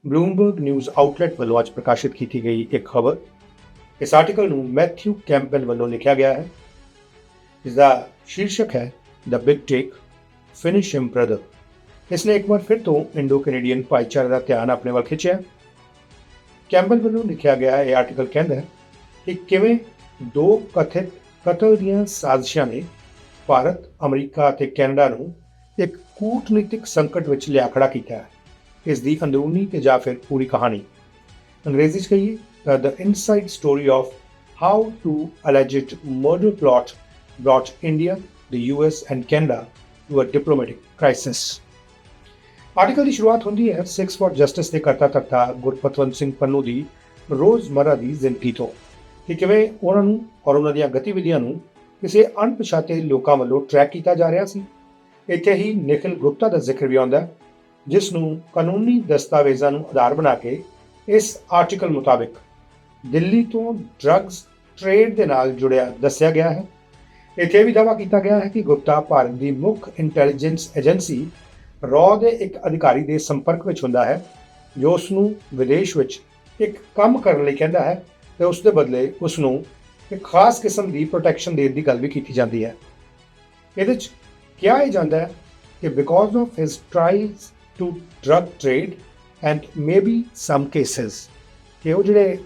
Bloomberg news outlet ਵੱਲੋਂ ਅੱਜ ਪ੍ਰਕਾਸ਼ਿਤ ਕੀਤੀ ਗਈ ਇੱਕ ਖਬਰ। ਇਸ ਆਰਟੀਕਲ ਨੂੰ ਮੈਥਿਊ ਕੈਂਪਬੈਲ ਵੱਲੋਂ ਲਿਖਿਆ ਗਿਆ ਹੈ। ਇਸ ਦਾ ਸ਼ੀਰਸ਼ਕ ਹੈ ਦ ਬਿਗ ਟੇਕ, ਫਿਨਿਸ਼ ਹਿਮ ਬ੍ਰਦਰ। ਇਸ ਨੇ ਇੱਕ ਵਾਰ ਫਿਰ ਤੋਂ ਇੰਡੋ ਕੈਨੇਡੀਅਨ ਭਾਈਚਾਰੇ ਦਾ ਧਿਆਨ ਆਪਣੇ ਵੱਲ ਖਿੱਚਿਆ। ਕੈਂਪਬੈਲ ਵੱਲੋਂ ਲਿਖਿਆ ਗਿਆ ਇਹ ਆਰਟੀਕਲ ਕਹਿੰਦਾ ਹੈ ਕਿ ਕਿਵੇਂ ਦੋ ਕਥਿਤ ਕਤਲ ਦੀਆਂ ਸਾਜ਼ਿਸ਼ਾਂ ਨੇ ਭਾਰਤ, ਅਮਰੀਕਾ ਅਤੇ ਕੈਨੇਡਾ ਨੂੰ ਇੱਕ ਕੂਟਨੀਤਿਕ ਸੰਕਟ ਵਿੱਚ ਲਿਆ ਖੜਾ ਕੀਤਾ ਹੈ। ਇਸ ਦੀ ਅੰਦਰੂਨੀ ਤੇ ਜਾਂ ਫਿਰ ਪੂਰੀ ਕਹਾਣੀ ਅੰਗਰੇਜ਼ੀ 'ਚ ਕਹੀਏ ਤਾਂ the inside story of how two alleged murder plot brought India, the US and Canada to a diplomatic crisis। Article ਦੀ ਸ਼ੁਰੂਆਤ ਹੁੰਦੀ ਹੈ ਸਿੱਖਸ ਫॉर ਜਸਟਿਸ ਦੇ ਕਰਤਾ ਧਰਤਾ ਗੁਰਪਤਵੰਤ ਸਿੰਘ ਪੰਨੂ ਦੀ ਰੋਜ਼ਮਰਰਾ ਦੀ ਜ਼ਿੰਦਗੀ ਤੋਂ ਕਿ ਕਿਵੇਂ ਉਹਨਾਂ ਨੂੰ ਔਰ ਉਹਨਾਂ ਦੀਆਂ ਗਤੀਵਿਧੀਆਂ ਨੂੰ ਕਿਸੇ ਅਣਪਛਾਤੇ ਲੋਕਾਂ ਵੱਲੋਂ ਟਰੈਕ ਕੀਤਾ ਜਾ ਰਿਹਾ ਸੀ। ਇੱਥੇ ਹੀ ਨਿਖਿਲ ਗੁਪਤਾ ਦਾ ਜ਼ਿਕਰ ਵੀ ਆਉਂਦਾ ਜਿਸ ਨੂੰ ਕਾਨੂੰਨੀ ਦਸਤਾਵੇਜ਼ਾਂ ਨੂੰ ਆਧਾਰ ਬਣਾ ਕੇ ਇਸ ਆਰਟੀਕਲ ਮੁਤਾਬਿਕ ਦਿੱਲੀ ਤੋਂ ਡਰੱਗਸ ਟ੍ਰੇਡ ਦੇ ਨਾਲ ਜੁੜਿਆ ਦੱਸਿਆ ਗਿਆ ਹੈ। ਇੱਥੇ ਵੀ ਦਾਅਵਾ ਕੀਤਾ ਗਿਆ ਹੈ ਕਿ ਗੁਪਤਾ ਭਾਰਤ ਦੀ ਮੁੱਖ ਇੰਟੈਲੀਜੈਂਸ ਏਜੰਸੀ ਰॉ ਦੇ ਇੱਕ ਅਧਿਕਾਰੀ ਦੇ ਸੰਪਰਕ ਵਿੱਚ ਹੁੰਦਾ ਹੈ ਜੋ ਉਸ ਨੂੰ ਵਿਦੇਸ਼ ਵਿੱਚ ਇੱਕ ਕੰਮ ਕਰਨ ਲਈ ਕਹਿੰਦਾ ਹੈ ਤੇ ਉਸ ਦੇ ਬਦਲੇ ਉਸ ਨੂੰ ਇੱਕ ਖਾਸ ਕਿਸਮ ਦੀ ਪ੍ਰੋਟੈਕਸ਼ਨ ਦੇਣ ਦੀ ਗੱਲ ਵੀ ਕੀਤੀ ਜਾਂਦੀ ਹੈ। ਇਹਦੇ ਵਿੱਚ ਕਿਹਾ ਇਹ ਜਾਂਦਾ ਹੈ ਕਿ because of his ties to drug trade and maybe some cases ਕਿ ਉਹ ਜਿਹੜੇ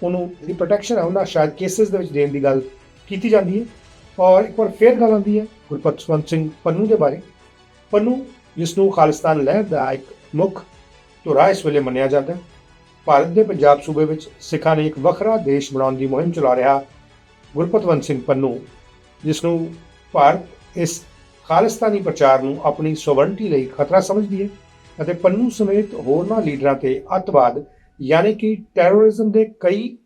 ਉਹਨੂੰ ਜਿਹੜੀ ਪ੍ਰੋਟੈਕਸ਼ਨ ਹੈ ਉਹਨਾਂ ਸ਼ਾਇਦ ਕੇਸਿਸ ਦੇ ਵਿੱਚ ਦੇਣ ਦੀ ਗੱਲ ਕੀਤੀ ਜਾਂਦੀ ਹੈ। ਔਰ ਇੱਕ ਵਾਰ ਫੇਰ ਗੱਲ ਆਉਂਦੀ ਹੈ ਗੁਰਪਤਵੰਤ ਸਿੰਘ ਪੰਨੂ ਦੇ ਬਾਰੇ। ਪੰਨੂ ਜਿਸ ਨੂੰ ਖਾਲਿਸਤਾਨ ਲਹਿਰ ਦਾ ਇੱਕ ਮੁੱਖ ਧੁਰਾ ਇਸ ਵੇਲੇ ਮੰਨਿਆ ਜਾਂਦਾ ਹੈ। ਭਾਰਤ ਦੇ ਪੰਜਾਬ ਸੂਬੇ ਵਿੱਚ ਸਿੱਖਾਂ ਨੇ ਇੱਕ ਵੱਖਰਾ ਦੇਸ਼ ਬਣਾਉਣ ਦੀ ਮੁਹਿੰਮ ਚਲਾ ਰਿਹਾ ਗੁਰਪਤਵੰਤ ਸਿੰਘ ਪੰਨੂ, ਜਿਸ ਨੂੰ ਭਾਰਤ ਇਸ ਖਾਲਿਸਤਾਨੀ ਪ੍ਰਚਾਰ ਨੂੰ ਆਪਣੀ ਸੋਵਰਨਟੀ ਲਈ ਖਤਰਾ ਸਮਝਦੀ ਹੈ ਅਤੇ ਪੰਨੂ ਸਮੇਤ ਹੋਰਨਾਂ ਲੀਡਰਾਂ ਤੇ ਅੱਤਵਾਦ ਯਾਨੀ ਕਿ ਟੈਰੋਰਿਜ਼ਮ ਦੇ ਕਈ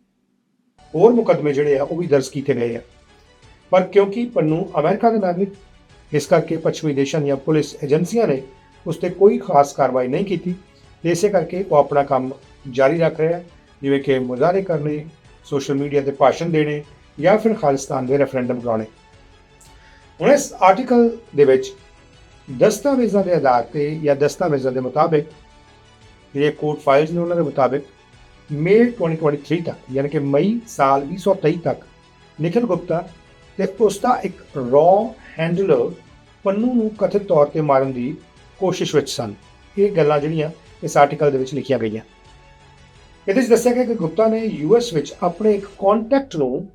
ਹੋਰ ਮੁਕੱਦਮੇ ਜਿਹੜੇ ਆ ਉਹ ਵੀ ਦਰਜ ਕੀਤੇ ਗਏ ਆ। ਪਰ ਕਿਉਂਕਿ ਪੰਨੂ ਅਮਰੀਕਾ ਦੇ ਨਾਗਰਿਕ, ਇਸ ਕਰਕੇ ਪੱਛਮੀ ਦੇਸ਼ਾਂ ਦੀਆਂ ਪੁਲਿਸ ਏਜੰਸੀਆਂ ਨੇ ਉਸ 'ਤੇ ਕੋਈ ਖਾਸ ਕਾਰਵਾਈ ਨਹੀਂ ਕੀਤੀ ਤੇ ਇਸੇ ਕਰਕੇ ਉਹ ਆਪਣਾ ਕੰਮ ਜਾਰੀ ਰੱਖ ਰਿਹਾ, ਜਿਵੇਂ ਕਿ ਮੁਜ਼ਾਹਰੇ ਕਰਨੇ, ਸੋਸ਼ਲ ਮੀਡੀਆ 'ਤੇ ਭਾਸ਼ਣ ਦੇਣੇ ਜਾਂ ਫਿਰ ਖਾਲਿਸਤਾਨ ਦੇ ਰੈਫਰੈਂਡਮ ਕਰਾਉਣੇ। ਹੁਣ ਇਸ ਆਰਟੀਕਲ ਦੇ ਵਿੱਚ ਦਸਤਾਵੇਜ਼ਾਂ ਦੇ ਆਧਾਰ 'ਤੇ ਜਾਂ ਦਸਤਾਵੇਜ਼ਾਂ ਦੇ ਮੁਤਾਬਿਕ ਜਿਹੜੇ ਕੋਰਟ ਫਾਈਲਸ ਨੇ ਉਹਨਾਂ ਦੇ ਮੁਤਾਬਿਕ ਮਈ 2023 ਤੱਕ ਯਾਨੀ ਕਿ ਮਈ ਸਾਲ 2023 ਤੱਕ ਨਿਖਿਲ ਗੁਪਤਾ ਤੇ ਉਸ ਦਾ ਇੱਕ ਰॉ ਹੈਂਡਲਰ ਪੰਨੂ ਨੂੰ ਕਥਿਤ ਤੌਰ ਤੇ ਮਾਰਨ ਦੀ ਕੋਸ਼ਿਸ਼ ਵਿੱਚ ਸਨ। ਇਹ ਗੱਲਾਂ ਜਿਹੜੀਆਂ ਇਸ ਆਰਟੀਕਲ ਦੇ ਵਿੱਚ ਲਿਖੀਆਂ ਗਈਆਂ। ਇਹਦੇ ਵਿੱਚ ਦੱਸਿਆ ਗਿਆ ਕਿ ਗੁਪਤਾ ਨੇ US ਵਿੱਚ ਆਪਣੇ ਇੱਕ ਕੰਟੈਕਟ ਨੂੰ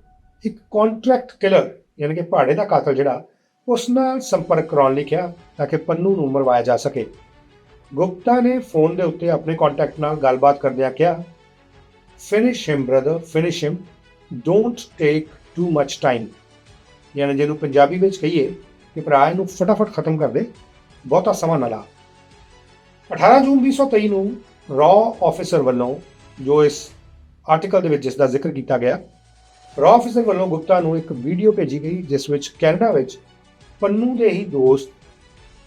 ਇੱਕ ਕੰਟਰੈਕਟ ਕਿਲਰ ਯਾਨੀ ਕਿ ਭਾੜੇ ਦਾ ਕਾਤਲ ਜਿਹੜਾ ਉਸ ਨਾਲ ਸੰਪਰਕ ਕਰਾਉਣ ਲਈ ਕਿਹਾ ਤਾਂ ਕਿ ਪੰਨੂ ਨੂੰ ਮਰਵਾਇਆ ਜਾ ਸਕੇ। ਗੁਪਤਾ ਨੇ ਫੋਨ ਦੇ ਉੱਤੇ ਆਪਣੇ ਕੰਟੈਕਟ ਨਾਲ ਗੱਲਬਾਤ ਕਰਦਿਆਂ ਕਿਹਾ, finish him brother, finish him, don't take too much time. ਯਾਨੀ ਜਿਹਨੂੰ ਪੰਜਾਬੀ ਵਿੱਚ ਕਹੀਏ ਕਿ ਭਰਾ ਇਹਨੂੰ ਫਟਾਫਟ ਖਤਮ ਕਰ ਦੇ, ਬਹੁਤਾ ਸਮਾਂ ਨਾ ਲਾ। 18 ਜੂਨ 2023 ਨੂੰ ਰॉ ਆਫੀਸਰ ਵੱਲੋਂ ਜੋ ਇਸ ਆਰਟੀਕਲ ਦੇ ਵਿੱਚ ਜਿਸ ਦਾ ਜ਼ਿਕਰ ਕੀਤਾ ਗਿਆ, ਰॉ ਆਫੀਸਰ ਵੱਲੋਂ ਗੁਪਤਾ ਨੂੰ ਇੱਕ ਵੀਡੀਓ ਭੇਜੀ ਗਈ ਜਿਸ ਵਿੱਚ ਕੈਨੇਡਾ ਵਿੱਚ ਪੰਨੂ ਦੇ ਹੀ ਦੋਸਤ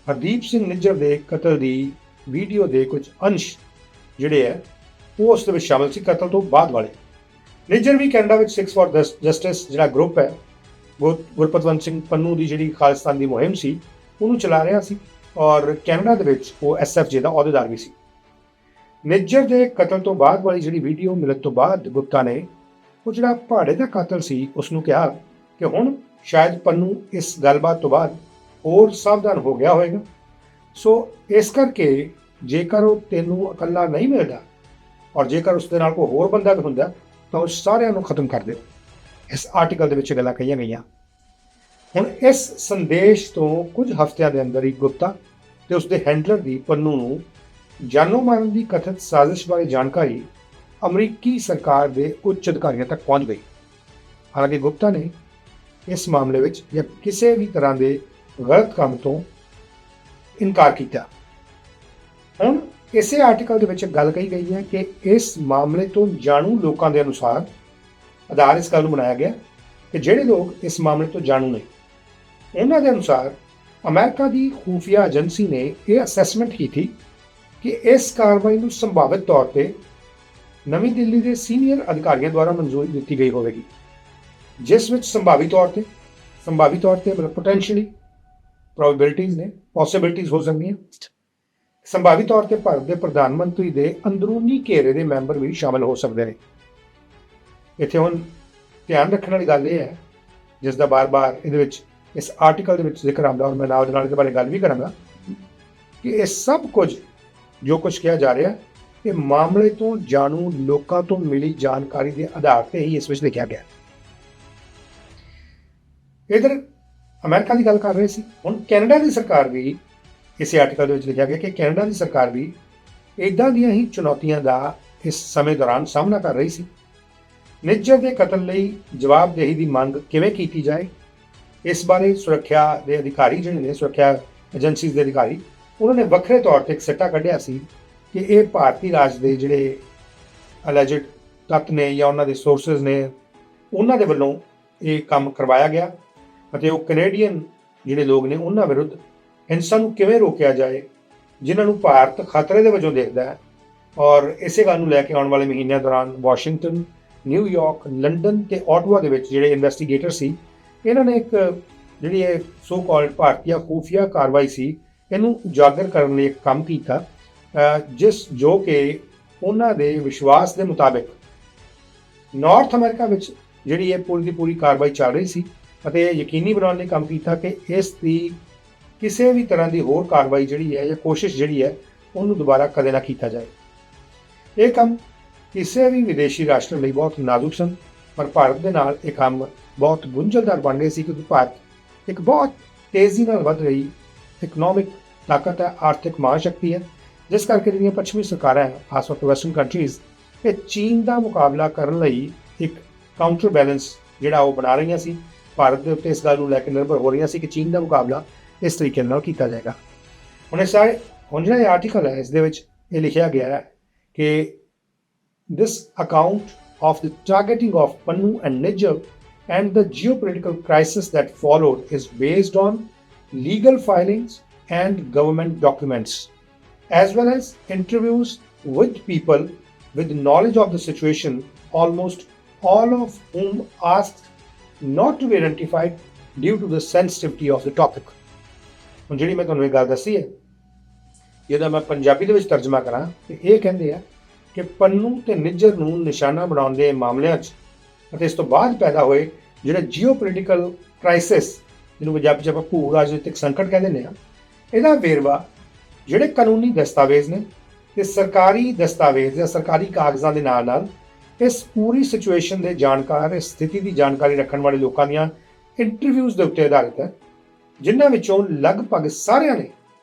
ਹਰਦੀਪ ਸਿੰਘ ਨਿੱਜਰ ਦੇ ਕਤਲ ਦੀ ਵੀਡੀਓ ਦੇ ਕੁਝ ਅੰਸ਼ ਜਿਹੜੇ ਹੈ ਉਹ ਉਸ ਦੇ ਵਿੱਚ ਸ਼ਾਮਲ ਸੀ, ਕਤਲ ਤੋਂ ਬਾਅਦ ਵਾਲੇ। ਨਿੱਜਰ ਵੀ ਕੈਨੇਡਾ ਵਿੱਚ ਸਿੱਖਸ ਫॉर ਜਸਟਿਸ ਜਿਹੜਾ ਗਰੁੱਪ ਹੈ ਗੁਰਪਤਵੰਤ ਸਿੰਘ ਪੰਨੂ ਦੀ ਜਿਹੜੀ ਖਾਲਿਸਤਾਨ ਦੀ ਮੁਹਿੰਮ ਸੀ ਉਹਨੂੰ ਚਲਾ ਰਿਹਾ ਸੀ ਔਰ ਕੈਨੇਡਾ ਦੇ ਵਿੱਚ ਉਹ SFJ ਦਾ ਅਹੁਦੇਦਾਰ ਵੀ ਸੀ। ਨਿੱਜਰ ਦੇ ਕਤਲ ਤੋਂ ਬਾਅਦ ਵਾਲੀ ਜਿਹੜੀ ਵੀਡੀਓ ਮਿਲਣ ਤੋਂ ਬਾਅਦ ਗੁਪਤਾ ਨੇ ਉਹ ਜਿਹੜਾ ਭਾੜੇ ਦਾ ਕਾਤਲ ਸੀ ਉਸ ਨੂੰ ਕਿਹਾ ਕਿ ਹੁਣ ਸ਼ਾਇਦ ਪੰਨੂ ਇਸ ਗੱਲਬਾਤ ਤੋਂ ਬਾਅਦ ਹੋਰ ਸਾਵਧਾਨ ਹੋ ਗਿਆ ਹੋਵੇਗਾ, ਸੋ ਇਸ ਕਰਕੇ ਜੇਕਰ ਉਹ ਤੈਨੂੰ ਇਕੱਲਾ ਨਹੀਂ ਮਿਲਦਾ ਔਰ ਜੇਕਰ ਉਸ ਦੇ ਨਾਲ ਕੋਈ ਹੋਰ ਬੰਦਾ ਵੀ ਹੁੰਦਾ ਤਾਂ ਉਹ ਸਾਰਿਆਂ ਨੂੰ ਖਤਮ ਕਰ ਦਿਓ। ਇਸ ਆਰਟੀਕਲ ਦੇ ਵਿੱਚ ਗੱਲਾਂ ਕਹੀਆਂ ਗਈਆਂ। ਹੁਣ ਇਸ ਸੰਦੇਸ਼ ਤੋਂ ਕੁਝ ਹਫ਼ਤਿਆਂ ਦੇ ਅੰਦਰ ਹੀ ਗੁਪਤਾ ਤੇ ਉਸਦੇ ਹੈਂਡਲਰ ਦੀ ਪੰਨੂ ਨੂੰ ਜਾਨੋਂ ਮਾਰਨ ਦੀ ਕਥਿਤ ਸਾਜ਼ਿਸ਼ ਬਾਰੇ ਜਾਣਕਾਰੀ ਅਮਰੀਕੀ ਸਰਕਾਰ ਦੇ ਉੱਚ ਅਧਿਕਾਰੀਆਂ ਤੱਕ ਪਹੁੰਚ ਗਈ। ਹਾਲਾਂਕਿ ਗੁਪਤਾ ਨੇ ਇਸ ਮਾਮਲੇ ਵਿੱਚ ਜਾਂ ਕਿਸੇ ਵੀ ਤਰ੍ਹਾਂ ਦੇ ਗਲਤ ਕੰਮ ਤੋਂ ਇਨਕਾਰ ਕੀਤਾ। ਹੁਣ ਇਸੇ ਆਰਟੀਕਲ ਦੇ ਵਿੱਚ ਗੱਲ ਕਹੀ ਗਈ ਹੈ ਕਿ ਇਸ ਮਾਮਲੇ ਤੋਂ ਜਾਣੂ ਲੋਕਾਂ ਦੇ ਅਨੁਸਾਰ ਆਧਾਰ ਇਸ ਗੱਲ ਨੂੰ ਬਣਾਇਆ ਗਿਆ ਕਿ ਜਿਹੜੇ ਲੋਕ ਇਸ ਮਾਮਲੇ ਤੋਂ ਜਾਣੂ ਨੇ ਉਹਨਾਂ ਦੇ ਅਨੁਸਾਰ ਅਮਰੀਕਾ ਦੀ ਖੂਫੀਆ ਏਜੰਸੀ ਨੇ ਇਹ ਅਸੈਸਮੈਂਟ ਕੀਤੀ ਕਿ ਇਸ ਕਾਰਵਾਈ ਨੂੰ ਸੰਭਾਵਿਤ ਤੌਰ ਤੇ ਨਵੀਂ ਦਿੱਲੀ ਦੇ ਸੀਨੀਅਰ ਅਧਿਕਾਰੀਆਂ ਦੁਆਰਾ ਮਨਜ਼ੂਰੀ ਦਿੱਤੀ ਗਈ ਹੋਵੇਗੀ, ਜਿਸ ਵਿੱਚ ਸੰਭਾਵੀ ਤੌਰ ਤੇ ਮਤਲਬ ਪੋਟੈਂਸ਼ੀਅਲੀ ਪ੍ਰੋਬੇਬਿਲਿਟੀਜ਼ ਨੇ, ਪੋਸਿਬਿਲਿਟੀਜ਼ ਹੋ ਸਕਦੀਆਂ ਸੰਭਾਵੀ ਤੌਰ ਤੇ ਭਾਰਤ ਦੇ ਪ੍ਰਧਾਨ ਮੰਤਰੀ ਦੇ ਅੰਦਰੂਨੀ ਘੇਰੇ ਦੇ ਮੈਂਬਰ ਵੀ ਸ਼ਾਮਲ ਹੋ ਸਕਦੇ ਨੇ। ਇੱਥੇ ਹੁਣ ਧਿਆਨ ਰੱਖਣ ਵਾਲੀ ਗੱਲ ਇਹ ਹੈ, ਜਿਸ ਦਾ ਬਾਰ-ਬਾਰ ਇਹਦੇ ਵਿੱਚ ਇਸ ਆਰਟੀਕਲ ਦੇ ਵਿੱਚ ਜ਼ਿਕਰ ਆਉਂਦਾ, ਔਰ ਮੈਂ ਨਾਲ ਦੇ ਨਾਲ ਇਹਦੇ ਬਾਰੇ ਗੱਲ ਵੀ ਕਰਾਂਗਾ ਕਿ ਇਹ ਸਭ ਕੁਝ ਜੋ ਕੁਝ ਕਿਹਾ ਜਾ ਰਿਹਾ ਇਹ ਮਾਮਲੇ ਤੋਂ ਜਾਣੂ ਲੋਕਾਂ ਤੋਂ ਮਿਲੀ ਜਾਣਕਾਰੀ ਦੇ ਆਧਾਰ ਤੇ ਹੀ ਇਸ ਵਿੱਚ ਲਿਖਿਆ ਗਿਆ। ਇਧਰ ਅਮਰੀਕਾ ਦੀ ਗੱਲ ਕਰ ਰਹੇ ਸੀ, ਹੁਣ ਕੈਨੇਡਾ ਦੀ ਸਰਕਾਰ ਵੀ ਇਸੇ ਆਰਟੀਕਲ ਦੇ ਵਿੱਚ ਲਿਖਿਆ ਗਿਆ ਕਿ ਕੈਨੇਡਾ ਦੀ ਸਰਕਾਰ ਵੀ ਇੱਦਾਂ ਦੀਆਂ ਹੀ ਚੁਣੌਤੀਆਂ ਦਾ ਇਸ ਸਮੇਂ ਦੌਰਾਨ ਸਾਹਮਣਾ ਕਰ ਰਹੀ ਸੀ। ਨਿੱਜਰ ਦੇ ਕਤਲ ਲਈ ਜਵਾਬਦੇਹੀ ਦੀ ਮੰਗ ਕਿਵੇਂ ਕੀਤੀ ਜਾਏ, ਇਸ ਬਾਰੇ ਸੁਰੱਖਿਆ ਦੇ ਅਧਿਕਾਰੀ ਜਿਹੜੇ ਨੇ, ਸੁਰੱਖਿਆ ਏਜੰਸੀਜ਼ ਦੇ ਅਧਿਕਾਰੀ, ਉਹਨਾਂ ਨੇ ਵੱਖਰੇ ਤੌਰ ਤੇ ਇੱਕ ਸਿੱਟਾ ਕੱਢਿਆ ਸੀ ਕਿ ਇਹ ਭਾਰਤੀ ਰਾਜ ਦੇ ਜਿਹੜੇ ਅਲੈਜਡ ਤੱਤ ਨੇ ਜਾਂ ਉਹਨਾਂ ਦੇ ਸੋਰਸਸ ਨੇ, ਉਹਨਾਂ ਦੇ ਵੱਲੋਂ ਇਹ ਕੰਮ ਕਰਵਾਇਆ ਗਿਆ ਅਤੇ ਉਹ ਕੈਨੇਡੀਅਨ ਜਿਹੜੇ ਲੋਕ ਨੇ ਉਹਨਾਂ ਵਿਰੁੱਧ ਹਿੰਸਾ ਨੂੰ ਕਿਵੇਂ ਰੋਕਿਆ ਜਾਏ, ਜਿਨ੍ਹਾਂ ਨੂੰ ਭਾਰਤ ਖਤਰੇ ਦੇ ਵਜੋਂ ਦੇਖਦਾ ਹੈ। ਔਰ ਇਸੇ ਗੱਲ ਨੂੰ ਲੈ ਕੇ ਆਉਣ ਵਾਲੇ ਮਹੀਨਿਆਂ ਦੌਰਾਨ ਵਾਸ਼ਿੰਗਟਨ, ਨਿਊਯਾਰਕ, ਲੰਡਨ ਤੇ ਆਟਵਾ ਦੇ ਵਿੱਚ ਜਿਹੜੇ ਇਨਵੈਸਟੀਗੇਟਰ ਸੀ, ਇਹਨਾਂ ਨੇ ਇੱਕ ਜਿਹੜੀ ਇਹ ਸੋ ਕਾਲਡ ਭਾਰਤੀ ਖੂਫੀਆ ਕਾਰਵਾਈ ਸੀ, ਇਹਨੂੰ ਉਜਾਗਰ ਕਰਨ ਲਈ ਇੱਕ ਕੰਮ ਕੀਤਾ, ਜੋ ਕਿ ਉਹਨਾਂ ਦੇ ਵਿਸ਼ਵਾਸ ਦੇ ਮੁਤਾਬਿਕ ਨਾਰਥ ਅਮਰੀਕਾ ਵਿੱਚ ਜਿਹੜੀ ਇਹ ਪੂਰੀ ਦੀ ਪੂਰੀ ਕਾਰਵਾਈ ਚੱਲ ਰਹੀ ਸੀ ਅਤੇ ਇਹ ਯਕੀਨੀ ਬਣਾਉਣ ਲਈ ਕੰਮ ਕੀਤਾ ਕਿ ਇਸ ਦੀ ਕਿਸੇ ਵੀ ਤਰ੍ਹਾਂ ਦੀ ਹੋਰ ਕਾਰਵਾਈ ਜਿਹੜੀ ਹੈ ਜਾਂ ਕੋਸ਼ਿਸ਼ ਜਿਹੜੀ ਹੈ ਉਹਨੂੰ ਦੁਬਾਰਾ ਕਦੇ ਨਾ ਕੀਤਾ ਜਾਏ। ਇਹ ਕੰਮ ਕਿਸੇ ਵੀ ਵਿਦੇਸ਼ੀ ਰਾਸ਼ਟਰ ਲਈ ਬਹੁਤ ਨਾਜ਼ੁਕ ਸਨ, ਪਰ ਭਾਰਤ ਦੇ ਨਾਲ ਇਹ ਕੰਮ ਬਹੁਤ ਗੁੰਝਲਦਾਰ ਬਣ ਗਏ ਸੀ ਕਿਉਂਕਿ ਭਾਰਤ ਇੱਕ ਬਹੁਤ ਤੇਜ਼ੀ ਨਾਲ ਵੱਧ ਰਹੀ ਇਕਨੋਮਿਕ ਤਾਕਤ ਹੈ, ਆਰਥਿਕ ਮਹਾਂਸ਼ਕਤੀ ਹੈ, ਜਿਸ ਕਰਕੇ ਜਿਹੜੀਆਂ ਪੱਛਮੀ ਸਰਕਾਰਾਂ ਹੈ, ਖਾਸ ਤੌਰ ਤੇ ਵੈਸਟਰਨ ਕੰਟਰੀਜ਼, ਇਹ ਚੀਨ ਦਾ ਮੁਕਾਬਲਾ ਕਰਨ ਲਈ ਇੱਕ ਕਾਊਂਟਰ ਬੈਲੈਂਸ ਜਿਹੜਾ ਉਹ ਬਣਾ ਰਹੀਆਂ ਸੀ। ਭਾਰਤ ਦੇ ਉੱਤੇ ਇਸ ਗੱਲ ਨੂੰ ਲੈ ਕੇ ਨਿਰਭਰ ਹੋ ਰਹੀਆਂ ਸੀ ਕਿ ਚੀਨ ਦਾ ਮੁਕਾਬਲਾ ਇਸ ਤਰੀਕੇ ਨਾਲ ਕੀਤਾ ਜਾਏਗਾ। ਹੁਣ ਜਿਹੜਾ ਇਹ ਆਰਟੀਕਲ ਹੈ, ਇਸ ਦੇ ਵਿੱਚ ਇਹ ਲਿਖਿਆ ਗਿਆ ਹੈ ਕਿ this account of the targeting of Pannu and Nijjar and the geopolitical crisis that followed is based on legal filings and government documents, as well as interviews with people with knowledge of the situation, almost all of whom asked not to be identified due to the sensitivity of the topic. ਹੁਣ ਜਿਹੜੀ ਮੈਂ ਤੁਹਾਨੂੰ ਇਹ ਗੱਲ ਦੱਸੀ ਹੈ, ਇਹਦਾ ਮੈਂ ਪੰਜਾਬੀ ਦੇ ਵਿੱਚ ਤਰਜਮਾ ਕਰਾਂ ਤੇ ਇਹ ਕਹਿੰਦੇ ਆ ਕਿ ਪੰਨੂ ਤੇ ਨਿੱਜਰ ਨੂੰ ਨਿਸ਼ਾਨਾ ਬਣਾਉਣ ਦੇ ਮਾਮਲਿਆਂ 'ਚ ਅਤੇ ਇਸ ਤੋਂ ਬਾਅਦ ਪੈਦਾ ਹੋਏ ਜਿਹੜੇ ਜੀਓਪੋਲੀਟੀਕਲ ਕ੍ਰਾਈਸਿਸ, ਜਿਹਨੂੰ ਪੰਜਾਬੀ 'ਚ ਆਪਾਂ ਭੂ ਰਾਜਨੀਤਿਕ ਸੰਕਟ ਕਹਿੰਦੇ ਨੇ, ਇਹਦਾ ਵੇਰਵਾ ਜਿਹੜੇ ਕਾਨੂੰਨੀ ਦਸਤਾਵੇਜ਼ ਨੇ ਤੇ ਸਰਕਾਰੀ ਦਸਤਾਵੇਜ਼ ਜਾਂ ਸਰਕਾਰੀ ਕਾਗਜ਼ਾਂ ਦੇ ਨਾਲ ਨਾਲ ਇਸ ਪੂਰੀ ਸਿਚੁਏਸ਼ਨ ਦੇ ਜਾਣਕਾਰ, ਇਸ ਸਥਿਤੀ ਦੀ ਜਾਣਕਾਰੀ ਰੱਖਣ ਵਾਲੇ ਲੋਕਾਂ ਦੀਆਂ ਇੰਟਰਵਿਊਜ਼ ਦੇ ਉੱਤੇ ਆਧਾਰਿਤ ਹੈ, ਜਿਨ੍ਹਾਂ ਵਿੱਚੋਂ ਲਗਭਗ ਸਾਰਿਆਂ ਨੇ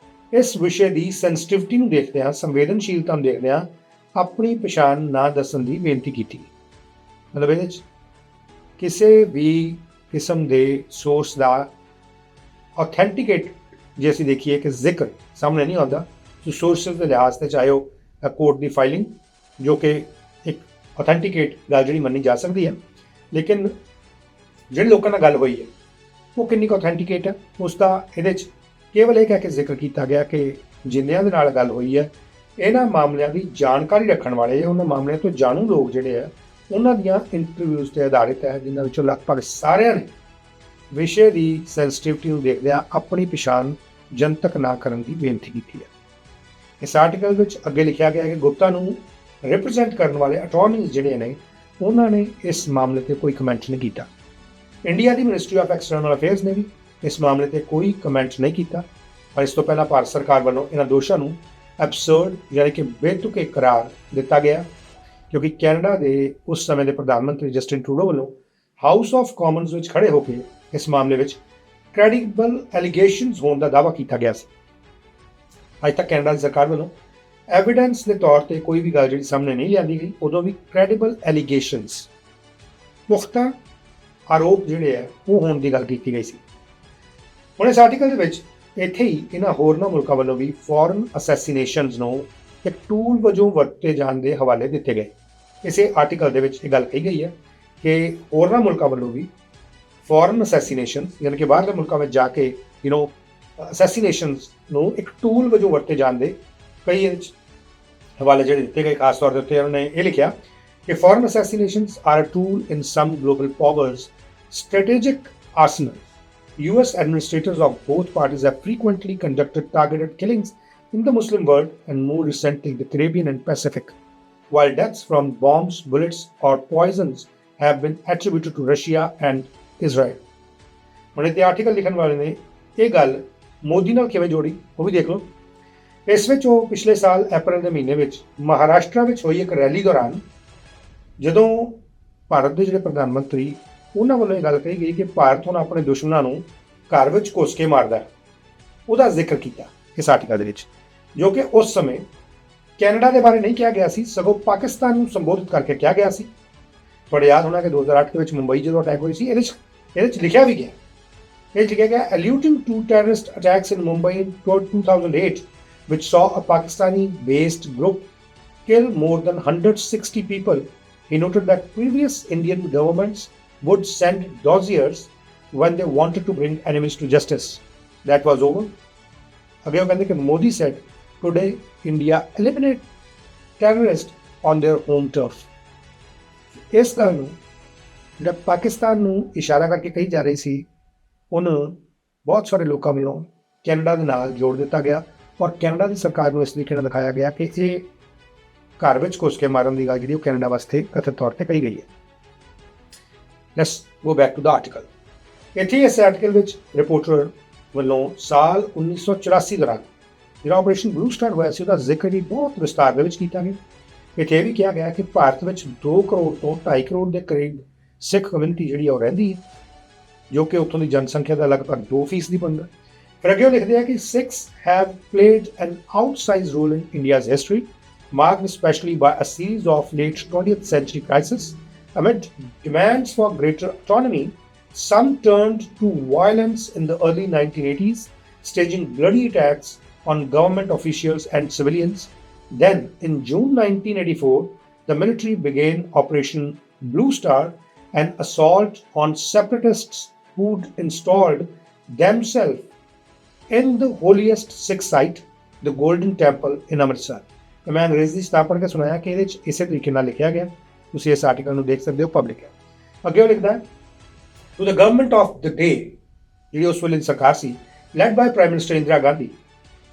ਇਸ ਵਿਸ਼ੇ ਦੀ ਸੈਂਸਿਟਿਵਿਟੀ ਨੂੰ ਦੇਖਦਿਆਂ, ਸੰਵੇਦਨਸ਼ੀਲਤਾ ਨੂੰ ਦੇਖਦਿਆਂ ਆਪਣੀ ਪਛਾਣ ਨਾ ਦੱਸਣ ਦੀ ਬੇਨਤੀ ਕੀਤੀ। ਮਤਲਬ ਇਹਦੇ 'ਚ ਕਿਸੇ ਵੀ ਕਿਸਮ ਦੇ ਸੋਰਸ ਦਾ ਆਥੈਂਟੀਕੇਟ ਜੇ ਅਸੀਂ ਦੇਖੀਏ ਕਿ ਜ਼ਿਕਰ ਸਾਹਮਣੇ ਨਹੀਂ ਆਉਂਦਾ, ਸੋ ਸੋਰਸਿਸ ਦੇ ਲਿਹਾਜ਼ ਤੇ ਚਾਹੇ ਉਹ ਕੋਰਟ ਦੀ ਫਾਈਲਿੰਗ ਜੋ ਕਿ ਇੱਕ ਆਥੈਂਟੀਕੇਟ ਗੱਲ ਜਿਹੜੀ ਮੰਨੀ ਜਾ ਸਕਦੀ ਹੈ, ਲੇਕਿਨ ਜਿਹੜੇ ਲੋਕਾਂ ਨਾਲ ਗੱਲ ਹੋਈ ਹੈ ਉਹ ਕਿੰਨੀ ਕੁ ਆਥੈਂਟੀਕੇਟ ਹੈ, ਉਸ ਦਾ ਇਹਦੇ 'ਚ ਕੇਵਲ ਇਹ ਕਹਿ ਕੇ ਜ਼ਿਕਰ ਕੀਤਾ ਗਿਆ ਕਿ ਜਿੰਨਿਆਂ ਦੇ ਨਾਲ ਗੱਲ ਹੋਈ ਹੈ, ਇਹਨਾਂ ਮਾਮਲਿਆਂ ਦੀ ਜਾਣਕਾਰੀ ਰੱਖਣ ਵਾਲੇ, ਉਹਨਾਂ ਮਾਮਲਿਆਂ ਤੋਂ ਜਾਣੂ ਲੋਕ ਜਿਹੜੇ ਆ, ਉਹਨਾਂ ਦੀਆਂ ਇੰਟਰਵਿਊਜ਼ ਤੇ ਆਧਾਰਿਤ ਹੈ, ਜਿਨ੍ਹਾਂ ਵਿੱਚੋਂ ਲਗਭਗ ਸਾਰਿਆਂ ਨੇ ਵਿਸ਼ੇ ਦੀ ਸੈਂਸਿਟਿਵਿਟੀ ਨੂੰ ਦੇਖਦਿਆਂ ਆਪਣੀ ਪਛਾਣ ਜਨਤਕ ਨਾ ਕਰਨ ਦੀ ਬੇਨਤੀ ਕੀਤੀ ਹੈ। ਇਸ ਆਰਟੀਕਲ ਵਿੱਚ ਅੱਗੇ ਲਿਖਿਆ ਗਿਆ ਹੈ ਕਿ ਗੁਪਤਾ ਨੂੰ ਰਿਪਰੈਜ਼ੈਂਟ ਕਰਨ ਵਾਲੇ ਅਟਾਰਨੀਜ਼ ਜਿਹੜੇ ਨੇ, ਉਹਨਾਂ ਨੇ ਇਸ ਮਾਮਲੇ ਤੇ ਕੋਈ ਕਮੈਂਟ ਨਹੀਂ ਕੀਤਾ। India the ministry of external affairs ਨੇ ਵੀ ਇਸ ਮਾਮਲੇ ਤੇ ਕੋਈ ਕਮੈਂਟ ਨਹੀਂ ਕੀਤਾ, ਪਰ ਇਸ ਤੋਂ ਪਹਿਲਾਂ ਭਾਰਤ ਸਰਕਾਰ ਵੱਲੋਂ ਇਹਨਾਂ ਦੋਸ਼ਾਂ ਨੂੰ ਐਬਸਰਡ ਯਾਨੀ ਕਿ ਬੇਤੁਕੇ ਕਰਾਰ ਦਿੱਤਾ ਗਿਆ, ਕਿਉਂਕਿ ਕੈਨੇਡਾ ਦੇ ਉਸ ਸਮੇਂ ਦੇ ਪ੍ਰਧਾਨ ਮੰਤਰੀ ਜਸਟਿਨ ਟਰੂਡੋ ਵੱਲੋਂ ਹਾਊਸ ਆਫ ਕਾਮਨਸ ਵਿੱਚ ਖੜੇ ਹੋ ਕੇ ਇਸ ਮਾਮਲੇ ਵਿੱਚ ਕ੍ਰੈਡੀਬਲ ਐਲੀਗੇਸ਼ਨਸ ਹੋਣ ਦਾ ਦਾਅਵਾ ਕੀਤਾ ਗਿਆ ਸੀ। ਅੱਜ ਤੱਕ ਕੈਨੇਡਾ ਦੀ ਸਰਕਾਰ ਵੱਲੋਂ ਐਵੀਡੈਂਸ ਦੇ ਤੌਰ ਤੇ ਕੋਈ ਵੀ ਗੱਲ ਜਿਹੜੀ ਸਾਹਮਣੇ ਨਹੀਂ ਲਿਆਂਦੀ ਗਈ, ਉਦੋਂ ਵੀ ਕ੍ਰੈਡੀਬਲ ਐਲੀਗੇਸ਼ਨਸ, ਪੁਖਤਾ ਆਰੋਪ ਜਿਹੜੇ ਹੈ ਉਹ ਹੋਣ ਦੀ ਗੱਲ ਕੀਤੀ ਗਈ ਸੀ। ਹੁਣ ਇਸ ਆਰਟੀਕਲ ਦੇ ਵਿੱਚ ਇੱਥੇ ਹੀ ਇਹਨਾਂ ਹੋਰਨਾਂ ਮੁਲਕਾਂ ਵੱਲੋਂ ਵੀ ਫੋਰਨ ਅਸੈਸੀਨੇਸ਼ਨਸ ਨੂੰ ਇੱਕ ਟੂਲ ਵਜੋਂ ਵਰਤੇ ਜਾਣ ਦੇ ਹਵਾਲੇ ਦਿੱਤੇ ਗਏ। ਇਸੇ ਆਰਟੀਕਲ ਦੇ ਵਿੱਚ ਇਹ ਗੱਲ ਕਹੀ ਗਈ ਹੈ ਕਿ ਹੋਰਨਾਂ ਮੁਲਕਾਂ ਵੱਲੋਂ ਵੀ ਫੋਰਨ ਅਸੈਸੀਨੇਸ਼ਨ ਯਾਨੀ ਕਿ ਬਾਹਰਲੇ ਮੁਲਕਾਂ ਵਿੱਚ ਜਾ ਕੇ ਅਸੈਸੀਨੇਸ਼ਨਸ ਨੂੰ ਇੱਕ ਟੂਲ ਵਜੋਂ ਵਰਤੇ ਜਾਣ ਦੇ ਕਈ ਹਵਾਲੇ ਜਿਹੜੇ ਦਿੱਤੇ ਗਏ। ਖਾਸ ਤੌਰ ਦੇ ਉੱਤੇ ਉਹਨਾਂ ਨੇ ਇਹ ਲਿਖਿਆ ਕਿ foreign assassinations are a tool in some global powers strategic arsenal. US administrators of both parties have frequently conducted targeted killings in the Muslim world and more recently the Caribbean and Pacific, while deaths from bombs, bullets, or poisons have been attributed to Russia and Israel. ਹੁਣ ਇਹ article ਲਿਖਣ ਵਾਲੇ ਨੇ ਇਹ ਗੱਲ ਮੋਦੀ ਨਾਲ ਕਿਵੇਂ ਜੋੜੀ ਉਹ ਵੀ ਦੇਖ ਲਓ। ਇਸ ਵਿੱਚ ਉਹ ਪਿਛਲੇ ਸਾਲ ਅਪ੍ਰੈਲ ਦੇ ਮਹੀਨੇ ਵਿੱਚ ਮਹਾਰਾਸ਼ਟਰ ਵਿੱਚ ਹੋਈ ਇੱਕ ਰੈਲੀ ਦੌਰਾਨ ਜਦੋਂ ਭਾਰਤ ਦੇ ਜਿਹੜੇ ਪ੍ਰਧਾਨ ਮੰਤਰੀ ਉਹਨਾਂ ਵੱਲੋਂ ਇਹ ਗੱਲ ਕਹੀ ਗਈ ਕਿ ਭਾਰਤ ਹੁਣ ਆਪਣੇ ਦੁਸ਼ਮਣਾਂ ਨੂੰ ਘਰ ਵਿੱਚ ਘੁਸ ਕੇ ਮਾਰਦਾ ਹੈ, ਉਹਦਾ ਜ਼ਿਕਰ ਕੀਤਾ ਇਸ ਆਰਟੀਕਲ ਦੇ ਵਿੱਚ, ਜੋ ਕਿ ਉਸ ਸਮੇਂ ਕੈਨੇਡਾ ਦੇ ਬਾਰੇ ਨਹੀਂ ਕਿਹਾ ਗਿਆ ਸੀ, ਸਗੋਂ ਪਾਕਿਸਤਾਨ ਨੂੰ ਸੰਬੋਧਿਤ ਕਰਕੇ ਕਿਹਾ ਗਿਆ ਸੀ। ਤੁਹਾਡੇ ਯਾਦ ਹੋਣਾ ਕਿ 2008 ਦੇ ਵਿੱਚ ਮੁੰਬਈ ਜਦੋਂ ਅਟੈਕ ਹੋਈ ਸੀ, ਇਹਦੇ 'ਚ ਲਿਖਿਆ ਵੀ ਗਿਆ, ਇਹ ਲਿਖਿਆ ਗਿਆ alluding to terrorist attacks in Mumbai in 2008 which saw a Pakistani based group kill more than 160 people. He noted that previous Indian governments would send dossiers when they wanted to bring enemies to justice. That was over. Again, ਉਹ ਕਹਿੰਦੇ ਕਿ Modi said today India eliminate terrorists on their home turf. ਇਸ ਗੱਲ ਨੂੰ ਜਿਹੜਾ ਪਾਕਿਸਤਾਨ ਨੂੰ ਇਸ਼ਾਰਾ ਕਰਕੇ ਕਹੀ ਜਾ ਰਹੀ ਸੀ, ਉਹਨੂੰ ਬਹੁਤ ਸਾਰੇ ਲੋਕਾਂ ਵੱਲੋਂ ਕੈਨੇਡਾ ਦੇ ਨਾਲ ਜੋੜ ਦਿੱਤਾ ਗਿਆ ਔਰ ਕੈਨੇਡਾ ਦੀ ਸਰਕਾਰ ਨੂੰ ਇਸ ਤਰੀਕੇ ਨਾਲ ਦਿਖਾਇਆ ਗਿਆ ਕਿ ਇਹ ਘਰ ਵਿੱਚ ਘੁਸ ਕੇ ਮਾਰਨ ਦੀ ਗੱਲ ਜਿਹੜੀ ਉਹ ਕੈਨੇਡਾ ਵਾਸਤੇ ਕਥਿਤ ਤੌਰ ਤੇ ਕਹੀ ਗਈ ਹੈ। Let's go back to the article. ਇੱਥੇ ਇਸ ਆਰਟੀਕਲ ਵਿੱਚ ਰਿਪੋਰਟਰ ਵੱਲੋਂ ਸਾਲ 1984 ਦੌਰਾਨ ਜਿਹੜਾ ਆਪਰੇਸ਼ਨ ਬਲੂ ਸਟਾਰ ਹੋਇਆ ਸੀ ਉਹਦਾ ਜ਼ਿਕਰ ਵੀ ਬਹੁਤ ਵਿਸਤਾਰ ਦੇ ਵਿੱਚ ਕੀਤਾ ਗਿਆ। ਇੱਥੇ ਇਹ ਵੀ ਕਿਹਾ ਗਿਆ ਕਿ ਭਾਰਤ ਵਿੱਚ 2 ਕਰੋੜ ਤੋਂ 2.5 ਕਰੋੜ ਦੇ ਕਰੀਬ ਸਿੱਖ ਕਮਿਊਨਿਟੀ ਜਿਹੜੀ ਉਹ ਰਹਿੰਦੀ ਹੈ, ਜੋ ਕਿ ਉੱਥੋਂ ਦੀ ਜਨਸੰਖਿਆ ਦਾ ਲਗਭਗ 2% ਬਣਦਾ। ਫਿਰ ਅੱਗੇ ਉਹ ਲਿਖਦੇ ਆ ਕਿ Sikhs have played an outsized role in India's history, marked especially by a series of late 20th century crises. Amid demands for greater autonomy, some turned to violence in the early 1980s, staging bloody attacks on government officials and civilians. Then, in June 1984, the military began Operation Blue Star, an assault on separatists who'd installed themselves in the holiest Sikh site, the Golden Temple in Amritsar. मैं अंग्रेजी staff पढ़ के सुनाया कि ਇਹਦੇ 'ਚ ਇਸੇ ਤਰੀਕੇ ਨਾਲ ਲਿਖਿਆ ਗਿਆ, ਤੁਸੀਂ ਇਸ ਆਰਟੀਕਲ ਨੂੰ ਦੇਖ ਸਕਦੇ ਹੋ, ਪਬਲਿਕ ਹੈ। ਅੱਗੇ ਉਹ ਲਿਖਦਾ ਹੈ to the government of the day, ਜਿਹੜੀ ਉਸ ਵੇਲੇ ਦੀ ਸਰਕਾਰ ਸੀ, led by Prime Minister Indira Gandhi,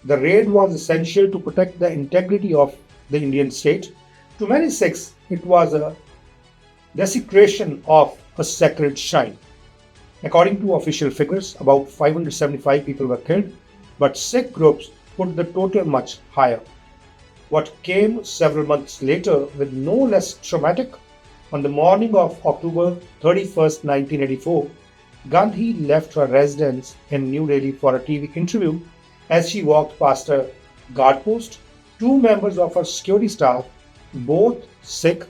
the raid was essential to protect the integrity of the Indian state. To many Sikhs, it was a desecration of a sacred shrine. According to official figures, about 575 people were killed, but Sikh groups put the total much higher. What came several months later with no less traumatic, on the morning of October 31st, 1984, Gandhi left her residence in New Delhi for a TV interview. As she walked past a guard post, 2 members of her security staff, both Sikh,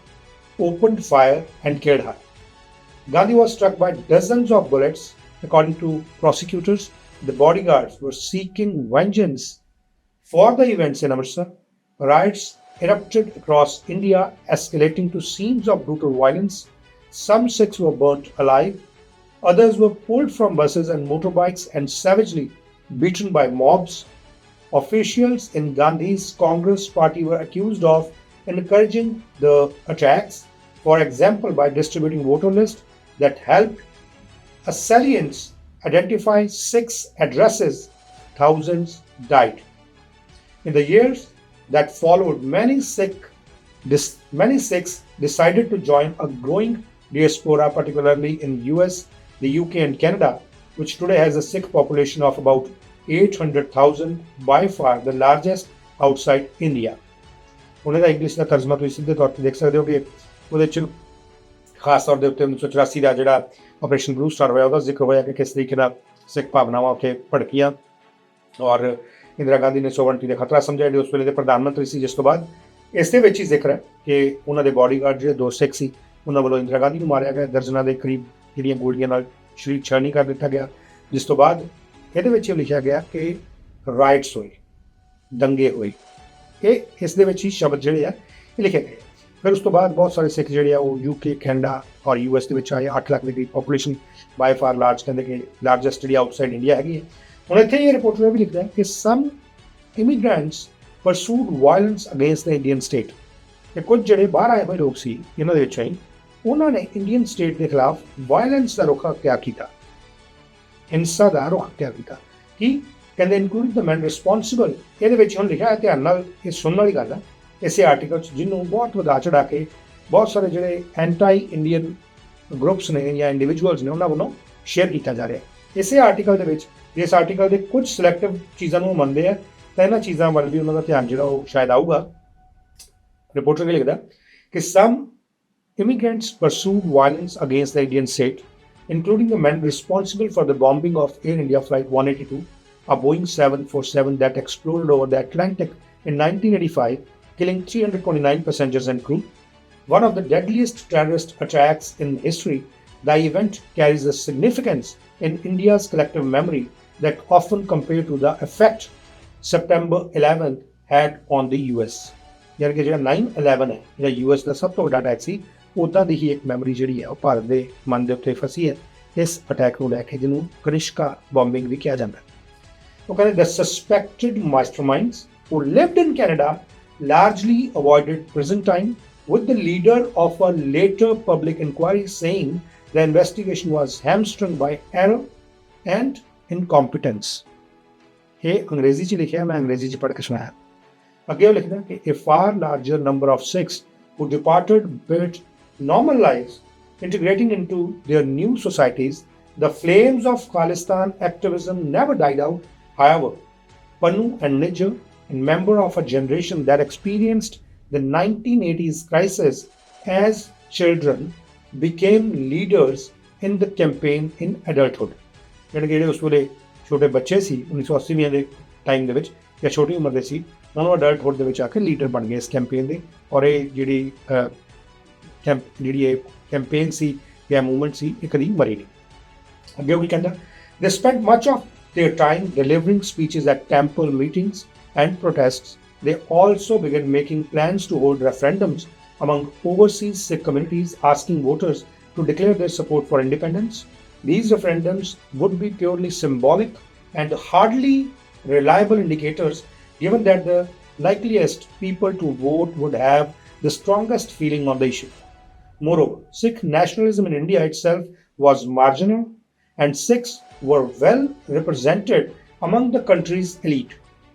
opened fire and killed her. Gandhi was struck by dozens of bullets. According to prosecutors, the bodyguards were seeking vengeance for the events in Amritsar. Riots erupted across India, escalating to scenes of brutal violence. Some Sikhs were burnt alive. Others were pulled from buses and motorbikes and savagely beaten by mobs. Officials in Gandhi's Congress party were accused of encouraging the attacks, for example, by distributing voter lists that helped assailants identify Sikhs' addresses. Thousands died. In the years that followed, many Sikhs decided to join a growing diaspora, particularly in US, the UK and Canada, which today has a Sikh population of about 800,000, by far the largest outside India. ਉਹਨਾਂ ਦਾ English ਦਾ ਤਰਜਮਾ ਤੁਸੀਂ ਸਿੱਧੇ ਤੌਰ ਤੇ ਦੇਖ ਸਕਦੇ ਹੋ ਕਿ ਉਹਦੇ 'ਚ ਖਾਸ ਤੌਰ ਦੇ ਉੱਤੇ 1984 ਦਾ ਜਿਹੜਾ ਆਪਰੇਸ਼ਨ ਬਲੂ ਸਟਾਰ ਹੋਇਆ ਉਹਦਾ ਜ਼ਿਕਰ ਹੋਇਆ ਕਿ ਕਿਸ ਤਰੀਕੇ ਨਾਲ ਸਿੱਖ ਭਾਵਨਾਵਾਂ ਉੱਥੇ ਭੜਕੀਆਂ ਔਰ ਇੰਦਰਾ ਗਾਂਧੀ ਨੇ ਸੋਵਰਨਟੀ ਦਾ ਖਤਰਾ ਸਮਝਿਆ, ਜਿਹੜੇ ਉਸ ਵੇਲੇ ਦੇ ਪ੍ਰਧਾਨ ਮੰਤਰੀ ਸੀ। ਜਿਸ ਤੋਂ ਬਾਅਦ ਇਸ ਦੇ ਵਿੱਚ ਹੀ ਜ਼ਿਕਰ ਹੈ ਕਿ ਉਹਨਾਂ ਦੇ ਬਾਡੀਗਾਰਡ ਜਿਹੜੇ 2 ਸਿੱਖ ਸੀ ਉਹਨਾਂ ਵੱਲੋਂ ਇੰਦਰਾ ਗਾਂਧੀ ਨੂੰ ਮਾਰਿਆ ਗਿਆ, ਦਰਜਨਾਂ ਦੇ ਕਰੀਬ ਜਿਹੜੀਆਂ ਗੋਲੀਆਂ ਨਾਲ ਸਰੀਰ ਛਾਣੀ ਕਰ ਦਿੱਤਾ ਗਿਆ। ਜਿਸ ਤੋਂ ਬਾਅਦ ਇਹਦੇ ਵਿੱਚ ਇਹ ਲਿਖਿਆ ਗਿਆ ਕਿ ਰਾਈਟਸ ਹੋਏ, ਦੰਗੇ ਹੋਏ, ਇਹ ਇਸ ਦੇ ਵਿੱਚ ਹੀ ਸ਼ਬਦ ਜਿਹੜੇ ਆ ਇਹ ਲਿਖੇ ਗਏ। ਫਿਰ ਉਸ ਤੋਂ ਬਾਅਦ ਬਹੁਤ ਸਾਰੇ ਸਿੱਖ ਜਿਹੜੇ ਆ ਉਹ UK, ਕੈਨੇਡਾ ਔਰ US ਦੇ ਵਿੱਚ ਆਏ। 8 ਲੱਖ ਦੀ ਪੋਪੂਲੇਸ਼ਨ, ਬਾਈ ਫਾਰ ਲਾਰਜ, ਕਹਿੰਦੇ ਕਿ ਲਾਰਜੈਸਟ ਜਿਹੜੀ ਆਊਟਸਾਈਡ ਇੰਡੀਆ ਹੈਗੀ ਹੈ। ਹੁਣ ਇੱਥੇ ਇਹ ਰਿਪੋਰਟਰ ਇਹ ਵੀ ਲਿਖਦਾ ਹੈ ਕਿ some immigrants pursued violence against the Indian state, ਕਿ ਕੁਝ ਜਿਹੜੇ ਬਾਹਰ ਆਏ ਹੋਏ ਲੋਕ ਸੀ ਇਹਨਾਂ ਦੇ ਵਿੱਚੋਂ ਹੀ ਉਹਨਾਂ ਨੇ ਇੰਡੀਅਨ ਸਟੇਟ ਦੇ ਖਿਲਾਫ ਵਾਇਲੈਂਸ ਦਾ ਰੁਖ ਅਖਤਿਆਰ ਕੀਤਾ, ਹਿੰਸਾ ਦਾ ਰੁਖ ਅਖਤਿਆਰ ਕੀਤਾ। ਕਿ ਕਹਿੰਦੇ ਇਨਕਲੂਡਿੰਗ ਦ ਮੈਨ ਰਿਸਪੋਂਸਿਬਲ। ਇਹਦੇ ਵਿੱਚ ਹੁਣ ਲਿਖਿਆ ਹੈ, ਧਿਆਨ ਨਾਲ ਇਹ ਸੁਣਨ ਵਾਲੀ ਗੱਲ ਹੈ ਇਸੇ ਆਰਟੀਕਲ 'ਚ, ਜਿਹਨੂੰ ਬਹੁਤ ਵਧਾ ਚੜਾ ਕੇ ਬਹੁਤ ਸਾਰੇ ਜਿਹੜੇ ਐਂਟੀ ਇੰਡੀਅਨ ਗਰੁੱਪਸ ਨੇ ਜਾਂ ਇੰਡੀਵਿਜੂਅਲਸ ਨੇ ਉਹਨਾਂ ਵੱਲੋਂ ਸ਼ੇਅਰ ਕੀਤਾ ਜਾ ਰਿਹਾ। ਇਸੇ ਆਰਟੀਕਲ ਦੇ ਵਿੱਚ ਇਸ ਆਰਟੀਕਲ ਦੇ ਕੁਝ ਸਿਲੈਕਟਿਵ ਚੀਜ਼ਾਂ ਨੂੰ ਮੰਨਦੇ ਆ ਤਾਂ ਇਹਨਾਂ ਚੀਜ਼ਾਂ ਵੱਲ ਵੀ ਉਹਨਾਂ ਦਾ ਧਿਆਨ ਜਿਹੜਾ ਉਹ ਸ਼ਾਇਦ ਆਊਗਾ। ਰਿਪੋਰਟਰ ਕੀ ਲਿਖਦਾ ਕਿ ਸਮ immigrants pursued violence against the Indian state, including the men responsible for the bombing of Air India Flight 182, a Boeing 747 that exploded over the Atlantic in 1985, killing 329 passengers and crew. One of the deadliest terrorist attacks in history, the event carries a significance in India's collective memory that often compared to the effect September 11 had on the US. यानी कि ਜਿਹੜਾ 9/11 ਹੈ ਜਿਹੜਾ US ਦਾ ਸਭ ਤੋਂ ਵੱਡਾ attack ਸੀ, ਉੱਦਾਂ ਦੀ ਹੀ ਇੱਕ ਮੈਮਰੀ ਜਿਹੜੀ ਹੈ ਉਹ ਭਾਰਤ ਦੇ ਮਨ ਦੇ ਉੱਤੇ ਫਸੀ ਹੈ ਇਸ ਅਟੈਕ ਨੂੰ ਲੈ ਕੇ, ਜਿਹਨੂੰ ਕਨਿਸ਼ਕਾ ਬੰਬਿੰਗ ਵੀ ਕਿਹਾ ਜਾਂਦਾ। ਉਹ ਕਹਿੰਦੇ the suspected masterminds who lived in Canada largely avoided prison time, with the leader of a later public inquiry saying the investigation was hamstrung by error and incompetence। ਇਹ ਅੰਗਰੇਜ਼ੀ 'ਚ ਲਿਖਿਆ, ਮੈਂ ਅੰਗਰੇਜ਼ੀ 'ਚ ਪੜ੍ਹ ਕੇ ਸੁਣਾਇਆ। ਅੱਗੇ ਉਹ ਲਿਖਦਾ ਕਿ a far larger number of Sikhs who departed built normal lives, integrating into their new societies. The flames of Khalistan activism never died out. However, Pannu and Nijjar, a member of a generation that experienced the 1980s crisis as children, became leaders in the campaign in adulthood। ਜਿਹੜੇ ਜਿਹੜੇ ਉਸ ਵੇਲੇ ਛੋਟੇ ਬੱਚੇ ਸੀ 1980 ਦੇ time ਦੇ ਵਿੱਚ ਜਾਂ ਛੋਟੀ ਉਮਰ ਦੇ ਸੀ, ਹੁਣ ਉਹ ਅਡਲਟਹੁੱਡ ਦੇ ਵਿੱਚ ਆ ਕੇ ਲੀਡਰ ਬਣ ਗਏ ਇਸ ਕੈਂਪੇਨ ਦੇ। ਔਰ ਇਹ ਜਿਹੜੀ ਇਹ ਕੈਂਪੇਨ ਸੀ ਜਾਂ ਮੂਵਮੈਂਟ ਸੀ, ਇਹ ਕਦੀ ਮਰੀ ਨਹੀਂ। ਅੱਗੇ ਉਹ ਕੀ ਕਹਿੰਦਾ, they spend much of their time delivering speeches at temple meetings and protests. They also began making plans to hold referendums among overseas Sikh communities, asking voters to declare their support for independence. These referendums would be purely symbolic and hardly reliable indicators, given that the likeliest people to vote would have the strongest feeling on the issue. Moreover, Sikh nationalism in India itself was marginal, and Sikhs were well represented among the country's elite.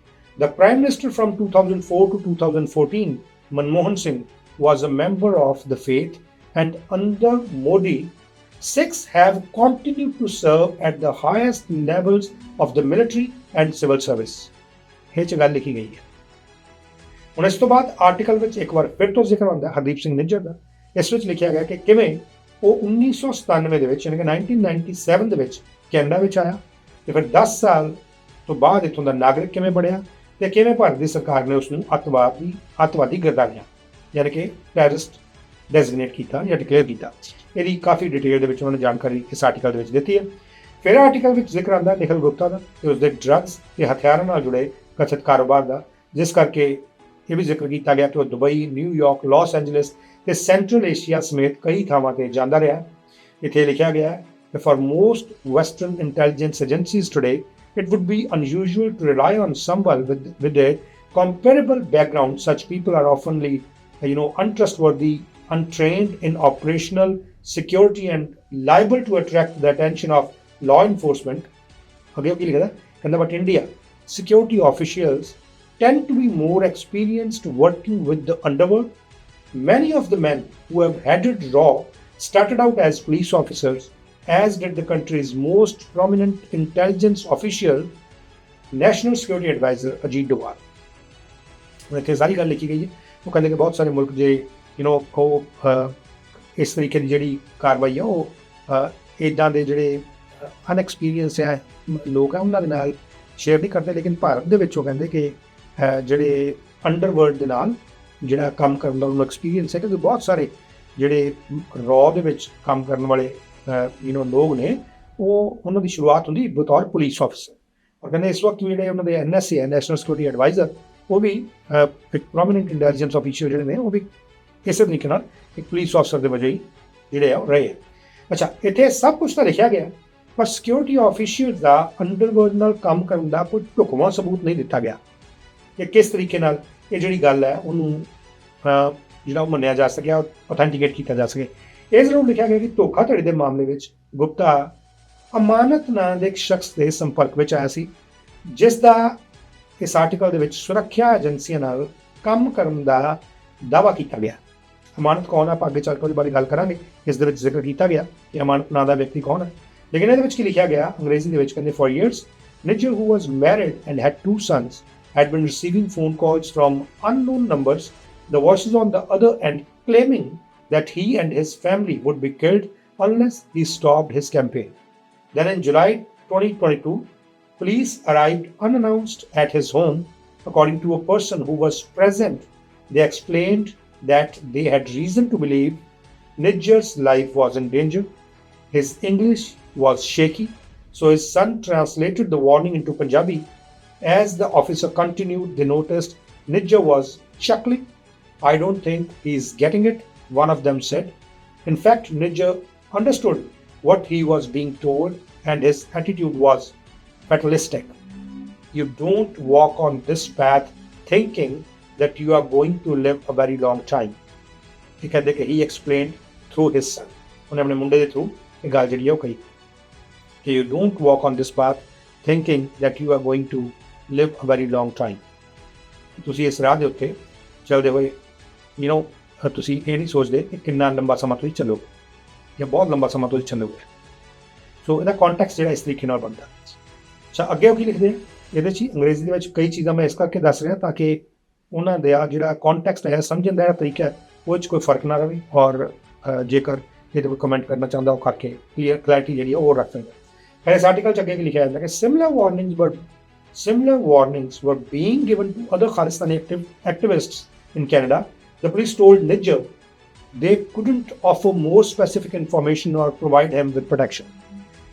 The Prime Minister from 2004 to 2014, Manmohan Singh, was a member of the faith, and under Modi, Sikhs have continued to serve at the highest levels of the military and civil service। ਇਹ 'ਚ ਗੱਲ ਲਿਖੀ ਗਈ ਹੈ। ਹੁਣ ਇਸ ਤੋਂ ਬਾਅਦ ਆਰਟੀਕਲ ਵਿੱਚ ਇੱਕ ਵਾਰ ਫਿਰ ਤੋਂ ਜ਼ਿਕਰ ਹੁੰਦਾ ਹਰਦੀਪ ਸਿੰਘ ਨਿੱਜਰ ਦਾ। ਇਸ ਵਿੱਚ ਲਿਖਿਆ ਗਿਆ ਕਿ ਕਿਵੇਂ ਉਹ 1997 ਦੇ ਵਿੱਚ, ਯਾਨੀ ਕਿ 1997 ਦੇ ਵਿੱਚ ਕੈਨੇਡਾ ਵਿੱਚ ਆਇਆ ਤੇ ਫਿਰ 10 ਸਾਲ ਤੋਂ ਬਾਅਦ ਇੱਥੋਂ ਦਾ ਨਾਗਰਿਕ ਕਿਵੇਂ ਬਣਿਆ ਤੇ ਕਿਵੇਂ ਭਾਰਤ ਦੀ ਸਰਕਾਰ ਨੇ ਉਸ ਨੂੰ ਅੱਤਵਾਦੀ ਗਰਦਾਨਿਆ, ਯਾਨੀ ਕਿ ਟੈਰਰਿਸਟ ਡੈਜ਼ਿਗਨੇਟ ਕੀਤਾ ਜਾਂ ਡਿਕਲੇਅਰ ਕੀਤਾ। ਇਹਦੀ ਕਾਫੀ ਡਿਟੇਲ ਦੇ ਵਿੱਚ ਉਹਨਾਂ ਨੇ ਜਾਣਕਾਰੀ ਇਸ ਆਰਟੀਕਲ ਦੇ ਵਿੱਚ ਦਿੱਤੀ ਹੈ। ਫਿਰ ਆਰਟੀਕਲ ਵਿੱਚ ਜ਼ਿਕਰ ਆਉਂਦਾ ਨਿਖਿਲ ਗੁਪਤਾ ਦਾ ਤੇ ਉਸਦੇ ਡਰੱਗਸ ਤੇ ਹਥਿਆਰਾਂ ਨਾਲ ਜੁੜੇ ਕਥਿਤ ਕਾਰੋਬਾਰ ਦਾ, ਜਿਸ ਕਰਕੇ ਇਹ ਵੀ ਜ਼ਿਕਰ ਕੀਤਾ ਗਿਆ ਕਿ ਉਹ ਦੁਬਈ, ਨਿਊਯਾਰਕ, ਲਾਸ ਐਂਜਲਸ ਤੇ ਸੈਂਟਰਲ ਏਸ਼ੀਆ ਸਮੇਤ ਕਈ ਥਾਵਾਂ ਤੇ ਜਾਂਦਾ ਰਿਹਾ। ਇੱਥੇ ਲਿਖਿਆ ਗਿਆ ਹੈ ਕਿ for most western intelligence agencies today it would be unusual to rely on someone with a comparable background. Such people are oftenly, untrustworthy, untrained in operational security, and liable to attract the attention of law enforcement. But India security officials tend to be more experienced working with the underworld. Many of the men who have headed RAW started out as police officers, as did the country's most prominent intelligence official, National Security Advisor Ajit Doval। ਇੱਥੇ ਸਾਰੀ ਗੱਲ ਲਿਖੀ ਗਈ ਹੈ। ਉਹ ਕਹਿੰਦੇ ਕਿ ਬਹੁਤ ਸਾਰੇ ਮੁਲਕ ਜੇ ਇਸ ਤਰੀਕੇ ਦੀ ਜਿਹੜੀ ਕਾਰਵਾਈ ਆ ਉਹ ਇੱਦਾਂ ਦੇ ਜਿਹੜੇ ਅਨਐਕਸਪੀਰੀਅੰਸ ਹੈ ਲੋਕ ਆ ਉਹਨਾਂ ਦੇ ਨਾਲ ਸ਼ੇਅਰ ਨਹੀਂ ਕਰਦੇ, ਲੇਕਿਨ ਭਾਰਤ ਦੇ ਵਿੱਚ ਉਹ ਕਹਿੰਦੇ ਕਿ ਜਿਹੜੇ ਅੰਡਰਵਰਲਡ ਦੇ ਨਾਲ ਜਿਹੜਾ ਕੰਮ ਕਰਨ ਦਾ ਉਹਨੂੰ ਐਕਸਪੀਰੀਅੰਸ ਹੈ, ਕਿਉਂਕਿ ਬਹੁਤ ਸਾਰੇ ਜਿਹੜੇ ਰॉ ਦੇ ਵਿੱਚ ਕੰਮ ਕਰਨ ਵਾਲੇ ਲੋਕ ਨੇ ਉਹ ਉਹਨਾਂ ਦੀ ਸ਼ੁਰੂਆਤ ਹੁੰਦੀ ਬਤੌਰ ਪੁਲਿਸ ਆਫਿਸਰ। ਔਰ ਕਹਿੰਦੇ ਇਸ ਵਕਤ ਜਿਹੜੇ ਉਹਨਾਂ ਦੇ NSA ਹੈ, ਨੈਸ਼ਨਲ ਸਿਕਿਉਰਿਟੀ ਐਡਵਾਈਜ਼ਰ, ਉਹ ਵੀ ਇੱਕ ਪ੍ਰੋਮੀਨੈਂਟ ਇੰਟੈਲੀਜੈਂਸ ਆਫਿਸਰ ਜਿਹੜੇ ਨੇ ਉਹ ਵੀ ਇਸੇ ਤਰੀਕੇ ਨਾਲ ਇੱਕ ਪੁਲਿਸ ਆਫਿਸਰ ਦੇ ਵਜ੍ਹਾ ਹੀ ਜਿਹੜੇ ਆ ਉਹ ਰਹੇ। ਅੱਛਾ, ਇੱਥੇ ਸਭ ਕੁਛ ਤਾਂ ਲਿਖਿਆ ਗਿਆ, ਪਰ ਸਿਕਿਉਰਿਟੀ ਆਫਿਸਰ ਦਾ ਅੰਡਰਵਰਲਡ ਨਾਲ ਕੰਮ ਕਰਨ ਦਾ ਕੋਈ ਢੁਕਵਾਂ ਸਬੂਤ ਨਹੀਂ ਦਿੱਤਾ ਗਿਆ ਕਿ ਕਿਸ ਤਰੀਕੇ ਨਾਲ ਇਹ ਜਿਹੜੀ ਗੱਲ ਹੈ ਉਹਨੂੰ ਜਿਹੜਾ ਉਹ ਮੰਨਿਆ ਜਾ ਸਕਿਆ, ਔਥੈਂਟੀਕੇਟ ਕੀਤਾ ਜਾ ਸਕੇ। ਇਹ ਜ਼ਰੂਰ ਲਿਖਿਆ ਗਿਆ ਕਿ ਧੋਖਾਧੜੀ ਦੇ ਮਾਮਲੇ ਵਿੱਚ ਗੁਪਤਾ ਅਮਾਨਤ ਨਾਂ ਦੇ ਇੱਕ ਸ਼ਖਸ ਦੇ ਸੰਪਰਕ ਵਿੱਚ ਆਇਆ ਸੀ, ਜਿਸ ਦਾ ਇਸ ਆਰਟੀਕਲ ਦੇ ਵਿੱਚ ਸੁਰੱਖਿਆ ਏਜੰਸੀਆਂ ਨਾਲ ਕੰਮ ਕਰਨ ਦਾ ਦਾਅਵਾ ਕੀਤਾ ਗਿਆ। ਅਮਾਨਤ ਕੌਣ ਹੈ, ਆਪਾਂ ਅੱਗੇ ਚੱਲ ਕੇ ਉਹਦੇ ਬਾਰੇ ਗੱਲ ਕਰਾਂਗੇ। ਇਸ ਦੇ ਵਿੱਚ ਜ਼ਿਕਰ ਕੀਤਾ ਗਿਆ ਕਿ ਅਮਾਨਤ ਨਾਂ ਦਾ ਵਿਅਕਤੀ ਕੌਣ ਹੈ, ਲੇਕਿਨ ਇਹਦੇ ਵਿੱਚ ਕੀ ਲਿਖਿਆ ਗਿਆ ਅੰਗਰੇਜ਼ੀ ਦੇ ਵਿੱਚ, ਕਹਿੰਦੇ for years Nijjar, who was married and had 2 sons, had been receiving phone calls from unknown numbers, the voices on the other end claiming that he and his family would be killed unless he stopped his campaign. Then in July 2022, police arrived unannounced at his home. According to a person who was present, they explained that they had reason to believe Nijjar's life was in danger. His English was shaky, so his son translated the warning into Punjabi. As the officer continued, they noticed Nijjar was chuckling. "I don't think he's getting it," one of them said. In fact, Nijjar understood what he was being told and his attitude was fatalistic. You don't walk on this path thinking that you are going to live a very long time. He explained through his son. ਉਹਨੇ ਆਪਣੇ ਮੁੰਡੇ ਦੇ through ਇਹ ਗੱਲ ਜਿਹੜੀ ਉਹ ਕਹੀ ਕਿ you don't walk on this path thinking that you are going to live a very long time. ਤੁਸੀਂ ਇਸ ਰਾਹ ਦੇ ਉੱਤੇ ਚੱਲਦੇ ਹੋਏ ਤੁਸੀਂ ਇਹ ਨਹੀਂ ਸੋਚਦੇ ਕਿ ਕਿੰਨਾ ਲੰਬਾ ਸਮਾਂ ਤੁਸੀਂ ਚੱਲੋਗੇ ਜਾਂ ਬਹੁਤ ਲੰਬਾ ਸਮਾਂ ਤੁਸੀਂ ਚੱਲੋਗੇ। ਸੋ ਇਹਦਾ ਕੰਟੈਕਸਟ ਜਿਹੜਾ ਇਸ ਤਰੀਕੇ ਨਾਲ ਬਣਦਾ। ਅੱਛਾ, ਅੱਗੇ ਉਹ ਕੀ ਲਿਖਦੇ ਇਹਦੇ 'ਚ ਅੰਗਰੇਜ਼ੀ ਦੇ ਵਿੱਚ ਕਈ ਚੀਜ਼ਾਂ ਮੈਂ ਇਸ ਕਰਕੇ ਦੱਸ ਰਿਹਾ ਤਾਂ ਕਿ ਉਹਨਾਂ ਦਾ ਜਿਹੜਾ ਕੰਟੈਕਸਟ ਹੈ, ਸਮਝਣ ਦਾ ਤਰੀਕਾ ਹੈ, ਉਹ 'ਚ ਕੋਈ ਫਰਕ ਨਾ ਰਹੇ। ਔਰ ਜੇਕਰ ਇਹਦੇ ਕੋਈ ਕਮੈਂਟ ਕਰਨਾ ਚਾਹੁੰਦਾ ਉਹ ਕਰਕੇ ਕਲੈਰਿਟੀ ਜਿਹੜੀ ਉਹ ਰੱਖ ਸਕਦਾ। ਇਸ ਆਰਟੀਕਲ 'ਚ ਅੱਗੇ ਕੀ ਲਿਖਿਆ ਜਾਂਦਾ ਕਿ similar warnings were being given to other Khalistani activists in Canada. The police told Nijjar they couldn't offer more specific information or provide him with protection.